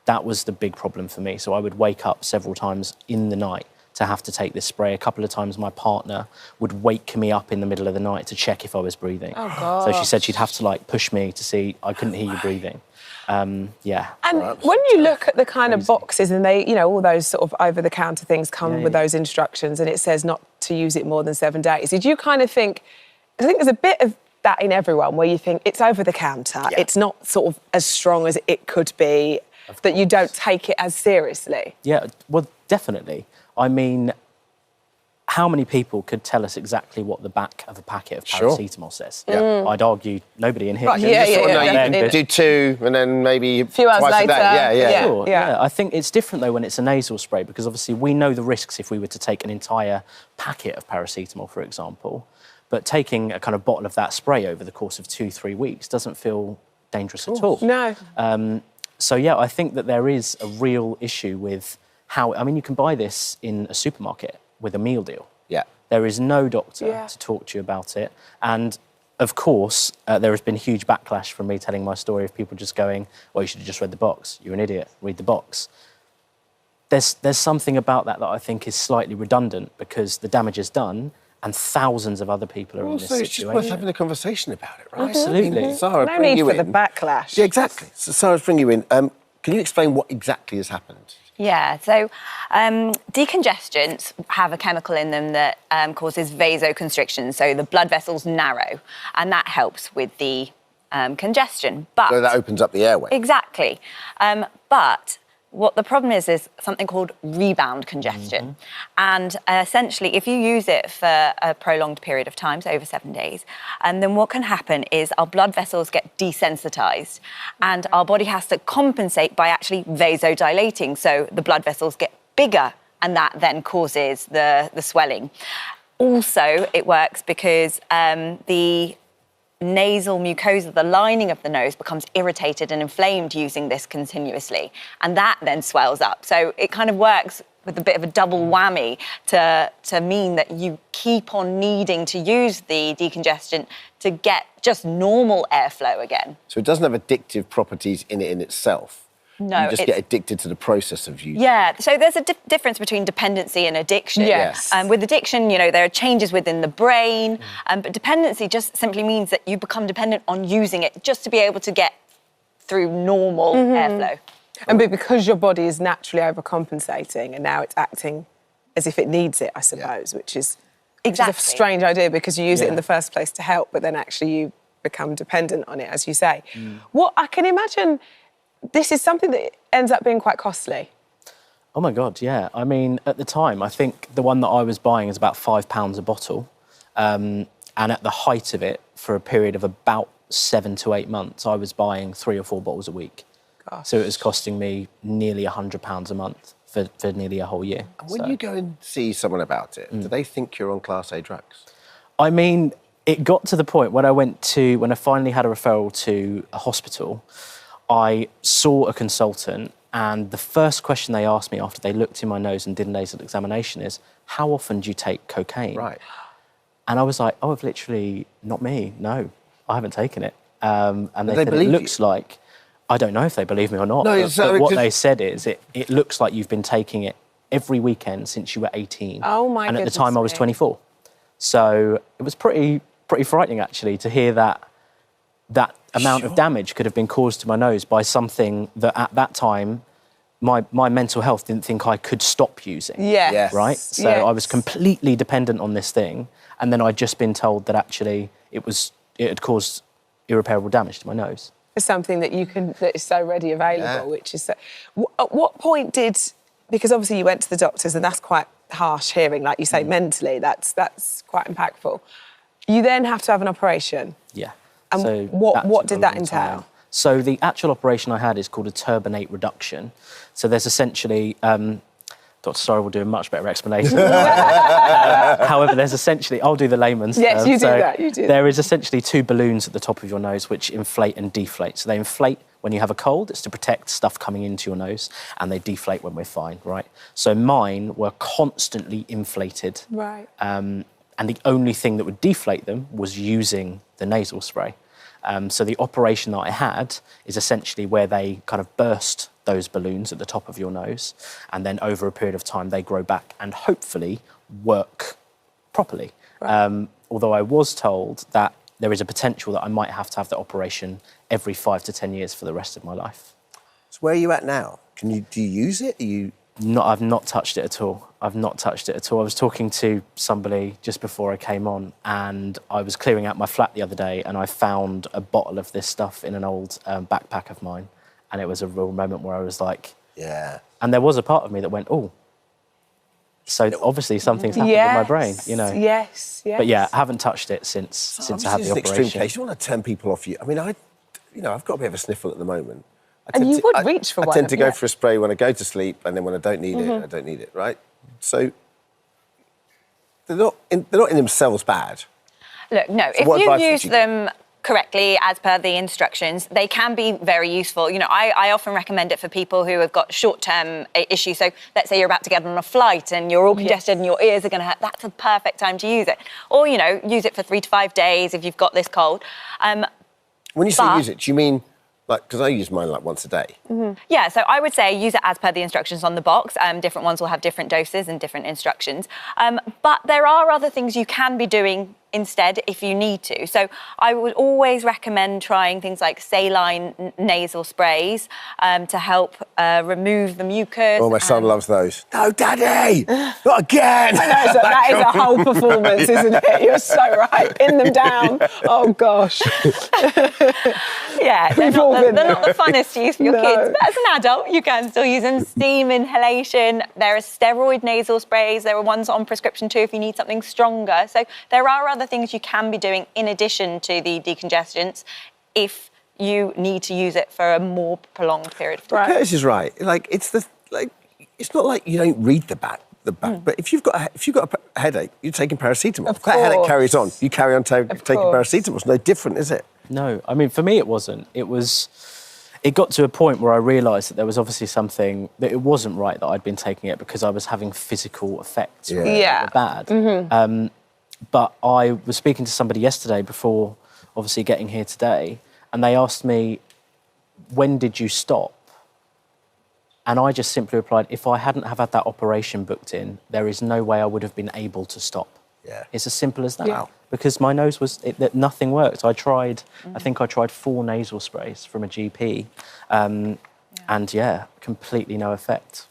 That was the big problem for me. So I would wake up several times in the night to have to take this spray. A couple of times my partner would wake me up in the middle of the night to check if I was breathing. Oh, God. So she said she'd have to like push me to see I couldn't hear you breathing. Yeah. And when you look at the kind of boxes and they, all those sort of over-the-counter things come with those instructions and it says not to use it more than 7 days, did you kind of think, I think there's a bit of that in everyone where you think it's over-the-counter, it's not sort of as strong as it could be, that you don't take it as seriously? Yeah, well, definitely. I mean, how many people could tell us exactly what the back of a packet of paracetamol says? Yeah. I'd argue nobody in here. Right, can. yeah, You can do 2 and then maybe a few hours twice later. a day. Sure, yeah. I think it's different though when it's a nasal spray because obviously we know the risks if we were to take an entire packet of paracetamol, for example. But taking a kind of bottle of that spray over the course of 2-3 weeks doesn't feel dangerous at all. No. So, yeah, I think that there is a real issue with how... I mean, you can buy this in a supermarket with a meal deal. Yeah. There is no doctor to talk to you about it. And, of course, there has been huge backlash from me telling my story of people just going, well, you should have just read the box. You're an idiot. Read the box. There's something about that I think is slightly redundant because the damage is done and thousands of other people are in this situation. It's just worth having a conversation about it, right? Absolutely. Sarah, No need for the backlash. Yeah, exactly. So Sarah's bringing you in. Can you explain what exactly has happened? Yeah, so decongestants have a chemical in them that causes vasoconstriction, so the blood vessels narrow, and that helps with the congestion. But So that opens up the airway. Exactly. But what the problem is something called rebound congestion. And essentially, if you use it for a prolonged period of time, so over 7 days, and then what can happen is our blood vessels get desensitized and our body has to compensate by actually vasodilating. So the blood vessels get bigger and that then causes the swelling. Also, it works because the nasal mucosa, the lining of the nose, becomes irritated and inflamed using this continuously, and that then swells up. So it kind of works with a bit of a double whammy to mean that you keep on needing to use the decongestant to get just normal airflow again. So it doesn't have addictive properties in it in itself. No, you just get addicted to the process of using. Yeah, so there's a difference between dependency and addiction. Yes. With addiction, there are changes within the brain, but dependency just simply means that you become dependent on using it just to be able to get through normal airflow. And because your body is naturally overcompensating and now it's acting as if it needs it, I suppose, which is a strange idea because you use it in the first place to help, but then actually you become dependent on it, as you say. What I can imagine... This is something that ends up being quite costly. Oh, my God, yeah. I mean, at the time, I think the one that I was buying is about £5 a bottle. And at the height of it, for a period of about 7 to 8 months, I was buying 3 or 4 bottles a week. Gosh. So it was costing me nearly £100 a month for nearly a whole year. And when you go and see someone about it, do they think you're on Class A drugs? I mean, it got to the point when I finally had a referral to a hospital, I saw a consultant and the first question they asked me after they looked in my nose and did a nasal examination is, how often do you take cocaine? Right. And I was like, oh, I've literally, not me, no, I haven't taken it. And they said, it looks like, I don't know if they believe me or not, but what they said is, it looks like you've been taking it every weekend since you were 18. Oh, my And at the time I was 24. So it was pretty frightening, actually, to hear that amount of damage could have been caused to my nose by something that at that time my mental health didn't think I could stop using. Yes. Right? So I was completely dependent on this thing, and then I'd just been told that actually it had caused irreparable damage to my nose. For something that that is so ready available, which is... At what point because obviously you went to the doctors and that's quite harsh hearing, like you say, mentally, that's quite impactful. You then have to have an operation. Yeah. And so what took did a that long entail? time. So the actual operation I had is called a turbinate reduction. So there's essentially, Dr. Sorrell will do a much better explanation. However, there's essentially, I'll do the layman's Yes, term. you do that, you do that. There is essentially two balloons at the top of your nose which inflate and deflate. So they inflate when you have a cold, it's to protect stuff coming into your nose, and they deflate when we're fine, right? So mine were constantly inflated. Right. And the only thing that would deflate them was using the nasal spray. So the operation that I had is essentially where they kind of burst those balloons at the top of your nose, and then over a period of time they grow back and hopefully work properly. Right. Although I was told that there is a potential that I might have to have the operation every 5 to 10 years for the rest of my life. So where are you at now? Do you use it? I've not touched it at all. I've not touched it at all. I was talking to somebody just before I came on, and I was clearing out my flat the other day, and I found a bottle of this stuff in an old backpack of mine, and it was a real moment where I was like, yeah. And there was a part of me that went, oh. So obviously something's happened in my brain, you know. Yes, yes. But yeah, I haven't touched it since I had the an extreme operation. case. You want to turn people off you. I mean, I've got a bit of a sniffle at the moment. And you would reach for I one. tend to go yeah. for a spray when I go to sleep, and then when I don't need it, I don't need it, right? So they're not in themselves bad. Look, no, if you use them correctly as per the instructions, they can be very useful. You know, I often recommend it for people who have got short-term issues. So let's say you're about to get on a flight and you're all congested and your ears are going to hurt. That's a perfect time to use it. Or, you know, use it for 3 to 5 days if you've got this cold. When you say use it, do you mean, like, because I use mine like once a day? Yeah, so I would say use it as per the instructions on the box. Different ones will have different doses and different instructions. But there are other things you can be doing instead if you need to. So I would always recommend trying things like saline nasal sprays to help remove the mucus. Oh, my son loves those. No, Daddy! Not again! That is a whole performance, isn't it? You're so right. Pin them down. Oh, gosh. Yeah, they're not the funnest to use for your kids, but as an adult, you can still use them. Steam inhalation. There are steroid nasal sprays. There are ones on prescription too if you need something stronger. So there are other things you can be doing in addition to the decongestants if you need to use it for a more prolonged period of time. Curtis is right. Like, it's not like you don't read the back. But if you've got a headache, you're taking paracetamol. If that headache carries on, you carry on taking paracetamol. It's no different, is it? No, I mean, for me, it wasn't. It got to a point where I realised that there was obviously something, that it wasn't right that I'd been taking it because I was having physical effects that were bad. But I was speaking to somebody yesterday before, obviously, getting here today, and they asked me, when did you stop? And I just simply replied, if I hadn't have had that operation booked in, there is no way I would have been able to stop. Yeah. It's as simple as that. Yeah. Because my nose nothing worked. I think I tried 4 nasal sprays from a GP, and completely no effect,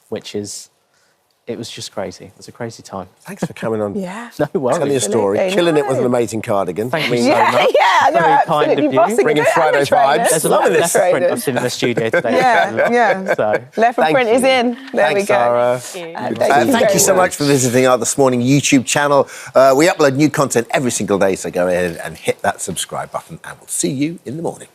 it was just crazy. It was a crazy time. Thanks for coming on. Yeah. No worries. Telling your story, killing it with an amazing cardigan. Thank you so much. Yeah, no, Very kind of you. Bringing Friday vibes. There's a lot of left print I've seen in the studio today. Yeah. So, left print is in. There we go. Sarah. Thank you so much for visiting our This Morning YouTube channel. We upload new content every single day, so go ahead and hit that subscribe button, and we'll see you in the morning.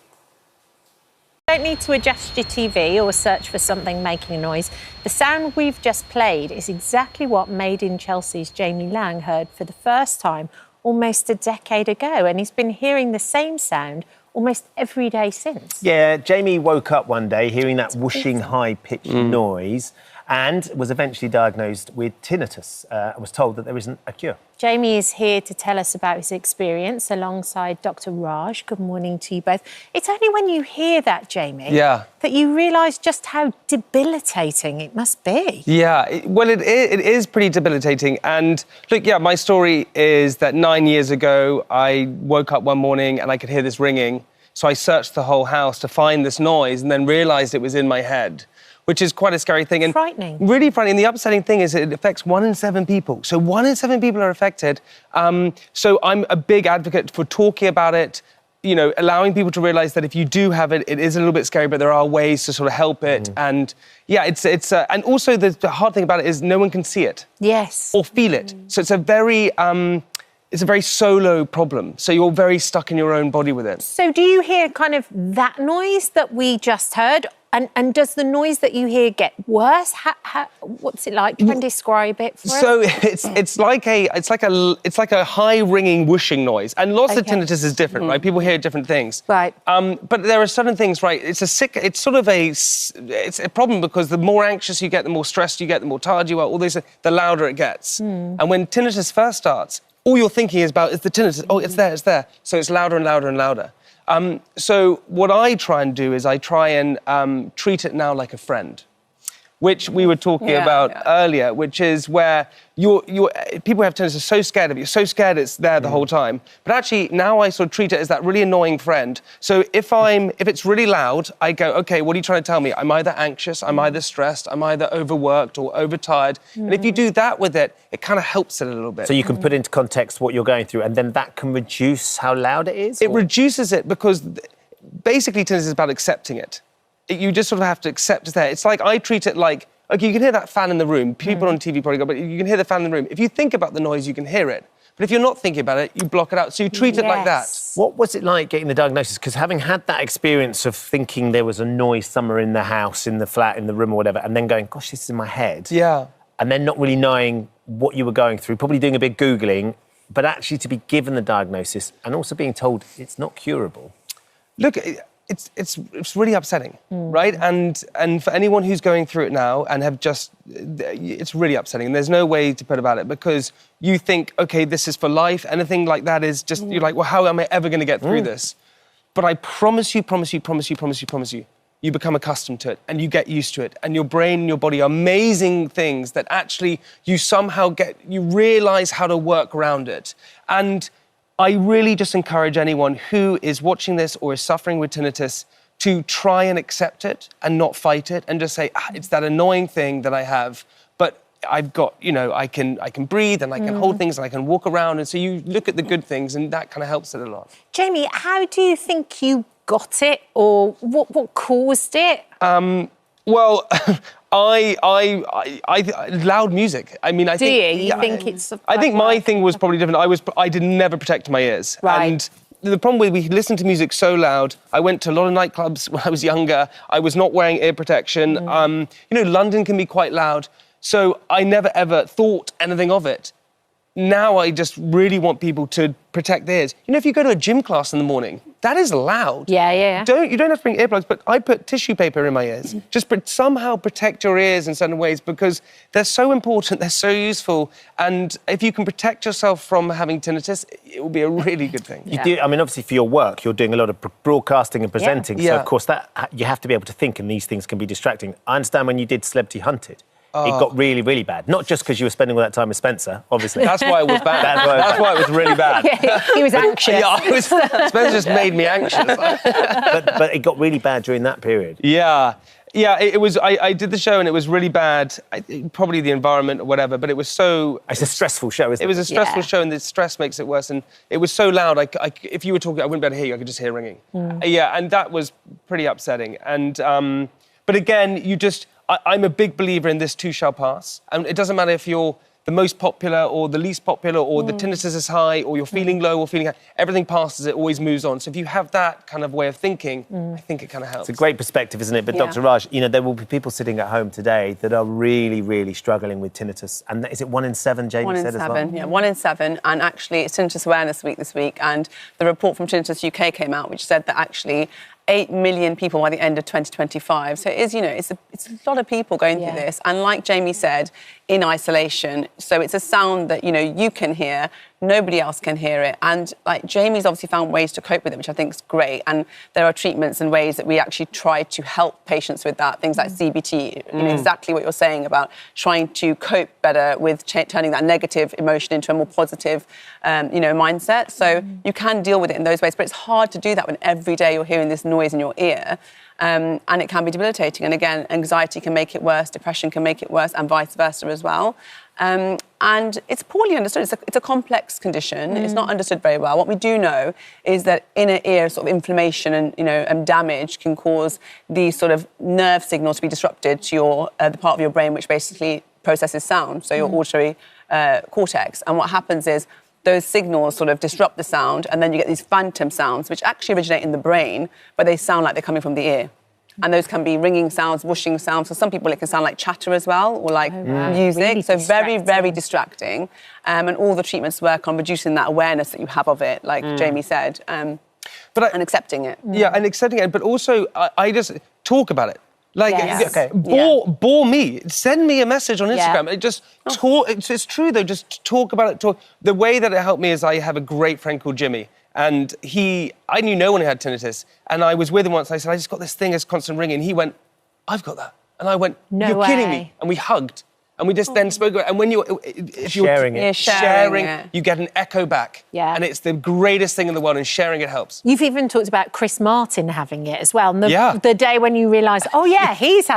You don't need to adjust your TV or search for something making a noise. The sound we've just played is exactly what Made in Chelsea's Jamie Lang heard for the first time almost a decade ago, and he's been hearing the same sound almost every day since. Yeah, Jamie woke up one day hearing that whooshing, high-pitched noise and was eventually diagnosed with tinnitus and was told that there isn't a cure. Jamie is here to tell us about his experience alongside Dr. Raj. Good morning to you both. It's only when you hear that, Jamie, that you realise just how debilitating it must be. Yeah, it is pretty debilitating. And look, my story is that 9 years ago, I woke up one morning and I could hear this ringing. So I searched the whole house to find this noise and then realised it was in my head, which is quite a scary thing. And frightening. Really frightening. The upsetting thing is it affects 1 in 7 people. So 1 in 7 people are affected. So I'm a big advocate for talking about it, you know, allowing people to realise that if you do have it, it is a little bit scary, but there are ways to sort of help it. And and also the hard thing about it is no one can see it. Yes. Or feel it. So it's a very, it's a very solo problem. So you're very stuck in your own body with it. So do you hear kind of that noise that we just heard? And does the noise that you hear get worse? What's it like? Try and describe it for us. So it's like a high ringing whooshing noise, and lots of tinnitus is different, right? People hear different things, right? But there are certain things, right? It's a problem because the more anxious you get, the more stressed you get, the more tired you are. All these, the louder it gets. And when tinnitus first starts, all you're thinking is about is the tinnitus. Oh, it's there, it's there. So it's louder and louder and louder. So what I try and do is I try and treat it now like a friend, which we were talking about earlier, which is where people have tinnitus are so scared of you, so scared it's there the whole time. But actually now I sort of treat it as that really annoying friend. So if it's really loud, I go, okay, what are you trying to tell me? I'm either anxious, I'm either stressed, I'm either overworked or overtired. And if you do that with it, it kind of helps it a little bit. So you can put into context what you're going through, and then that can reduce how loud it is? It reduces it because basically tinnitus is about accepting it. You just sort of have to accept it's there. It's like I treat it like, okay, you can hear that fan in the room. People on TV probably go, but you can hear the fan in the room. If you think about the noise, you can hear it. But if you're not thinking about it, you block it out. So you treat it like that. What was it like getting the diagnosis? Because having had that experience of thinking there was a noise somewhere in the house, in the flat, in the room or whatever, and then going, gosh, this is in my head. Yeah. And then not really knowing what you were going through, probably doing a bit of Googling, but actually to be given the diagnosis and also being told it's not curable. Look, it's really upsetting, right? And for anyone who's going through it now and it's really upsetting. And there's no way to put about it because you think, okay, this is for life. Anything like that is just, you're like, well, how am I ever going to get through this? But I promise you, you become accustomed to it and you get used to it. And your brain and your body are amazing things that actually you somehow you realise how to work around it. And I really just encourage anyone who is watching this or is suffering with tinnitus to try and accept it and not fight it and just say, it's that annoying thing that I have, but I've got, I can breathe and I can hold things and I can walk around. And so you look at the good things and that kind of helps it a lot. Jamie, how do you think you got it or what caused it? Well, loud music. I mean, I think... You think it's... I think my thing was probably different. I did never protect my ears. Right. And the problem with we listened to music so loud, I went to a lot of nightclubs when I was younger. I was not wearing ear protection. London can be quite loud. So I never, ever thought anything of it. Now I just really want people to protect their ears. If you go to a gym class in the morning, that is loud. Yeah. You don't have to bring earplugs, but I put tissue paper in my ears. Just somehow protect your ears in certain ways because they're so important, they're so useful. And if you can protect yourself from having tinnitus, it will be a really good thing. You do, I mean, obviously for your work, you're doing a lot of broadcasting and presenting. So, of course, you have to be able to think and these things can be distracting. I understand when you did Celebrity Hunted, it got really, really bad. Not just because you were spending all that time with Spencer, obviously. That's why it was bad. That's why it was really bad. He was anxious. Spencer just made me anxious. but it got really bad during that period. Yeah, it was. I did the show and it was really bad. Probably the environment or whatever, but it was so... It's a stressful show, isn't it? It was a stressful show and the stress makes it worse. And it was so loud, if you were talking, I wouldn't be able to hear you. I could just hear ringing. And that was pretty upsetting. And but again, I'm a big believer in this too shall pass. And it doesn't matter if you're the most popular or the least popular or the tinnitus is high or you're feeling low or feeling high. Everything passes, it always moves on. So if you have that kind of way of thinking, I think it kind of helps. It's a great perspective, isn't it? But Dr. Raj, there will be people sitting at home today that are really, really struggling with tinnitus. And is it 1 in 7, Jamie said as well? 1 in 7, yeah, 1 in 7. And actually, it's Tinnitus Awareness Week this week. And the report from Tinnitus UK came out, which said that actually 8 million people by the end of 2025. So it is, it's a lot of people going through this. And like Jamie said, in isolation. So it's a sound that, you can hear, nobody else can hear it. And like Jamie's obviously found ways to cope with it, which I think is great. And there are treatments and ways that we actually try to help patients with that. Things like CBT, exactly what you're saying about trying to cope better with turning that negative emotion into a more positive, mindset. So you can deal with it in those ways, but it's hard to do that when every day you're hearing this noise in your ear. And it can be debilitating. And again, anxiety can make it worse, depression can make it worse, and vice versa as well. And it's poorly understood. It's a complex condition. It's not understood very well. What we do know is that inner ear sort of inflammation and damage can cause these sort of nerve signals to be disrupted to the part of your brain which basically processes sound, so your auditory cortex. And what happens is those signals sort of disrupt the sound, and then you get these phantom sounds, which actually originate in the brain, but they sound like they're coming from the ear. And those can be ringing sounds, whooshing sounds. For some people, it can sound like chatter as well, or like music. Really so very, very distracting. And all the treatments work on reducing that awareness that you have of it, like Jamie said, and accepting it. Yeah, and accepting it, but also I just talk about it. Like, Yes. bore me. Send me a message on Instagram. It just talk. It's true though. Just talk about it. The way that it helped me is I have a great friend called Jimmy, and I knew no one who had tinnitus, and I was with him once. I said, I just got this thing, it's constant ringing. And he went, I've got that, and I went, You're kidding me, and we hugged. And we just then spoke about it. And when if you're sharing it, you get an echo back. Yeah. And it's the greatest thing in the world, and sharing it helps. You've even talked about Chris Martin having it as well. And the day when you realise, oh yeah, he's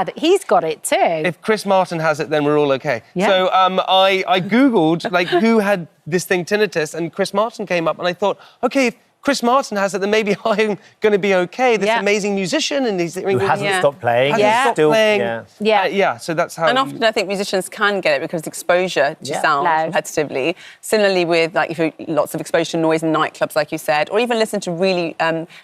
got it too. If Chris Martin has it, then we're all okay. Yeah. So I Googled like who had this thing tinnitus, and Chris Martin came up, and I thought, okay, if Chris Martin has it, then maybe I'm going to be okay. This amazing musician, and he's who hasn't stopped playing. Hasn't stopped playing. Yeah. So that's how. And often I think musicians can get it because of exposure to sound repetitively. Similarly with like if you lots of exposure to noise in nightclubs, like you said, or even listen to really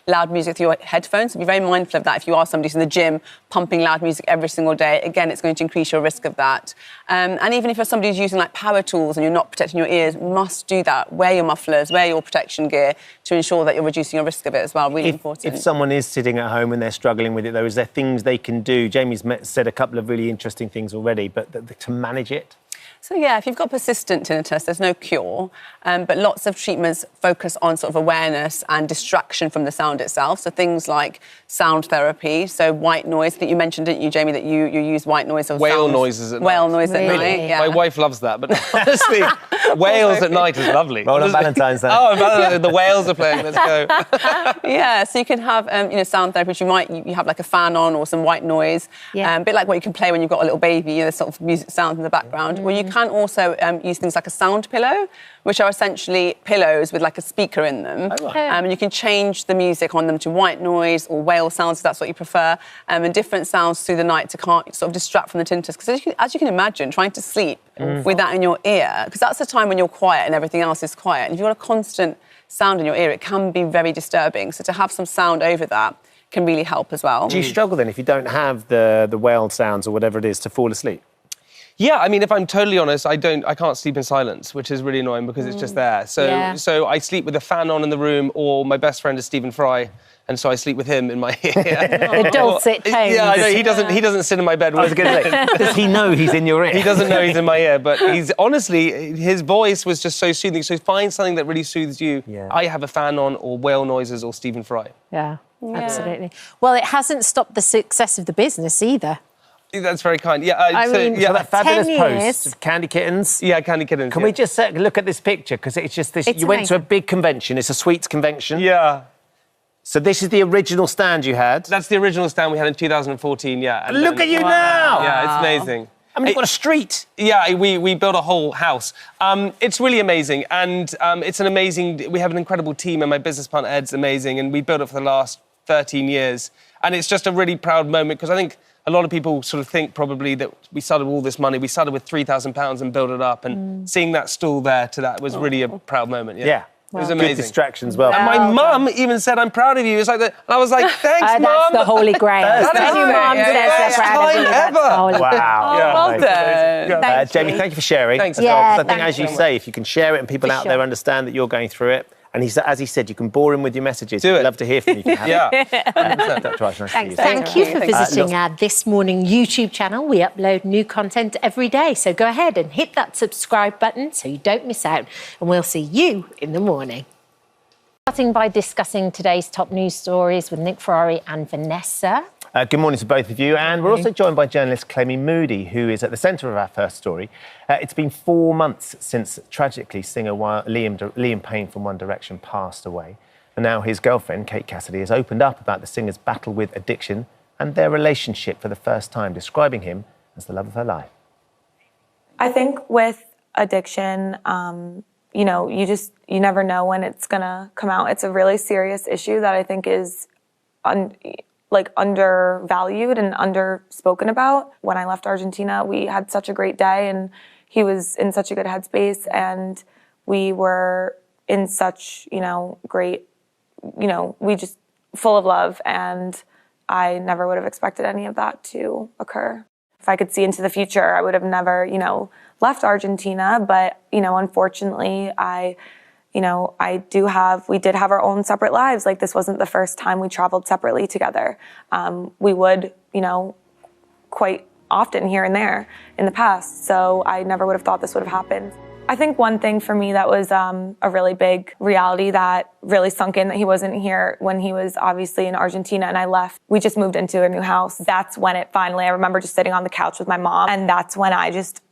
loud music through your headphones. So be very mindful of that. If you are somebody who's in the gym pumping loud music every single day, again, it's going to increase your risk of that. And even if you're somebody who's using like power tools and you're not protecting your ears, must do that. Wear your mufflers, wear your protection gear to ensure that you're reducing your risk of it as well. Really important. If someone is sitting at home and they're struggling with it, though, is there things they can do? Jamie's said a couple of really interesting things already, but to manage it? So yeah, if you've got persistent tinnitus, there's no cure, but lots of treatments focus on sort of awareness and distraction from the sound itself. So things like sound therapy, so white noise. I think you mentioned, didn't you, Jamie, that you use white noise or whale noises at night. Whale noise at night. Yeah. My wife loves that, but honestly, whales at night is lovely. Roll on Valentine's Day. Oh, the whales are playing. Let's go. Yeah, so you can have sound therapy, which you have like a fan on or some white noise, a bit like what you can play when you've got a little baby. There's sort of music sounds in the background. Or you can also use things like a sound pillow, which are essentially pillows with like a speaker in them. And you can change the music on them to white noise or whale sounds if that's what you prefer, and different sounds through the night to sort of distract from the tinnitus. Because as you can imagine, trying to sleep with that in your ear, because that's the time when you're quiet and everything else is quiet. And if you've got a constant sound in your ear, it can be very disturbing. So to have some sound over that can really help as well. Do you struggle then if you don't have the whale sounds or whatever it is to fall asleep? Yeah, I mean, if I'm totally honest, I can't sleep in silence, which is really annoying because it's just there. So I sleep with a fan on in the room, or my best friend is Stephen Fry, and so I sleep with him in my ear. The dulcet tones. Yeah, I know, he doesn't sit in my bed. I was going to say, does he know he's in your ear? He doesn't know he's in my ear, but he's honestly, his voice was just so soothing. So find something that really soothes you. Yeah. I have a fan on, or whale noises, or Stephen Fry. Yeah, absolutely. Well, it hasn't stopped the success of the business either. That's very kind. Yeah, so that fabulous post of Candy Kittens. Yeah, Candy Kittens. Can we just look at this picture? Because it's just this. You went to a big convention. It's a sweets convention. Yeah. So this is the original stand you had? That's the original stand we had in 2014, yeah. And look at you now! Yeah, it's amazing. I mean, you've got a street. Yeah, we built a whole house. It's really amazing, and it's an amazing... We have an incredible team, and my business partner, Ed's amazing, and we built it for the last 13 years. And it's just a really proud moment, because I think a lot of people sort of think probably that we started with all this money. We started with £3,000 and built it up, and seeing that stall there to that was really a proud moment. Yeah. It was amazing. Good distraction as well. And my mum even said, "I'm proud of you." It's like that, and I was like, "Thanks, Mum." That's the holy grail. Any mum says they're proud of you. Ever. Wow. Well done. Jamie, thank you for sharing. Thanks. I think, as you say, if you can share it and people out there understand that you're going through it, and as he said, you can bore him with your messages. Do it. We'd love to hear from you. You can have Thanks. Thank you for visiting our This Morning YouTube channel. We upload new content every day, so go ahead and hit that subscribe button so you don't miss out, and we'll see you in the morning. Starting by discussing today's top news stories with Nick Ferrari and Vanessa. Good morning to both of you, and we're also joined by journalist Clemmy Moody, who is at the centre of our first story. It's been 4 months since, tragically, singer Liam Payne from One Direction passed away. And now his girlfriend, Kate Cassidy, has opened up about the singer's battle with addiction and their relationship for the first time, describing him as the love of her life. I think with addiction, you know, you never know when it's gonna come out. It's a really serious issue that I think is undervalued and underspoken about. When I left Argentina, we had such a great day and he was in such a good headspace, and we were in such, great, we just full of love, and I never would have expected any of that to occur. If I could see into the future, I would have never, left Argentina, but, unfortunately, we did have our own separate lives. Like, this wasn't the first time we traveled separately together. We would, quite often here and there in the past. So I never would have thought this would have happened. I think one thing for me that was a really big reality that really sunk in, that he wasn't here when he was obviously in Argentina and I left. We just moved into a new house. That's when it finally, I remember just sitting on the couch with my mom, and that's when I just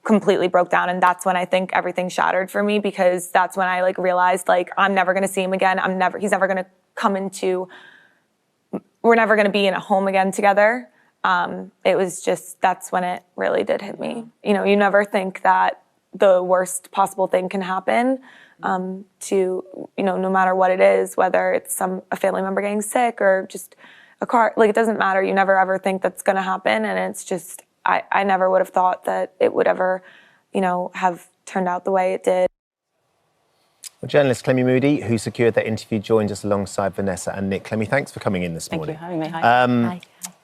completely broke down, and that's when I think everything shattered for me, because that's when I realized I'm never going to see him again. He's never going to come into, we're never going to be in a home again together. It was just, that's when it really did hit me. You never think that the worst possible thing can happen to, no matter what it is, whether it's a family member getting sick or just a car, it doesn't matter. You never ever think that's going to happen. And it's just, I never would have thought that it would ever, have turned out the way it did. Well, journalist Clemmy Moody, who secured that interview, joined us alongside Vanessa and Nick. Clemmy, thanks for coming in this morning. Thank you for having me. Hi.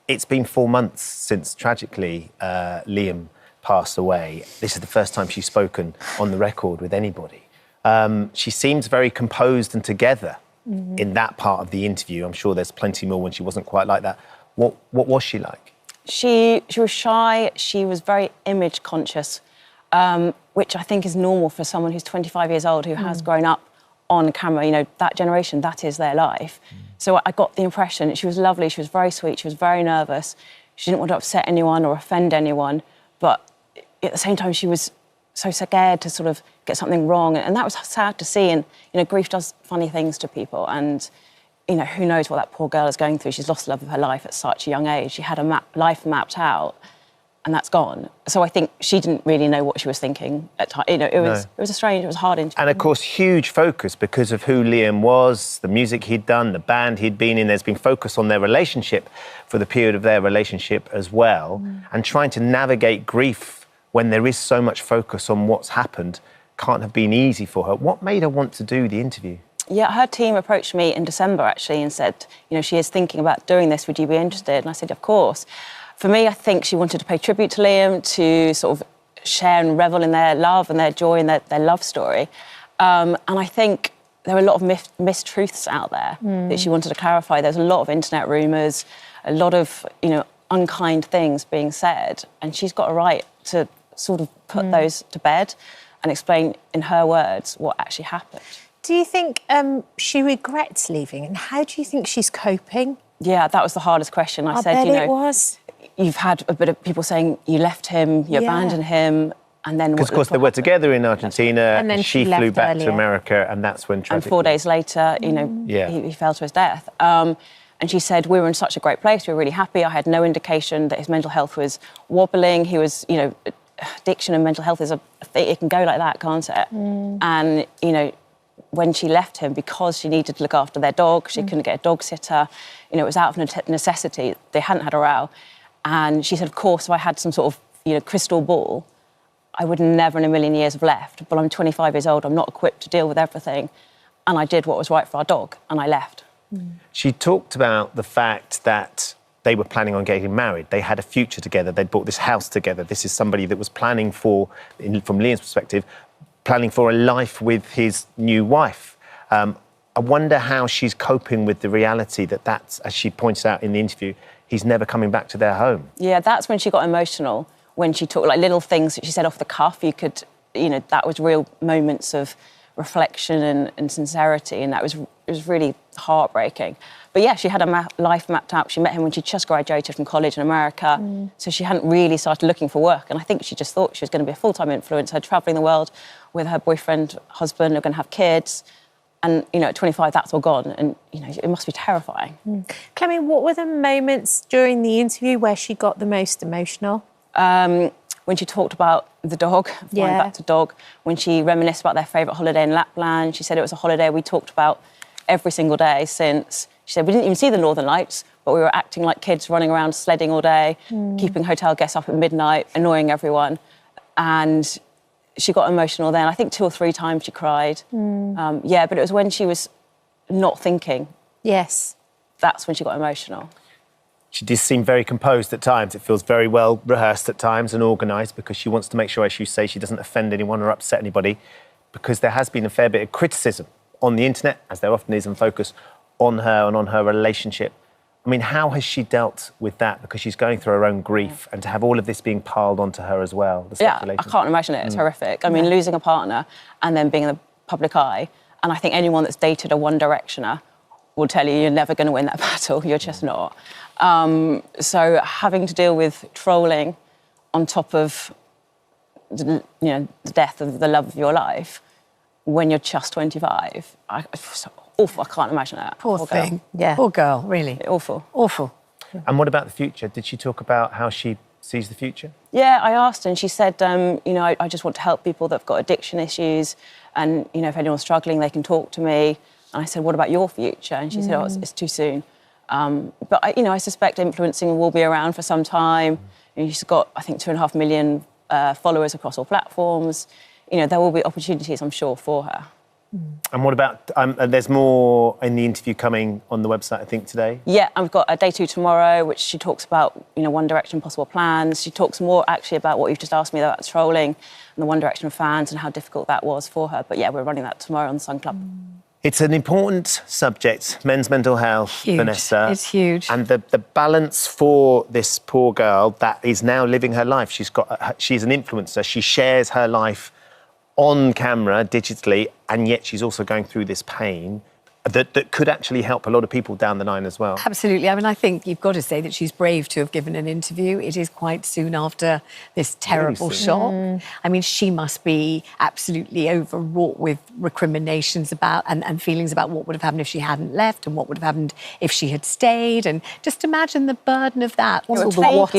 It's been 4 months since, tragically, Liam passed away. This is the first time she's spoken on the record with anybody. She seems very composed and together in that part of the interview. I'm sure there's plenty more when she wasn't quite like that. What was she like? She was shy. She was very image conscious, which I think is normal for someone who's 25 years old, who has grown up on camera. That generation, that is their life. So I got the impression she was lovely. She was very sweet. She was very nervous. She didn't want to upset anyone or offend anyone. But at the same time, she was so scared to sort of get something wrong. And that was sad to see. And, grief does funny things to people. And, who knows what that poor girl is going through. She's lost the love of her life at such a young age. She had a life mapped out, and that's gone. So I think she didn't really know what she was thinking at times. It was a hard interview. And of course, huge focus because of who Liam was, the music he'd done, the band he'd been in. There's been focus on their relationship for the period of their relationship as well. And trying to navigate grief when there is so much focus on what's happened can't have been easy for her. What made her want to do the interview? Yeah, her team approached me in December, actually, and said, she is thinking about doing this. Would you be interested? And I said, of course. For me, I think she wanted to pay tribute to Liam, to sort of share and revel in their love and their joy and their love story. And I think there were a lot of mistruths out there that she wanted to clarify. There's a lot of internet rumours, a lot of, unkind things being said. And she's got a right to sort of put those to bed and explain in her words what actually happened. Do you think she regrets leaving, and how do you think she's coping? Yeah, that was the hardest question. I said, bet it was. You've had a bit of people saying you left him, you abandoned him, and then... Because, of course, they were together in Argentina, and then she flew back to America, and that's when tragically... And 4 days later, he fell to his death. And she said, we were in such a great place, we were really happy. I had no indication that his mental health was wobbling. He was, addiction and mental health is a thing, it can go like that, can't it? And, when she left him, because she needed to look after their dog, she couldn't get a dog sitter, it was out of necessity. They hadn't had a row. And she said, of course, if I had some sort of, crystal ball, I would never in a million years have left. But I'm 25 years old, I'm not equipped to deal with everything. And I did what was right for our dog, and I left. She talked about the fact that they were planning on getting married. They had a future together. They'd bought this house together. This is somebody that was planning for, from Liam's perspective, planning for a life with his new wife. I wonder how she's coping with the reality that that's, as she points out in the interview, he's never coming back to their home. Yeah, that's when she got emotional, when she talked, little things that she said off the cuff. You could, that was real moments of reflection and sincerity, and it was really heartbreaking. But yeah, she had a life mapped out. She met him when she just graduated from college in America, so she hadn't really started looking for work. And I think she just thought she was going to be a full-time influencer, travelling the world with her boyfriend, husband, they're going to have kids. And, at 25, that's all gone. And, it must be terrifying. Clemmy, what were the moments during the interview where she got the most emotional? When she talked about the dog, flying back to dog, when she reminisced about their favourite holiday in Lapland. She said it was a holiday we talked about every single day since. She said we didn't even see the Northern Lights, but we were acting like kids, running around sledding all day, keeping hotel guests up at midnight, annoying everyone. And she got emotional then. I think 2 or 3 times she cried. Yeah, but it was when she was not thinking. Yes. That's when she got emotional. She does seem very composed at times. It feels very well rehearsed at times and organised, because she wants to make sure, as you say, she doesn't offend anyone or upset anybody, because there has been a fair bit of criticism on the internet, as there often is, and focus on her and on her relationship. I mean, how has she dealt with that? Because she's going through her own grief, and to have all of this being piled onto her as well. The Yeah, I speculation. can't imagine it. It's horrific. I mean, losing a partner and then being in the public eye, and I think anyone that's dated a One Directioner will tell you you're never going to win that battle. You're just not. So having to deal with trolling on top of the death of the love of your life when you're just 25, it's awful. I can't imagine that. Poor thing. Girl. Yeah. Poor girl, really. Awful. Awful. And what about the future? Did she talk about how she sees the future? Yeah, I asked her and she said, I just want to help people that have got addiction issues, and, if anyone's struggling, they can talk to me. And I said, what about your future? And she said, it's too soon. But, I suspect influencing will be around for some time. She's got, I think, 2.5 million followers across all platforms. There will be opportunities, I'm sure, for her. And what about, there's more in the interview coming on the website, I think, today? Yeah, I've got a day 2 tomorrow, which she talks about, One Direction possible plans. She talks more, actually, about what you've just asked me about trolling and the One Direction fans and how difficult that was for her. But, yeah, we're running that tomorrow on the Sun Club. It's an important subject, men's mental health, Huge. Vanessa. It's huge. And the balance for this poor girl that is now living her life. She's an influencer. She shares her life on camera, digitally, and yet she's also going through this pain that could actually help a lot of people down the line as well. Absolutely. I mean, I think you've got to say that she's brave to have given an interview. It is quite soon after this terrible shock. I mean, she must be absolutely overwrought with recriminations about and feelings about what would have happened if she hadn't left and what would have happened if she had stayed. And just imagine the burden of that. On top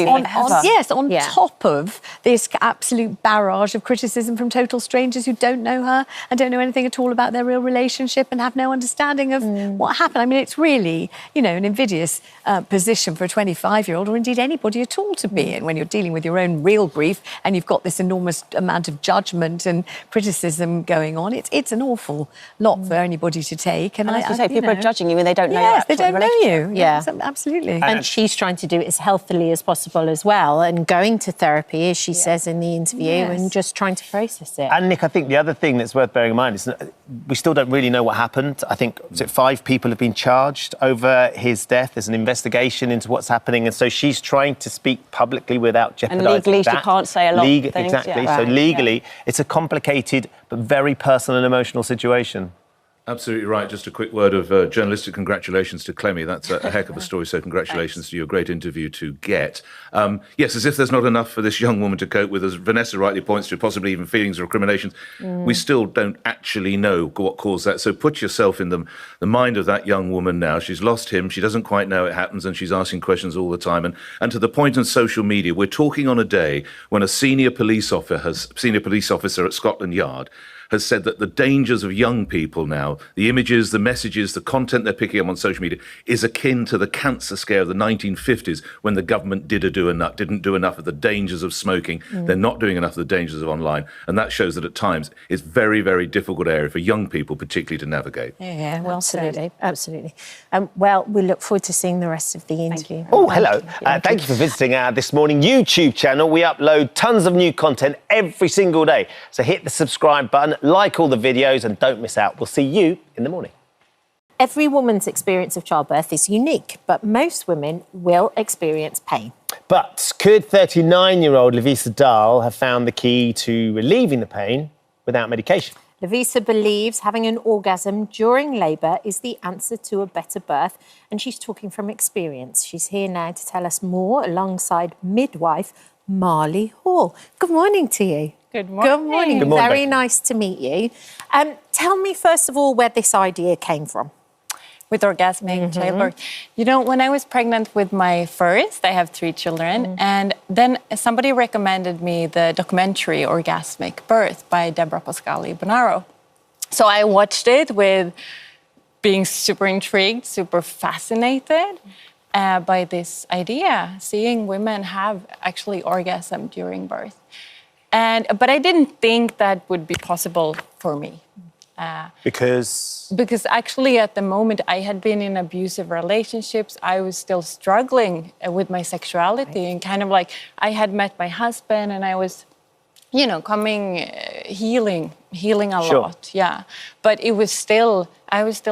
of this absolute barrage of criticism from total strangers who don't know her and don't know anything at all about their real relationship and have no understanding of what happened. I mean, it's really, an invidious position for a 25-year-old, or indeed anybody at all, to be in when you're dealing with your own real grief and you've got this enormous amount of judgment and criticism going on. It's an awful lot for anybody to take. And as you say, people are judging you and they don't know. Yes, they don't know you. Yeah. Absolutely. And she's trying to do it as healthily as possible as well, and going to therapy, as she says in the interview, and just trying to process it. And Nick, I think the other thing that's worth bearing in mind is we still don't really know what happened. I think 5 people have been charged over his death. There's an investigation into what's happening, and so she's trying to speak publicly without jeopardising And legally, that. she can't say a lot of things. Exactly. Yeah. So legally, it's a complicated but very personal and emotional situation. Absolutely right. Just a quick word of journalistic congratulations to Clemmy. That's a heck of a story, so congratulations to you. A great interview to get. Yes, as if there's not enough for this young woman to cope with, as Vanessa rightly points to, possibly even feelings of recriminations. We still don't actually know what caused that. So put yourself in the mind of that young woman now. She's lost him. She doesn't quite know it happens, and she's asking questions all the time. And to the point on social media, we're talking on a day when a senior police officer at Scotland Yard has said that the dangers of young people now, the images, the messages, the content they're picking up on social media is akin to the cancer scare of the 1950s when the government didn't do enough of the dangers of smoking. They're not doing enough of the dangers of online. And that shows that at times it's very, very difficult area for young people particularly to navigate. Yeah, well, absolutely. Well, we look forward to seeing the rest of the interview. Oh, hello. Thank you for visiting our This Morning YouTube channel. We upload tons of new content every single day. So hit the subscribe button, like all the videos, and don't miss out. We'll see you in the morning. Every woman's experience of childbirth is unique, but most women will experience pain. But could 39-year-old Lavisa Dahl have found the key to relieving the pain without medication? Lavisa believes having an orgasm during labour is the answer to a better birth, and she's talking from experience. She's here now to tell us more alongside midwife Marley Hall. Good morning to you. Good morning. Good morning. Good morning. Very nice to meet you. Tell me, first of all, where this idea came from. With orgasmic childbirth. You know, when I was pregnant with my first, I have 3 children, and then somebody recommended me the documentary Orgasmic Birth by Deborah Pascali-Bonaro. So I watched it with being super intrigued, super fascinated by this idea, seeing women have actually orgasm during birth. But I didn't think that would be possible for me. Because actually at the moment I had been in abusive relationships. I was still struggling with my sexuality, and kind of like I had met my husband and I was, coming, healing a lot. Yeah. But I was still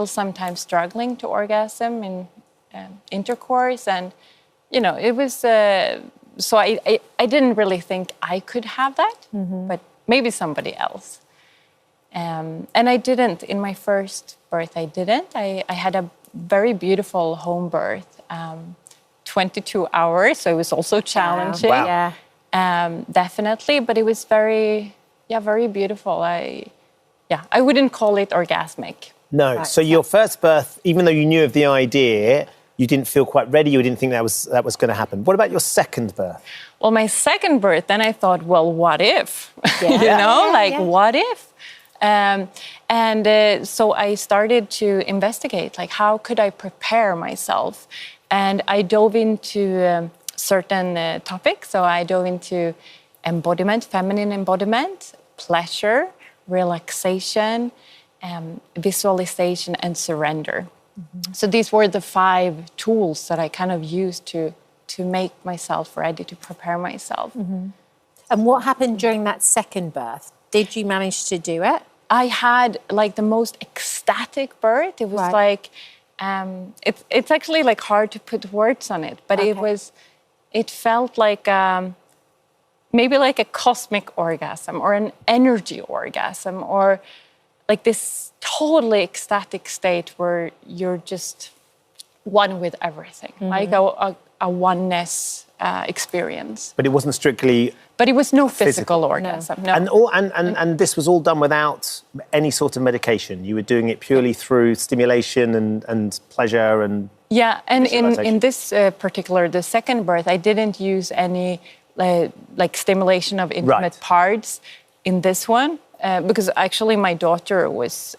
sometimes struggling to orgasm in intercourse, and, it was, so I didn't really think I could have that, but maybe somebody else. And I didn't. In my first birth, I didn't. I had a very beautiful home birth, 22 hours, so it was also challenging. Wow. Definitely, but it was very beautiful. I wouldn't call it orgasmic. No. Right. So your first birth, even though you knew of the idea, you didn't feel quite ready. You didn't think that was going to happen. What about your second birth? Well, my second birth, then I thought, well, what if? What if? So I started to investigate, like, how could I prepare myself? And I dove into certain topics. So I dove into embodiment, feminine embodiment, pleasure, relaxation, visualization, and surrender. So these were the 5 tools that I kind of used to make myself ready, to prepare myself. And what happened during that second birth? Did you manage to do it? I had like the most ecstatic birth. It was like, it's actually like hard to put words on it, but it felt like maybe like a cosmic orgasm or an energy orgasm, or like this totally ecstatic state where you're just one with everything, like a oneness experience. But it wasn't strictly... But it was no physical orgasm. No. And this was all done without any sort of medication. You were doing it purely through stimulation and pleasure and... Yeah, and in this particular, the second birth, I didn't use any like stimulation of intimate parts in this one. Because actually my daughter was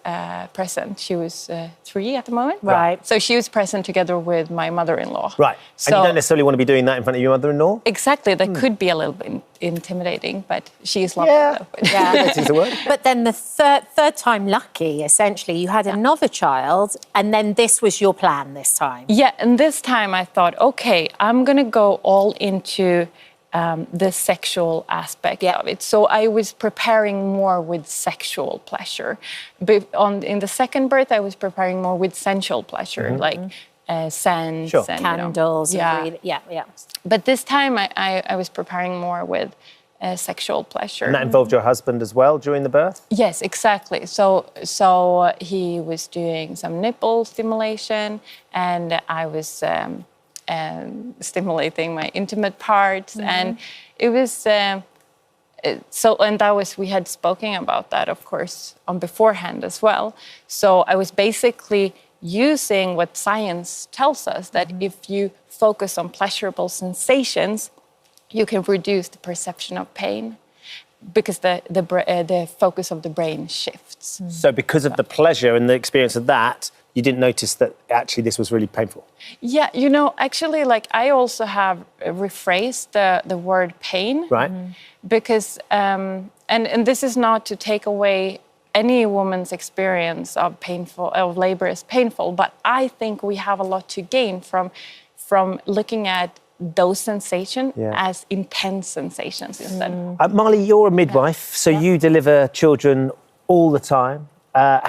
present. She was 3 at the moment. Right. So she was present together with my mother-in-law. Right. So, and you don't necessarily want to be doing that in front of your mother-in-law? Exactly. That could be a little bit intimidating, but she is lovely. But then the third time lucky, essentially, you had another child, and then this was your plan this time. Yeah, and this time I thought, okay, I'm going to go all into... the sexual aspect of it. So I was preparing more with sexual pleasure. But in the second birth, I was preparing more with sensual pleasure, like scents and candles. But this time, I was preparing more with sexual pleasure. And that involved your husband as well during the birth? Yes, exactly. So he was doing some nipple stimulation, and I was... stimulating my intimate parts, and it was we had spoken about that, of course, on beforehand as well. So I was basically using what science tells us, that if you focus on pleasurable sensations, you can reduce the perception of pain, because the focus of the brain shifts. So because of the pleasure and the experience of that, you didn't notice that actually this was really painful? Yeah, actually, like, I also have rephrased the word pain. Right. Because, and this is not to take away any woman's experience of labor as painful, but I think we have a lot to gain from looking at those sensations as intense sensations instead. Marley, you're a midwife, so you deliver children all the time.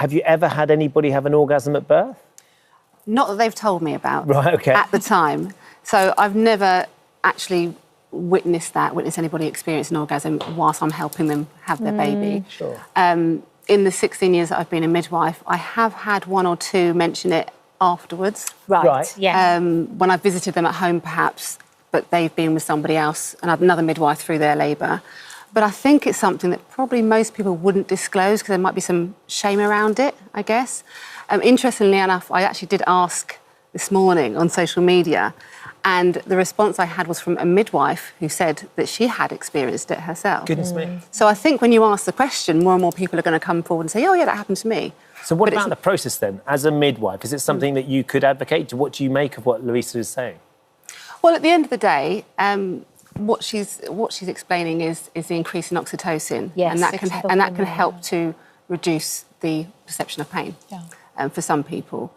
Have you ever had anybody have an orgasm at birth? Not that they've told me about. Right, okay. At the time. So I've never actually witnessed anybody experience an orgasm whilst I'm helping them have their baby. Sure. In the 16 years that I've been a midwife, I have had 1 or 2 mention it afterwards. Right. Yeah. When I've visited them at home, perhaps, but they've been with somebody else, another midwife through their labour. But I think it's something that probably most people wouldn't disclose, because there might be some shame around it, I guess. Interestingly enough, I actually did ask this morning on social media, and the response I had was from a midwife who said that she had experienced it herself. Goodness me. So I think when you ask the question, more and more people are going to come forward and say, oh, yeah, that happened to me. So what about the process then? As a midwife, is it something that you could advocate? What do you make of what Louisa is saying? Well, at the end of the day, what she's explaining is the increase in oxytocin, Yes. and that can help to reduce the perception of pain for some people.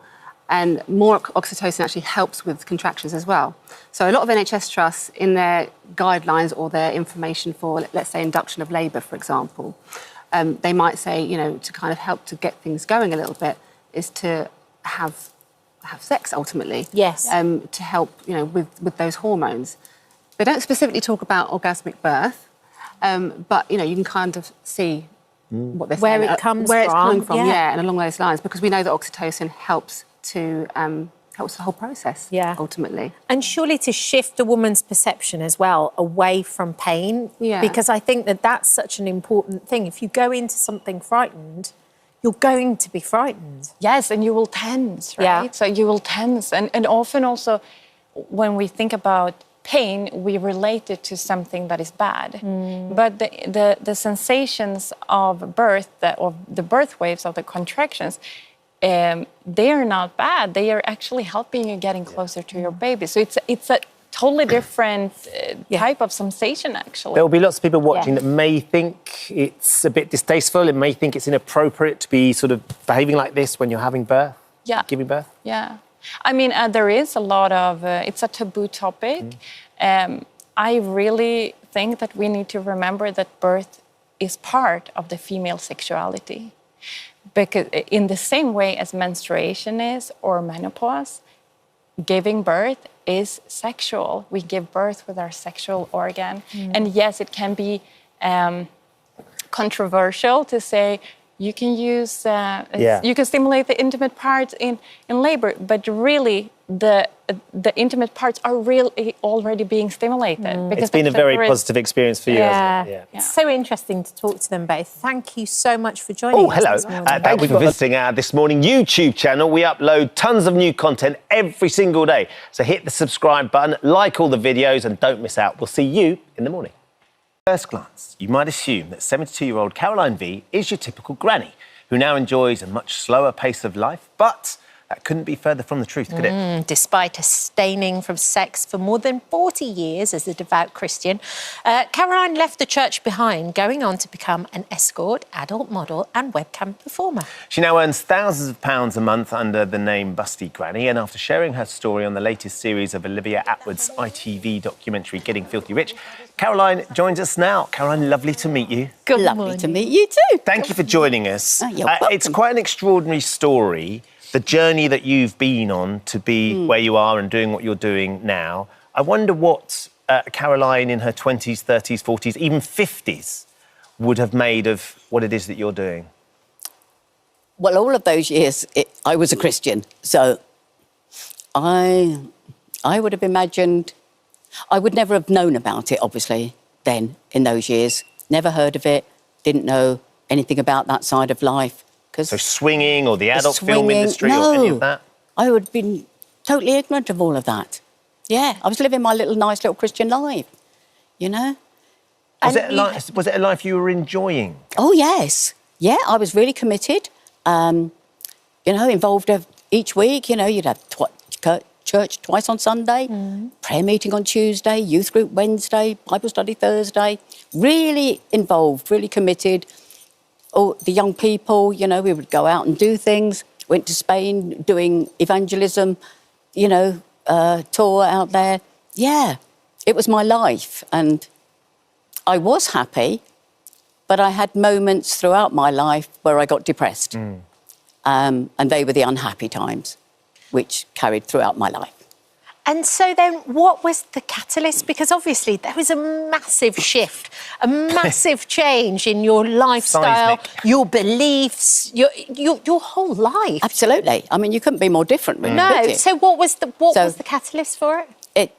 And more oxytocin actually helps with contractions as well. So a lot of NHS trusts, in their guidelines or their information for, let's say, induction of labour, for example, they might say, you know, to kind of help to get things going a little bit, is to have sex ultimately. Yes. To help, you know, with those hormones. They don't specifically talk about orgasmic birth, but you know, you can kind of see what they're Where saying, it comes where it's coming from, from, yeah. and along those lines, because we know that oxytocin helps the whole process, ultimately. And surely to shift a woman's perception as well away from pain, because I think that that's such an important thing. If you go into something frightened, you're going to be frightened. Yes, and you will tense, right? Yeah. So you will tense. And often also, when we think about pain, we relate it to something that is bad. But the sensations of birth, or the birth waves of the contractions, they are not bad. They are actually helping you getting closer to your baby. So it's a totally different type of sensation, actually. There will be lots of people watching that may think it's a bit distasteful. It may think it's inappropriate to be sort of behaving like this when you're having birth, giving birth. Yeah. I mean, there is a lot of, it's a taboo topic. I really think that we need to remember that birth is part of the female sexuality. Because in the same way as menstruation is, or menopause, giving birth is sexual. We give birth with our sexual organ. And yes, it can be controversial to say, you can use, you can stimulate the intimate parts in labor, but really the intimate parts are really already being stimulated. Because It's been a very positive experience for you, hasn't it? It's so interesting to talk to them both. Thank you so much for joining us hello. this morning. Thank you for visiting our This Morning YouTube channel. We upload tons of new content every single day. So hit the subscribe button, like all the videos, and don't miss out. We'll see you in the morning. First glance, you might assume that 72-year-old Caroline V is your typical granny, who now enjoys a much slower pace of life, but that couldn't be further from the truth, could it? Despite abstaining from sex for more than 40 years as a devout Christian, Caroline left the church behind, going on to become an escort, adult model and webcam performer. She now earns thousands of pounds a month under the name Busty Granny, and after sharing her story on the latest series of Olivia Attwood's ITV documentary Getting Filthy Rich, Caroline joins us now. Caroline, lovely to meet you. Good lovely to meet you too. Thank you for joining us. You're welcome. It's quite an extraordinary story, the journey that you've been on to be where you are and doing what you're doing now. I wonder what Caroline in her 20s, 30s, 40s, even 50s would have made of what it is that you're doing. Well, all of those years, I was a Christian, so I would have imagined, I would never have known about it, obviously, then, in those years. Never heard of it, didn't know anything about that side of life. So swinging or the adult film industry or any of that? I would have been totally ignorant of all of that. Yeah, I was living my nice little Christian life, you know. Was it a life you were enjoying? Oh, yes. Yeah, I was really committed. You know, involved each week, you know, you'd have church twice on Sunday, prayer meeting on Tuesday, youth group Wednesday, Bible study Thursday. Really involved, really committed. Oh, the young people, you know, we would go out and do things. Went to Spain doing evangelism, you know, tour out there. Yeah, it was my life. And I was happy, but I had moments throughout my life where I got depressed. And they were the unhappy times, which carried throughout my life. And so then what was the catalyst? Because obviously there was a massive shift, a massive change in your lifestyle, your beliefs, your whole life. Absolutely. I mean, you couldn't be more different, really. No. could you? So what was the catalyst for it?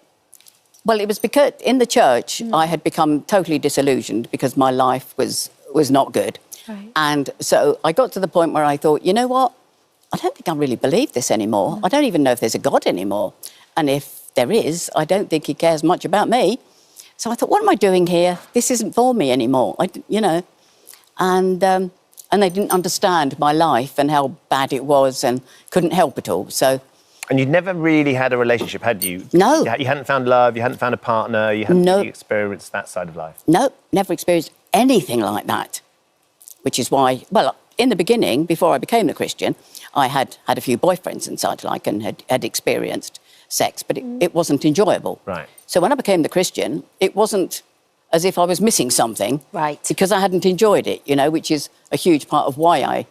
Well, it was because in the church I had become totally disillusioned because my life was not good. Right. And so I got to the point where I thought, you know what? I don't think I really believe this anymore. I don't even know if there's a God anymore. And if there is, I don't think he cares much about me. So I thought, what am I doing here? This isn't for me anymore, you know. And they didn't understand my life and how bad it was and couldn't help at all. So And you'd never really had a relationship, had you? No. You hadn't found love, you hadn't found a partner, you hadn't really experienced that side of life? No, never experienced anything like that. Which is why, well, in the beginning, before I became a Christian, I had a few boyfriends and such like and had experienced sex, but it wasn't enjoyable. Right. So when I became the Christian, it wasn't as if I was missing something. Right. Because I hadn't enjoyed it, you know, which is a huge part of why I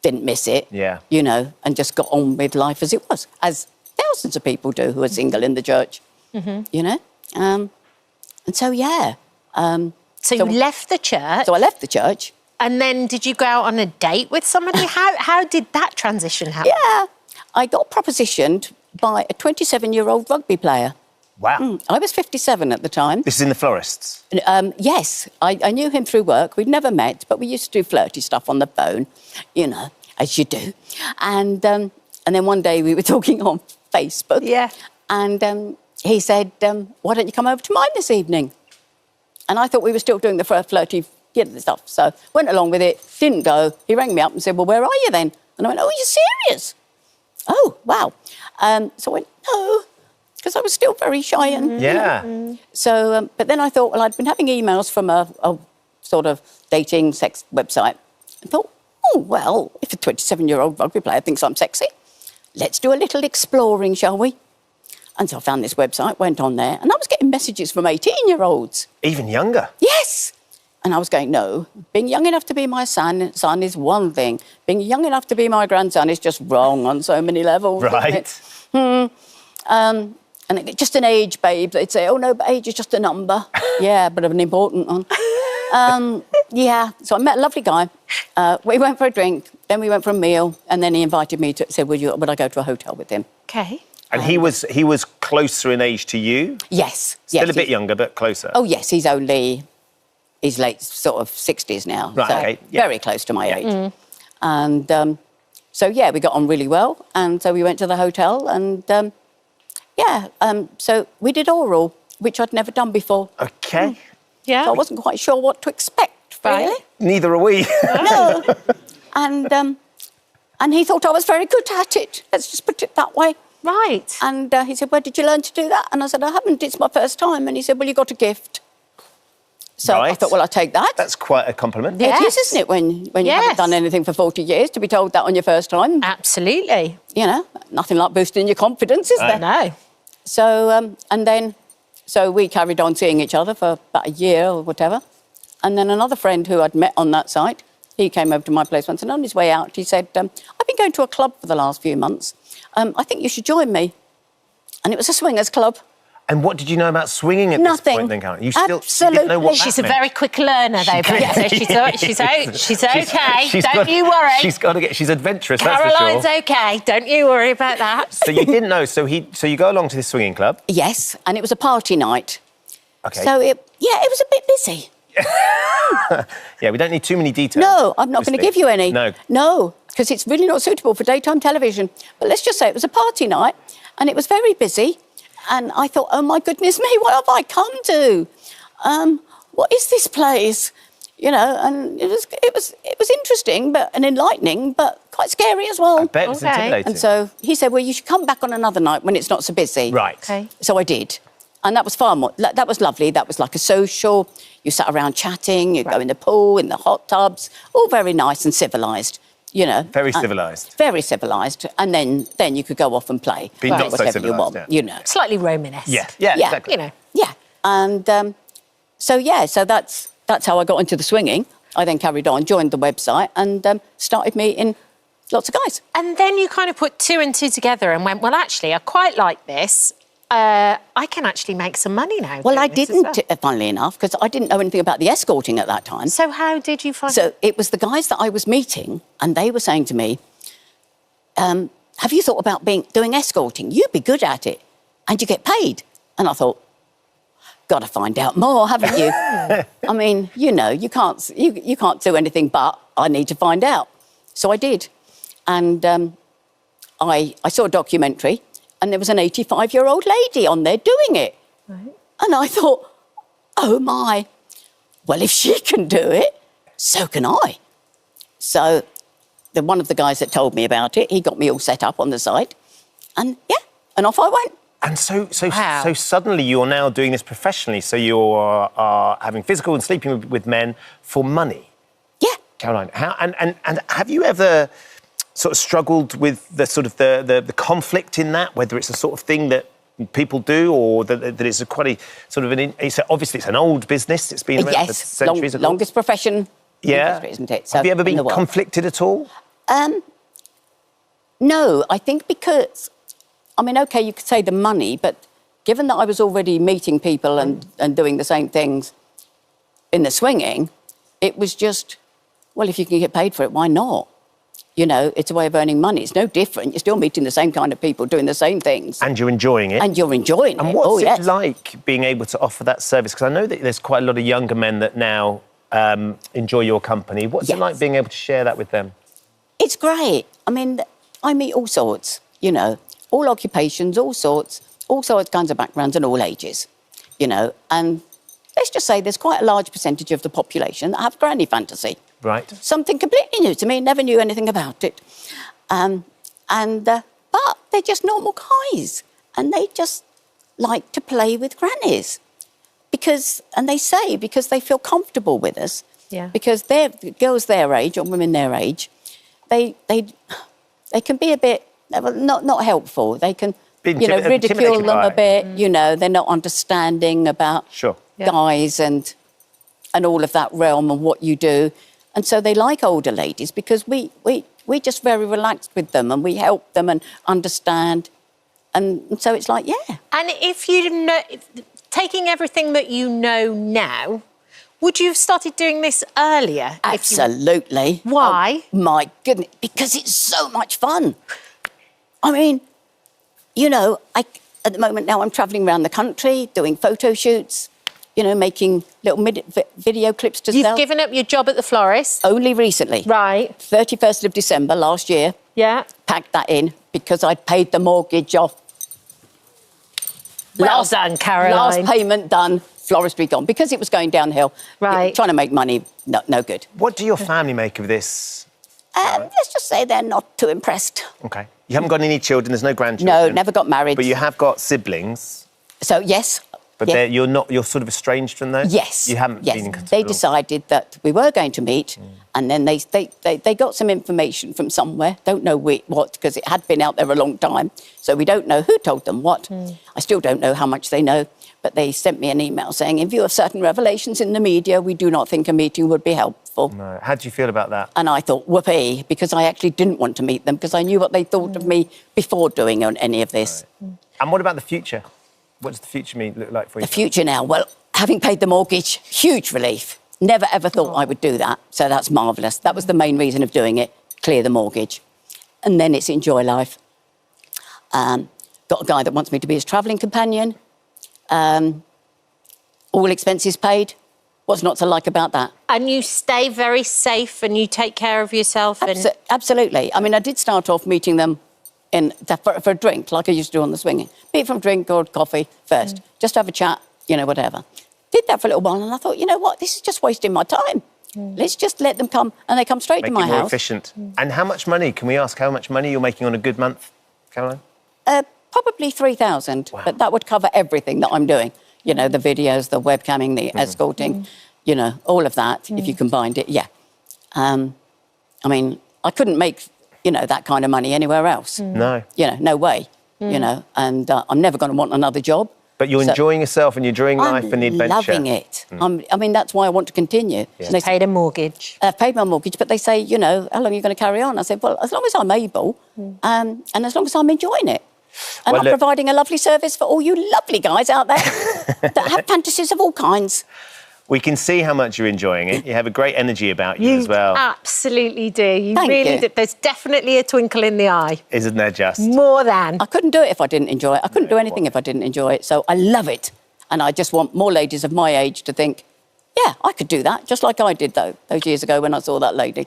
didn't miss it. Yeah. You know, and just got on with life as it was, as thousands of people do who are single in the church, you know. And so, yeah. So you left the church? So I left the church. And then did you go out on a date with somebody? How did that transition happen? Yeah. I got propositioned by a 27-year-old rugby player. Wow. I was 57 at the time. This is in the Florists? Yes. I knew him through work. We'd never met, but we used to do flirty stuff on the phone, you know, as you do. And then one day we were talking on Facebook. Yeah. And he said, why don't you come over to mine this evening? And I thought we were still doing the flirty stuff. So went along with it, didn't go. He rang me up and said, well, where are you then? And I went, oh, you're serious? Oh, wow. So I went, no, because I was still very shy. And Yeah. So, but then I thought, well, I'd been having emails from a sort of dating sex website. I thought, oh, well, if a 27-year-old rugby player thinks I'm sexy, let's do a little exploring, shall we? And so I found this website, went on there, and I was getting messages from 18-year-olds. Even younger? Yes. And I was going, no, being young enough to be my son is one thing. Being young enough to be my grandson is just wrong on so many levels. Right. And it's just an age, babe. They'd say, oh, no, but age is just a number. Yeah, but an important one. Yeah, so I met a lovely guy. We went for a drink, then we went for a meal, and then he invited me to, said, would I go to a hotel with him? Okay. And he was closer in age to you? Yes. Still a bit younger, but closer? Oh, yes, he's late sort of 60s now. Right, so okay. Yeah. Very close to my age. And so, yeah, we got on really well. And so we went to the hotel and, so we did oral, which I'd never done before. Okay. Yeah. So I wasn't quite sure what to expect, really. Neither are we. No. And he thought I was very good at it. Let's just put it that way. Right. And he said, where did you learn to do that? And I said, I haven't. It's my first time. And he said, well, you got a gift. So I thought, well, I'll take that. That's quite a compliment. It is, isn't it, when you haven't done anything for 40 years, to be told that on your first time? Absolutely. You know, nothing like boosting your confidence, is there? No. So, so we carried on seeing each other for about a year or whatever. And then another friend who I'd met on that site, he came over to my place once, and on his way out, he said, I've been going to a club for the last few months. I think you should join me. And it was a swingers club. And what did you know about swinging at this point then, Karen? You still didn't know what that She's a meant. very quick learner, though, Vanessa. She's okay. Don't you worry. She's adventurous, Caroline's that's for sure. okay. Don't you worry about that. So you didn't know. So you go along to this swinging club. Yes, and it was a party night. Okay. So it was a bit busy. Yeah, we don't need too many details. No, I'm not going to give you any. No, because it's really not suitable for daytime television. But let's just say it was a party night, and it was very busy. And I thought, oh my goodness me, what have I come to? What is this place? You know, and it was interesting, and enlightening, but quite scary as well. I bet it was intimidating. And so he said, well, you should come back on another night when it's not so busy. Right. Okay. So I did. And that was far more, that was lovely. That was like a social. You sat around chatting, you go in the pool, in the hot tubs, all very nice and civilised, you know. Very civilised. Very civilised. And then you could go off and play. But not so whatever you civilised, want, you know. Slightly Romanesque. Yeah, exactly. You know. Yeah. And so that's how I got into the swinging. I then carried on, joined the website and started meeting lots of guys. And then you kind of put two and two together and went, well, actually, I quite like this. I can actually make some money now. Well, I didn't, funnily enough, because I didn't know anything about the escorting at that time. So how did you find So it was the guys that I was meeting, and they were saying to me, have you thought about doing escorting? You'd be good at it, and you get paid. And I thought, got to find out more, haven't you? I mean, you know, you can't do anything but I need to find out. So I did. And I saw a documentary, and there was an 85-year-old lady on there doing it. Right. And I thought, oh, my. Well, if she can do it, so can I. So one of the guys that told me about it, he got me all set up on the site. And off I went. And so suddenly you're now doing this professionally. So you're having physical and sleeping with men for money. Yeah. Caroline, and have you ever sort of struggled with the sort of the conflict in that, whether it's a sort of thing that people do, or that it's quite a sort of obviously it's an old business. It's been around for centuries. Longest profession. Yeah, history, isn't it? So, have you ever been conflicted at all? No, I think because, I mean, OK, you could say the money, but given that I was already meeting people and doing the same things in the swinging, it was just, well, if you can get paid for it, why not? You know, it's a way of earning money. It's no different. You're still meeting the same kind of people, doing the same things. And you're enjoying it. And you're enjoying it. And what's it like being able to offer that service? Because I know that there's quite a lot of younger men that now enjoy your company. What's it like being able to share that with them? It's great. I mean, I meet all sorts, you know, all occupations, all sorts kinds of backgrounds and all ages, you know. And let's just say there's quite a large percentage of the population that have granny fantasy. Right. Something completely new to me, never knew anything about it. But they're just normal guys and they just like to play with grannies because they feel comfortable with us. Yeah. Because they're girls their age or women their age, they can be a bit not helpful. They can ridicule them a bit. You know, they're not understanding about guys and all of that realm and what you do. And so they like older ladies because we're just very relaxed with them and we help them and understand. And so it's like, yeah. And if you know, taking everything that you know now, would you have started doing this earlier? Absolutely. Why? Oh, my goodness, because it's so much fun. I mean, you know, at the moment now I'm travelling around the country doing photo shoots, you know, making little video clips to sell. You've given up your job at the florist? Only recently. Right. 31st of December last year. Yeah. Packed that in because I'd paid the mortgage off. Well done, Caroline. Last payment done, floristry gone. Because it was going downhill. Right. Trying to make money, no good. What do your family make of this? Let's just say they're not too impressed. OK. You haven't got any children, there's no grandchildren? No, never got married. But you have got siblings? So, yes. But you're sort of estranged from those? Yes. You haven't been... They decided that we were going to meet and then they got some information from somewhere, don't know what, because it had been out there a long time, so we don't know who told them what. I still don't know how much they know, but they sent me an email saying, in view of certain revelations in the media, we do not think a meeting would be helpful. No. How do you feel about that? And I thought, whoopee, because I actually didn't want to meet them, because I knew what they thought of me before doing any of this. Right. And what about the future? What does the future look like for you? The future now, well, having paid the mortgage, huge relief. Never ever thought I would do that, so that's marvellous. That was the main reason of doing it, clear the mortgage. And then it's enjoy life. Got a guy that wants me to be his travelling companion. All expenses paid. What's not to like about that? And you stay very safe and you take care of yourself? Absolutely. I mean, I did start off meeting them for a drink, like I used to do on the swinging. Be it from drink or coffee first. Just have a chat, you know, whatever. Did that for a little while and I thought, you know what, this is just wasting my time. Let's just let them come and they come straight to my house. Make it more efficient. And how much money, can we ask how much money you're making on a good month, Caroline? Probably 3,000, but that would cover everything that I'm doing. You know, the videos, the webcamming, the escorting, you know, all of that, if you combined it, yeah. I mean, I couldn't make, you know, that kind of money anywhere else. No. You know, no way, you know, and I'm never going to want another job. But you're enjoying yourself and you're enjoying life and the adventure. I'm loving it. I mean, that's why I want to continue. Yeah. They paid a mortgage. I've paid my mortgage, but they say, you know, how long are you going to carry on? I said, well, as long as I'm able and as long as I'm enjoying it. And I'm providing a lovely service for all you lovely guys out there that have fantasies of all kinds. We can see how much you're enjoying it. You have a great energy about you as well. Absolutely do. You Thank really you. do. There's definitely a twinkle in the eye. Isn't there just? More than. I couldn't do it if I didn't enjoy it. I couldn't do anything if I didn't enjoy it. So I love it. And I just want more ladies of my age to think, yeah, I could do that, just like I did those years ago when I saw that lady.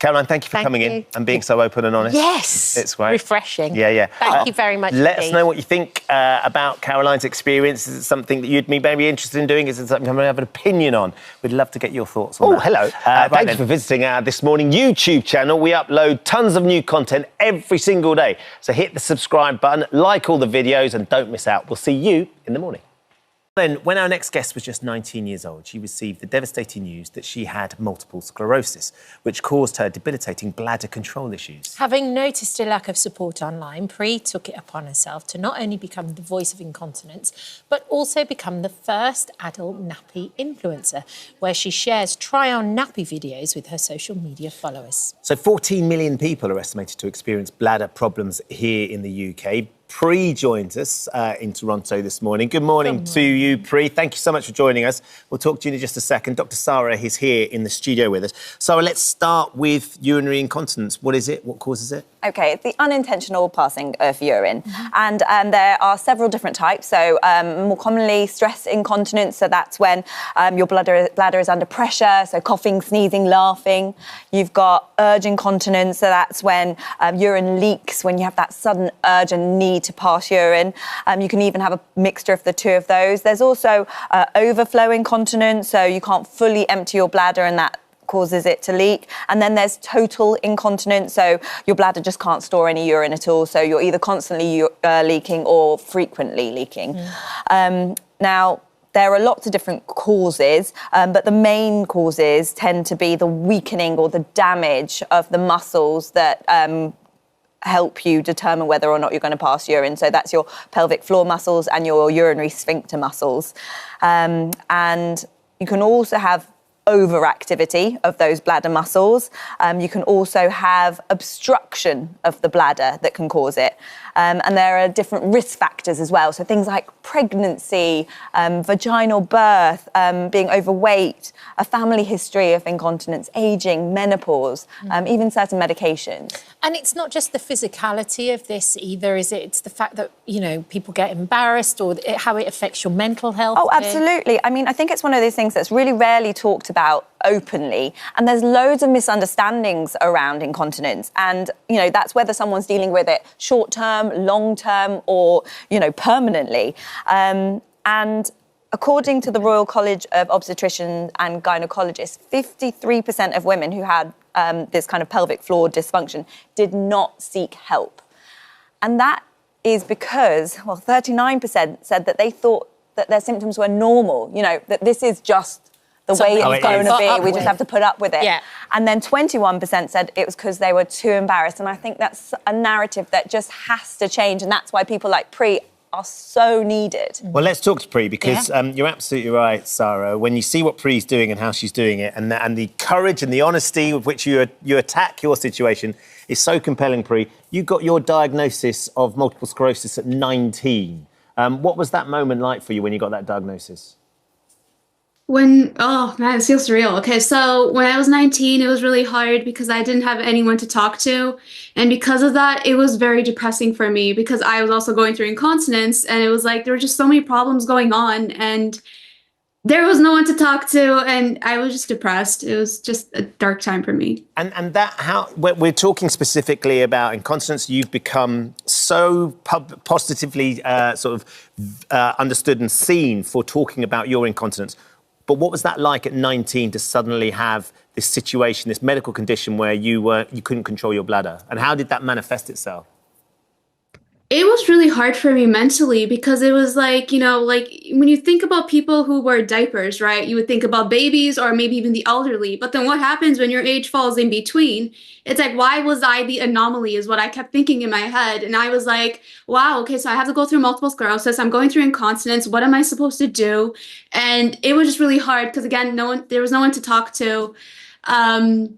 Caroline, thank you for coming in and being so open and honest. Yes. It's great. Refreshing. Yeah. Thank you very much. Let us indeed. know what you think about Caroline's experience. Is it something that you'd be maybe interested in doing? Is it something you have an opinion on? We'd love to get your thoughts on that. Hello. Thank you for visiting our This Morning YouTube channel. We upload tons of new content every single day. So hit the subscribe button, like all the videos, and don't miss out. We'll see you in the morning. Then, when our next guest was just 19 years old, she received the devastating news that she had multiple sclerosis, which caused her debilitating bladder control issues. Having noticed a lack of support online, Pri took it upon herself to not only become the voice of incontinence, but also become the first adult nappy influencer, where she shares try-on nappy videos with her social media followers. So 14 million people are estimated to experience bladder problems here in the UK. Pri joins us in Toronto this morning. Good morning to you, Pri. Thank you so much for joining us. We'll talk to you in just a second. Dr. Sarah is here in the studio with us. Sarah, let's start with urinary incontinence. What is it? What causes it? Okay, it's the unintentional passing of urine. And there are several different types. So more commonly, stress incontinence. So that's when your bladder is under pressure. So coughing, sneezing, laughing. You've got urge incontinence. So that's when urine leaks, when you have that sudden urge and need to pass urine. You can even have a mixture of the two of those. There's also overflow incontinence. So you can't fully empty your bladder and that causes it to leak. And then there's total incontinence, so your bladder just can't store any urine at all, so you're either constantly leaking or frequently leaking. Now, there are lots of different causes, but the main causes tend to be the weakening or the damage of the muscles that help you determine whether or not you're going to pass urine. So that's your pelvic floor muscles and your urinary sphincter muscles. And you can also have overactivity of those bladder muscles. You can also have obstruction of the bladder that can cause it. And there are different risk factors as well. So things like pregnancy, vaginal birth, being overweight, a family history of incontinence, aging, menopause, even certain medications. And it's not just the physicality of this either, is it? It's the fact that, you know, people get embarrassed or how it affects your mental health. Oh, absolutely. I mean, I think it's one of those things that's really rarely talked about openly. And there's loads of misunderstandings around incontinence. And, you know, that's whether someone's dealing with it short-term, long-term, or, you know, permanently. And according to the Royal College of Obstetricians and Gynecologists, 53% of women who had this kind of pelvic floor dysfunction did not seek help. And that is because, well, 39% said that they thought that their symptoms were normal, you know, that this is just the way it's going to be, we just have to put up with it. Yeah. And then 21% said it was because they were too embarrassed. And I think that's a narrative that just has to change. And that's why people like Pri are so needed. Well, let's talk to Pri, because you're absolutely right, Sarah. When you see what Pri's doing and how she's doing it, and the courage and the honesty with which you attack your situation is so compelling, Pri. You got your diagnosis of multiple sclerosis at 19. What was that moment like for you when you got that diagnosis? Oh man, it feels surreal. Okay, so when I was 19, it was really hard because I didn't have anyone to talk to. And because of that, it was very depressing for me because I was also going through incontinence and it was like there were just so many problems going on and there was no one to talk to and I was just depressed. It was just a dark time for me. And that, we're talking specifically about incontinence. You've become so positively understood and seen for talking about your incontinence. But what was that like at 19 to suddenly have this situation, this medical condition where you couldn't control your bladder? And how did that manifest itself? It was really hard for me mentally because it was like, you know, like when you think about people who wear diapers, right? You would think about babies or maybe even the elderly. But then what happens when your age falls in between? It's like, why was I the anomaly is what I kept thinking in my head. And I was like, wow, okay, so I have to go through multiple sclerosis. I'm going through incontinence. What am I supposed to do? And it was just really hard because, again, there was no one to talk to. Sorry,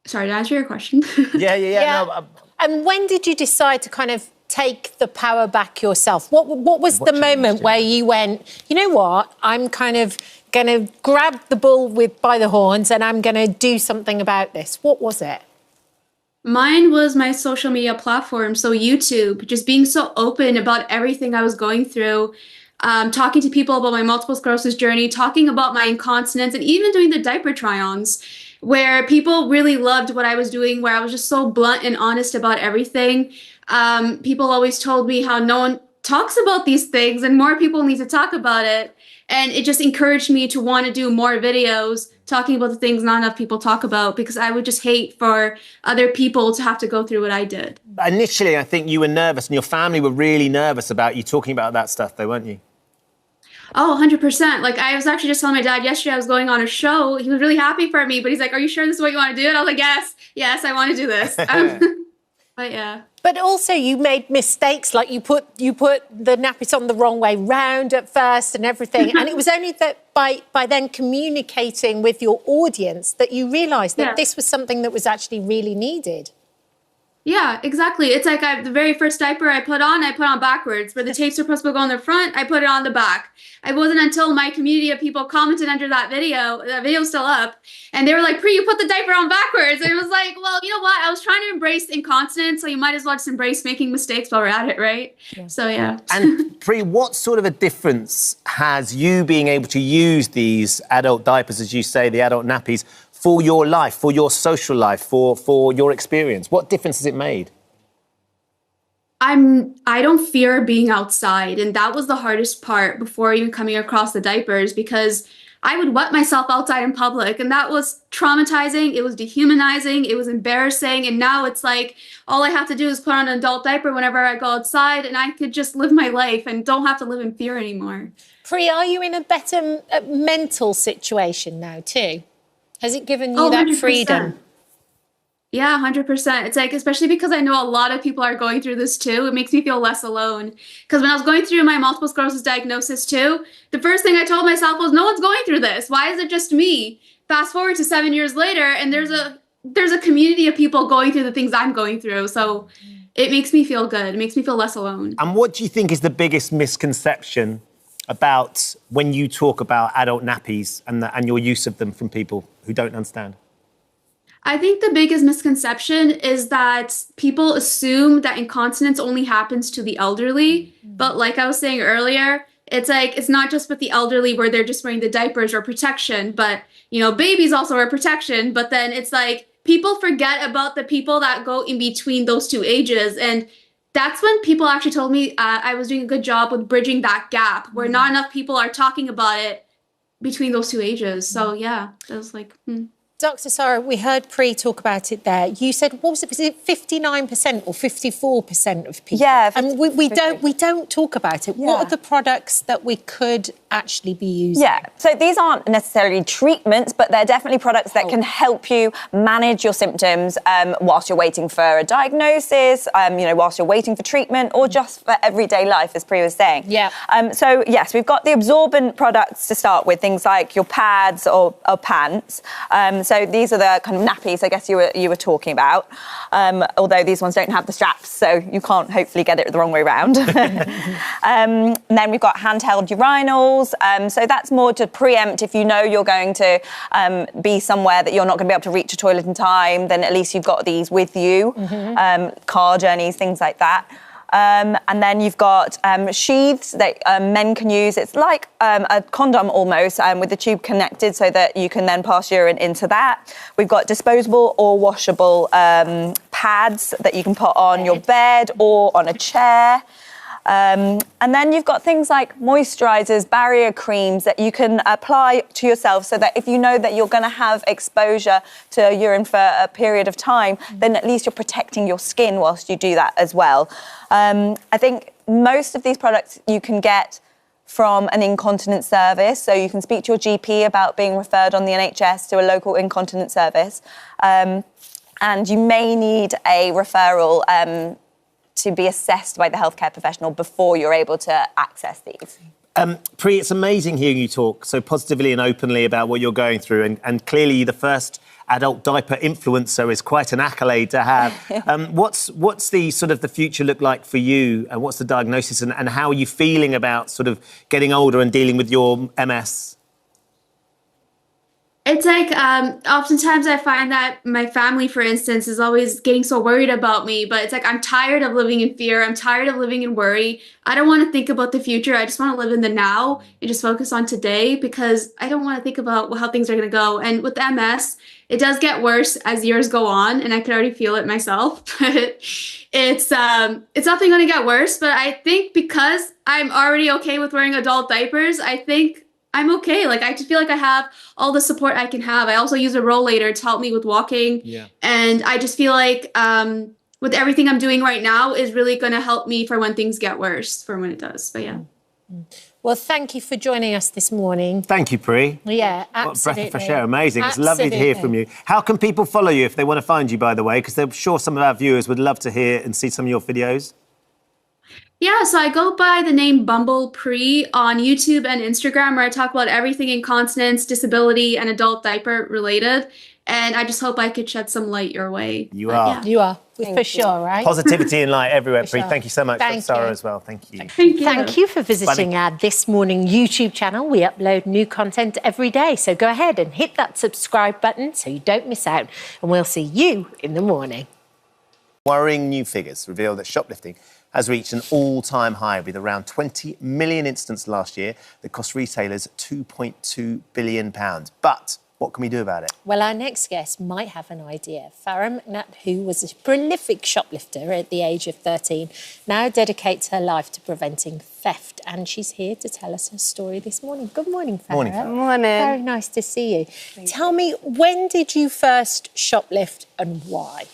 to answer your question. Yeah. No, and when did you decide to kind of take the power back yourself? What was the moment where you went, you know what, I'm kind of going to grab the bull by the horns and I'm going to do something about this? What was it? Mine was my social media platform, so YouTube, just being so open about everything I was going through, talking to people about my multiple sclerosis journey, talking about my incontinence, and even doing the diaper try-ons. where people really loved what I was doing, where I was just so blunt and honest about everything. People always told me how no one talks about these things and more people need to talk about it. And it just encouraged me to want to do more videos talking about the things not enough people talk about, because I would just hate for other people to have to go through what I did. Initially, I think you were nervous and your family were really nervous about you talking about that stuff though, weren't you? Oh, 100%. Like, I was actually just telling my dad yesterday I was going on a show. He was really happy for me, but he's like, are you sure this is what you want to do? And I was like, yes, I want to do this. But yeah. But also you made mistakes, like you put the nappies on the wrong way round at first and everything. And it was only that by then communicating with your audience that you realised that this was something that was actually really needed. Yeah, exactly. It's like the very first diaper I put on backwards. Where the tapes are supposed to go on the front, I put it on the back. It wasn't until my community of people commented under that video's still up, and they were like, Pri, you put the diaper on backwards. And it was like, well, you know what? I was trying to embrace incontinence, so you might as well just embrace making mistakes while we're at it, right? Yeah. So, yeah. And Pri, what sort of a difference has you being able to use these adult diapers, as you say, the adult nappies, for your life, for your social life, for your experience? What difference has it made? I don't fear being outside, and that was the hardest part before even coming across the diapers, because I would wet myself outside in public, and that was traumatizing, it was dehumanizing, it was embarrassing, and now it's like all I have to do is put on an adult diaper whenever I go outside, and I could just live my life and don't have to live in fear anymore. Pri, are you in a better mental situation now too? Has it given you that 100%. freedom? Yeah, 100%. It's like, especially because I know a lot of people are going through this too, it makes me feel less alone. Because when I was going through my multiple sclerosis diagnosis too, the first thing I told myself was, no one's going through this. Why is it just me? Fast forward to 7 years later, and there's a community of people going through the things I'm going through. So it makes me feel good. It makes me feel less alone. And what do you think is the biggest misconception about when you talk about adult nappies and your use of them from people who don't understand? I think the biggest misconception is that people assume that incontinence only happens to the elderly. But like I was saying earlier, it's like, it's not just with the elderly where they're just wearing the diapers or protection, but, you know, babies also wear protection. But then it's like, people forget about the people that go in between those two ages. And that's when people actually told me I was doing a good job with bridging that gap, where not enough people are talking about it between those two ages. So yeah, it was like, Dr. Sarah, we heard Pri talk about it there. You said, what was it 59% or 54% of people? Yeah. And we don't talk about it. Yeah. What are the products that we could actually be using? Yeah, so these aren't necessarily treatments, but they're definitely products that can help you manage your symptoms whilst you're waiting for a diagnosis, whilst you're waiting for treatment, or just for everyday life, as Pri was saying. Yeah. So yes, we've got the absorbent products to start with, things like your pads or pants. So these are the kind of nappies, I guess you were talking about. Although these ones don't have the straps, so you can't hopefully get it the wrong way round. And then we've got handheld urinals. So that's more to preempt if you know you're going to be somewhere that you're not going to be able to reach a toilet in time, then at least you've got these with you. Car journeys, things like that. And then you've got sheaths that men can use. It's like a condom almost, with the tube connected so that you can then pass urine into that. We've got disposable or washable pads that you can put on your bed or on a chair. And then you've got things like moisturisers, barrier creams that you can apply to yourself so that if you know that you're going to have exposure to urine for a period of time, then at least you're protecting your skin whilst you do that as well. I think most of these products you can get from an incontinence service, so you can speak to your GP about being referred on the NHS to a local incontinence service. And you may need a referral to be assessed by the healthcare professional before you're able to access these. Pri, it's amazing hearing you talk so positively and openly about what you're going through, and clearly the first adult diaper influencer is quite an accolade to have. What's the sort of the future look like for you, and what's the diagnosis, and how are you feeling about sort of getting older and dealing with your MS? It's like oftentimes I find that my family, for instance, is always getting so worried about me, but it's like I'm tired of living in fear. I'm tired of living in worry. I don't want to think about the future. I just want to live in the now and just focus on today because I don't want to think about how things are going to go. And with MS, it does get worse as years go on, and I can already feel it myself. But it's definitely going to get worse. But I think because I'm already okay with wearing adult diapers, I think I'm okay. Like, I just feel like I have all the support I can have. I also use a rollator to help me with walking. Yeah. And I just feel like with everything I'm doing right now is really going to help me for when things get worse, for when it does. But yeah. Well, thank you for joining us this morning. Thank you, Pri. Yeah, What a absolutely. breath of fresh air. Amazing. It's lovely to hear from you. How can people follow you if they want to find you, by the way? Because I'm sure some of our viewers would love to hear and see some of your videos. Yeah, so I go by the name Bumble Pre on YouTube and Instagram, where I talk about everything incontinence, disability, and adult diaper related. And I just hope I could shed some light your way. You are. Yeah. You are, for sure, right? Positivity and light everywhere, For Pri. sure. Thank you so much. Thank Sarah you. as well. Thank you. Thank you for visiting our This Morning YouTube channel. We upload new content every day. So go ahead and hit that subscribe button so you don't miss out. And we'll see you in the morning. Worrying new figures reveal that shoplifting has reached an all-time high with around 20 million incidents last year that cost retailers £2.2 billion. But what can we do about it? Well, our next guest might have an idea. Farah McNutt, who was a prolific shoplifter at the age of 13, now dedicates her life to preventing theft. And she's here to tell us her story this morning. Good morning, Farah. Morning, Farah. Good morning. Very nice to see you. Tell me, when did you first shoplift and why?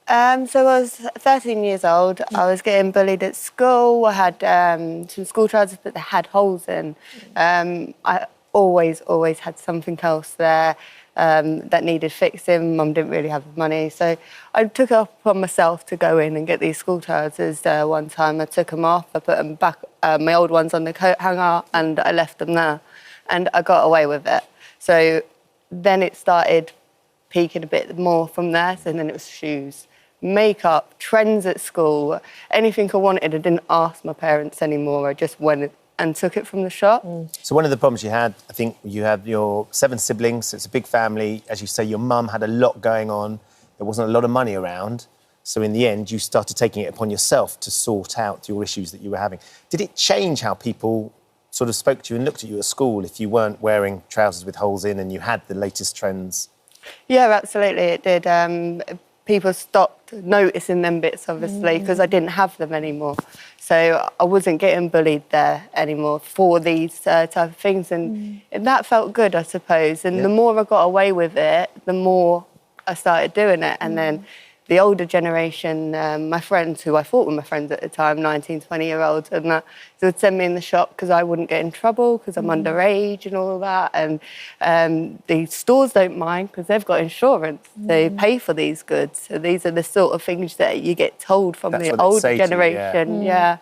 So I was 13 years old. I was getting bullied at school. I had some school trousers that they had holes in. I always had something else there that needed fixing. Mum didn't really have the money. So I took it upon myself to go in and get these school trousers one time. I took them off. I put them back, my old ones on the coat hanger, and I left them there. And I got away with it. So then it started peaking a bit more from there. So then it was shoes, makeup, trends at school, anything I wanted. I didn't ask my parents anymore. I just went and took it from the shop. So one of the problems you had, I think you had your 7 siblings, so it's a big family. As you say, your mum had a lot going on. There wasn't a lot of money around. So in the end, you started taking it upon yourself to sort out your issues that you were having. Did it change how people sort of spoke to you and looked at you at school if you weren't wearing trousers with holes in and you had the latest trends? Yeah, absolutely, it did. People stopped noticing them bits, obviously, because I didn't have them anymore. So I wasn't getting bullied there anymore for these type of things. And that felt good, I suppose. And the more I got away with it, the more I started doing it. And then the older generation, my friends, who I thought were my friends at the time, 19, 20-year-olds, and they would send me in the shop because I wouldn't get in trouble because I'm underage and all of that. And the stores don't mind because they've got insurance. They pay for these goods. So these are the sort of things that you get told from the older generation. Yeah.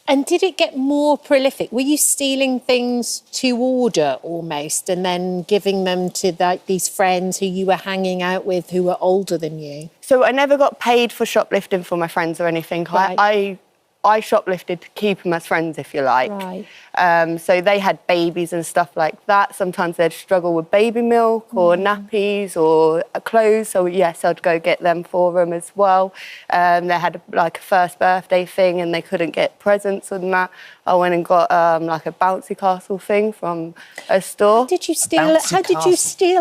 And did it get more prolific? Were you stealing things to order almost and then giving them to these friends who you were hanging out with who were older than you? So I never got paid for shoplifting for my friends or anything. Right. I shoplifted to keep them as friends, if you like. Right. So they had babies and stuff like that. Sometimes they'd struggle with baby milk or nappies or clothes. So yes, I'd go get them for them as well. They had like a first birthday thing and they couldn't get presents and that. I went and got like a bouncy castle thing from a store. How did you steal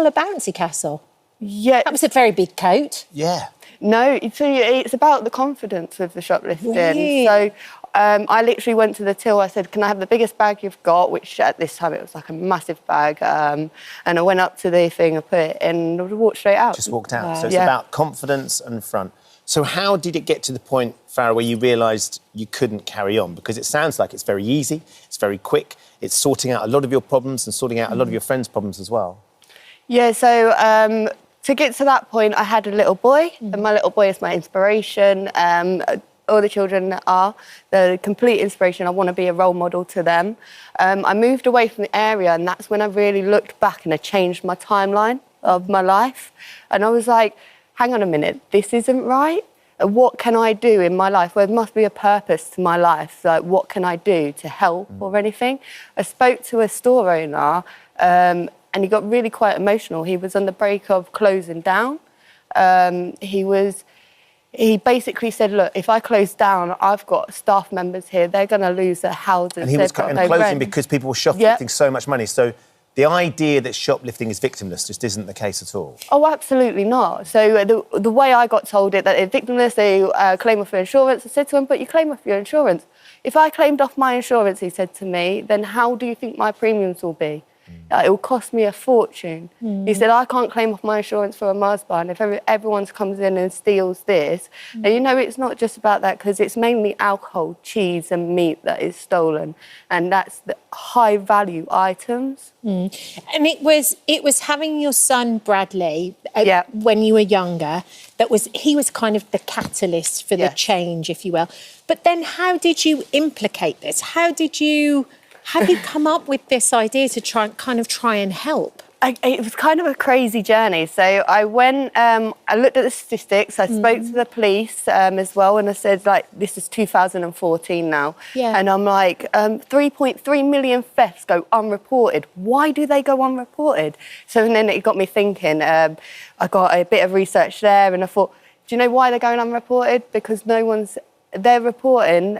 a bouncy castle? Yeah. That was a very big coat. Yeah. No, it's about the confidence with the shoplifting. Really? So I literally went to the till. I said, can I have the biggest bag you've got? Which at this time it was like a massive bag. And I went up to the thing, I put it in, and I walked straight out. Just walked out. So it's about confidence and front. So how did it get to the point, Farah, where you realised you couldn't carry on? Because it sounds like it's very easy, it's very quick, it's sorting out a lot of your problems and sorting out a lot of your friends' problems as well. Yeah, so to get to that point, I had a little boy, and my little boy is my inspiration. All the children are the complete inspiration. I want to be a role model to them. I moved away from the area, and that's when I really looked back and I changed my timeline of my life. And I was like, hang on a minute, this isn't right. What can I do in my life? Well, there must be a purpose to my life. Like, what can I do to help or anything? I spoke to a store owner, and he got really quite emotional. He was on the brink of closing down. He basically said, look, if I close down, I've got staff members here, they're going to lose their houses. And he was closing because people were shoplifting so much money. So the idea that shoplifting is victimless just isn't the case at all. Oh, absolutely not. So the way I got told it, that they're victimless, they claim off your insurance. I said to him, but you claim off your insurance. If I claimed off my insurance, he said to me, then how do you think my premiums will be? It will cost me a fortune. He said, I can't claim off my insurance for a Mars bar, and if everyone comes in and steals this, and you know, it's not just about that, because it's mainly alcohol, cheese and meat that is stolen, and that's the high-value items. And it was having your son, Bradley, when you were younger, he was kind of the catalyst for the change, if you will. But then how did you implicate this? How did you come up with this idea to try and help? It was kind of a crazy journey. So I went, I looked at the statistics, I spoke to the police as well, and I said, like, this is 2014 now. Yeah. And I'm like, 3.3 million thefts go unreported. Why do they go unreported? So and then it got me thinking. I got a bit of research there, and I thought, do you know why they're going unreported? Because they're reporting,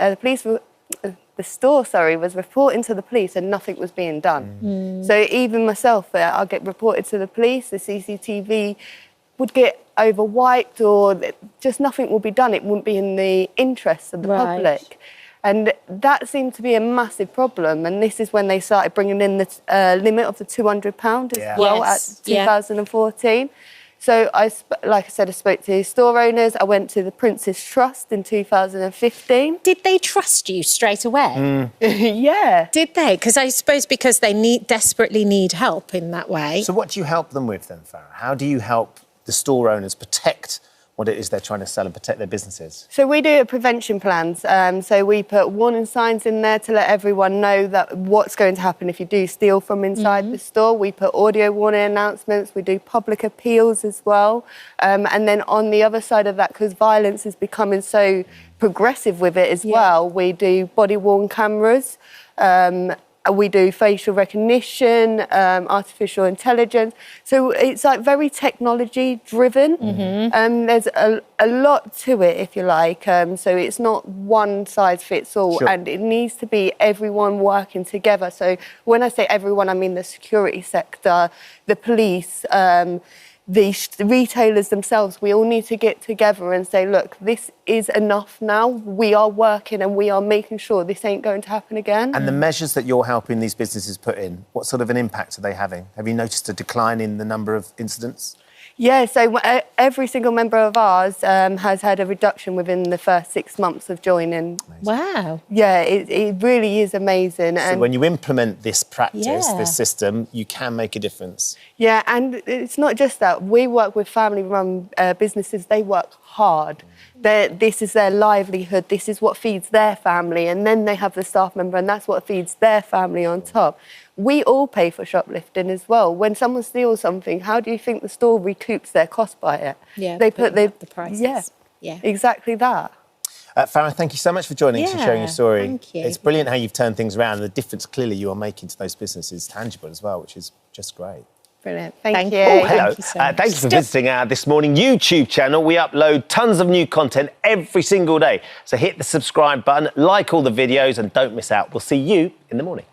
the store was reporting to the police and nothing was being done. So even myself, I'll get reported to the police, the CCTV would get overwiped, or just nothing will be done. It wouldn't be in the interests of the public. And that seemed to be a massive problem. And this is when they started bringing in the limit of the £200 as well at 2014. So, like I said, I spoke to store owners. I went to the Prince's Trust in 2015. Did they trust you straight away? Yeah. Did they? Because I suppose because they desperately need help in that way. So what do you help them with then, Farah? How do you help the store owners protect what it is they're trying to sell and protect their businesses? So we do prevention plans. So we put warning signs in there to let everyone know that what's going to happen if you do steal from inside the store. We put audio warning announcements. We do public appeals as well. And then on the other side of that, because violence is becoming so progressive with it as well, we do body-worn cameras. We do facial recognition, artificial intelligence. So it's like very technology driven. There's a lot to it, if you like. So it's not one size fits all, and it needs to be everyone working together. So when I say everyone, I mean the security sector, the police, the retailers themselves. We all need to get together and say, look, this is enough now. We are working and we are making sure this ain't going to happen again. And the measures that you're helping these businesses put in, what sort of an impact are they having? Have you noticed a decline in the number of incidents? Yeah, so every single member of ours has had a reduction within the first 6 months of joining. Wow. Yeah, it really is amazing. So when you implement this practice, this system, you can make a difference. Yeah, and it's not just that. We work with family-run businesses. They work hard. This is their livelihood. This is what feeds their family. And then they have the staff member, and that's what feeds their family on top. We all pay for shoplifting as well. When someone steals something, how do you think the store recoups their cost by it? Yeah, they put the prices. Yeah, exactly that. Farah, thank you so much for joining us and sharing your story. Thank you. It's brilliant how you've turned things around, and the difference clearly you are making to those businesses is tangible as well, which is just great. Brilliant. Thank you. Oh, hello. Thank you so much. Thank you for visiting our This Morning YouTube channel. We upload tons of new content every single day. So hit the subscribe button, like all the videos, and don't miss out. We'll see you in the morning.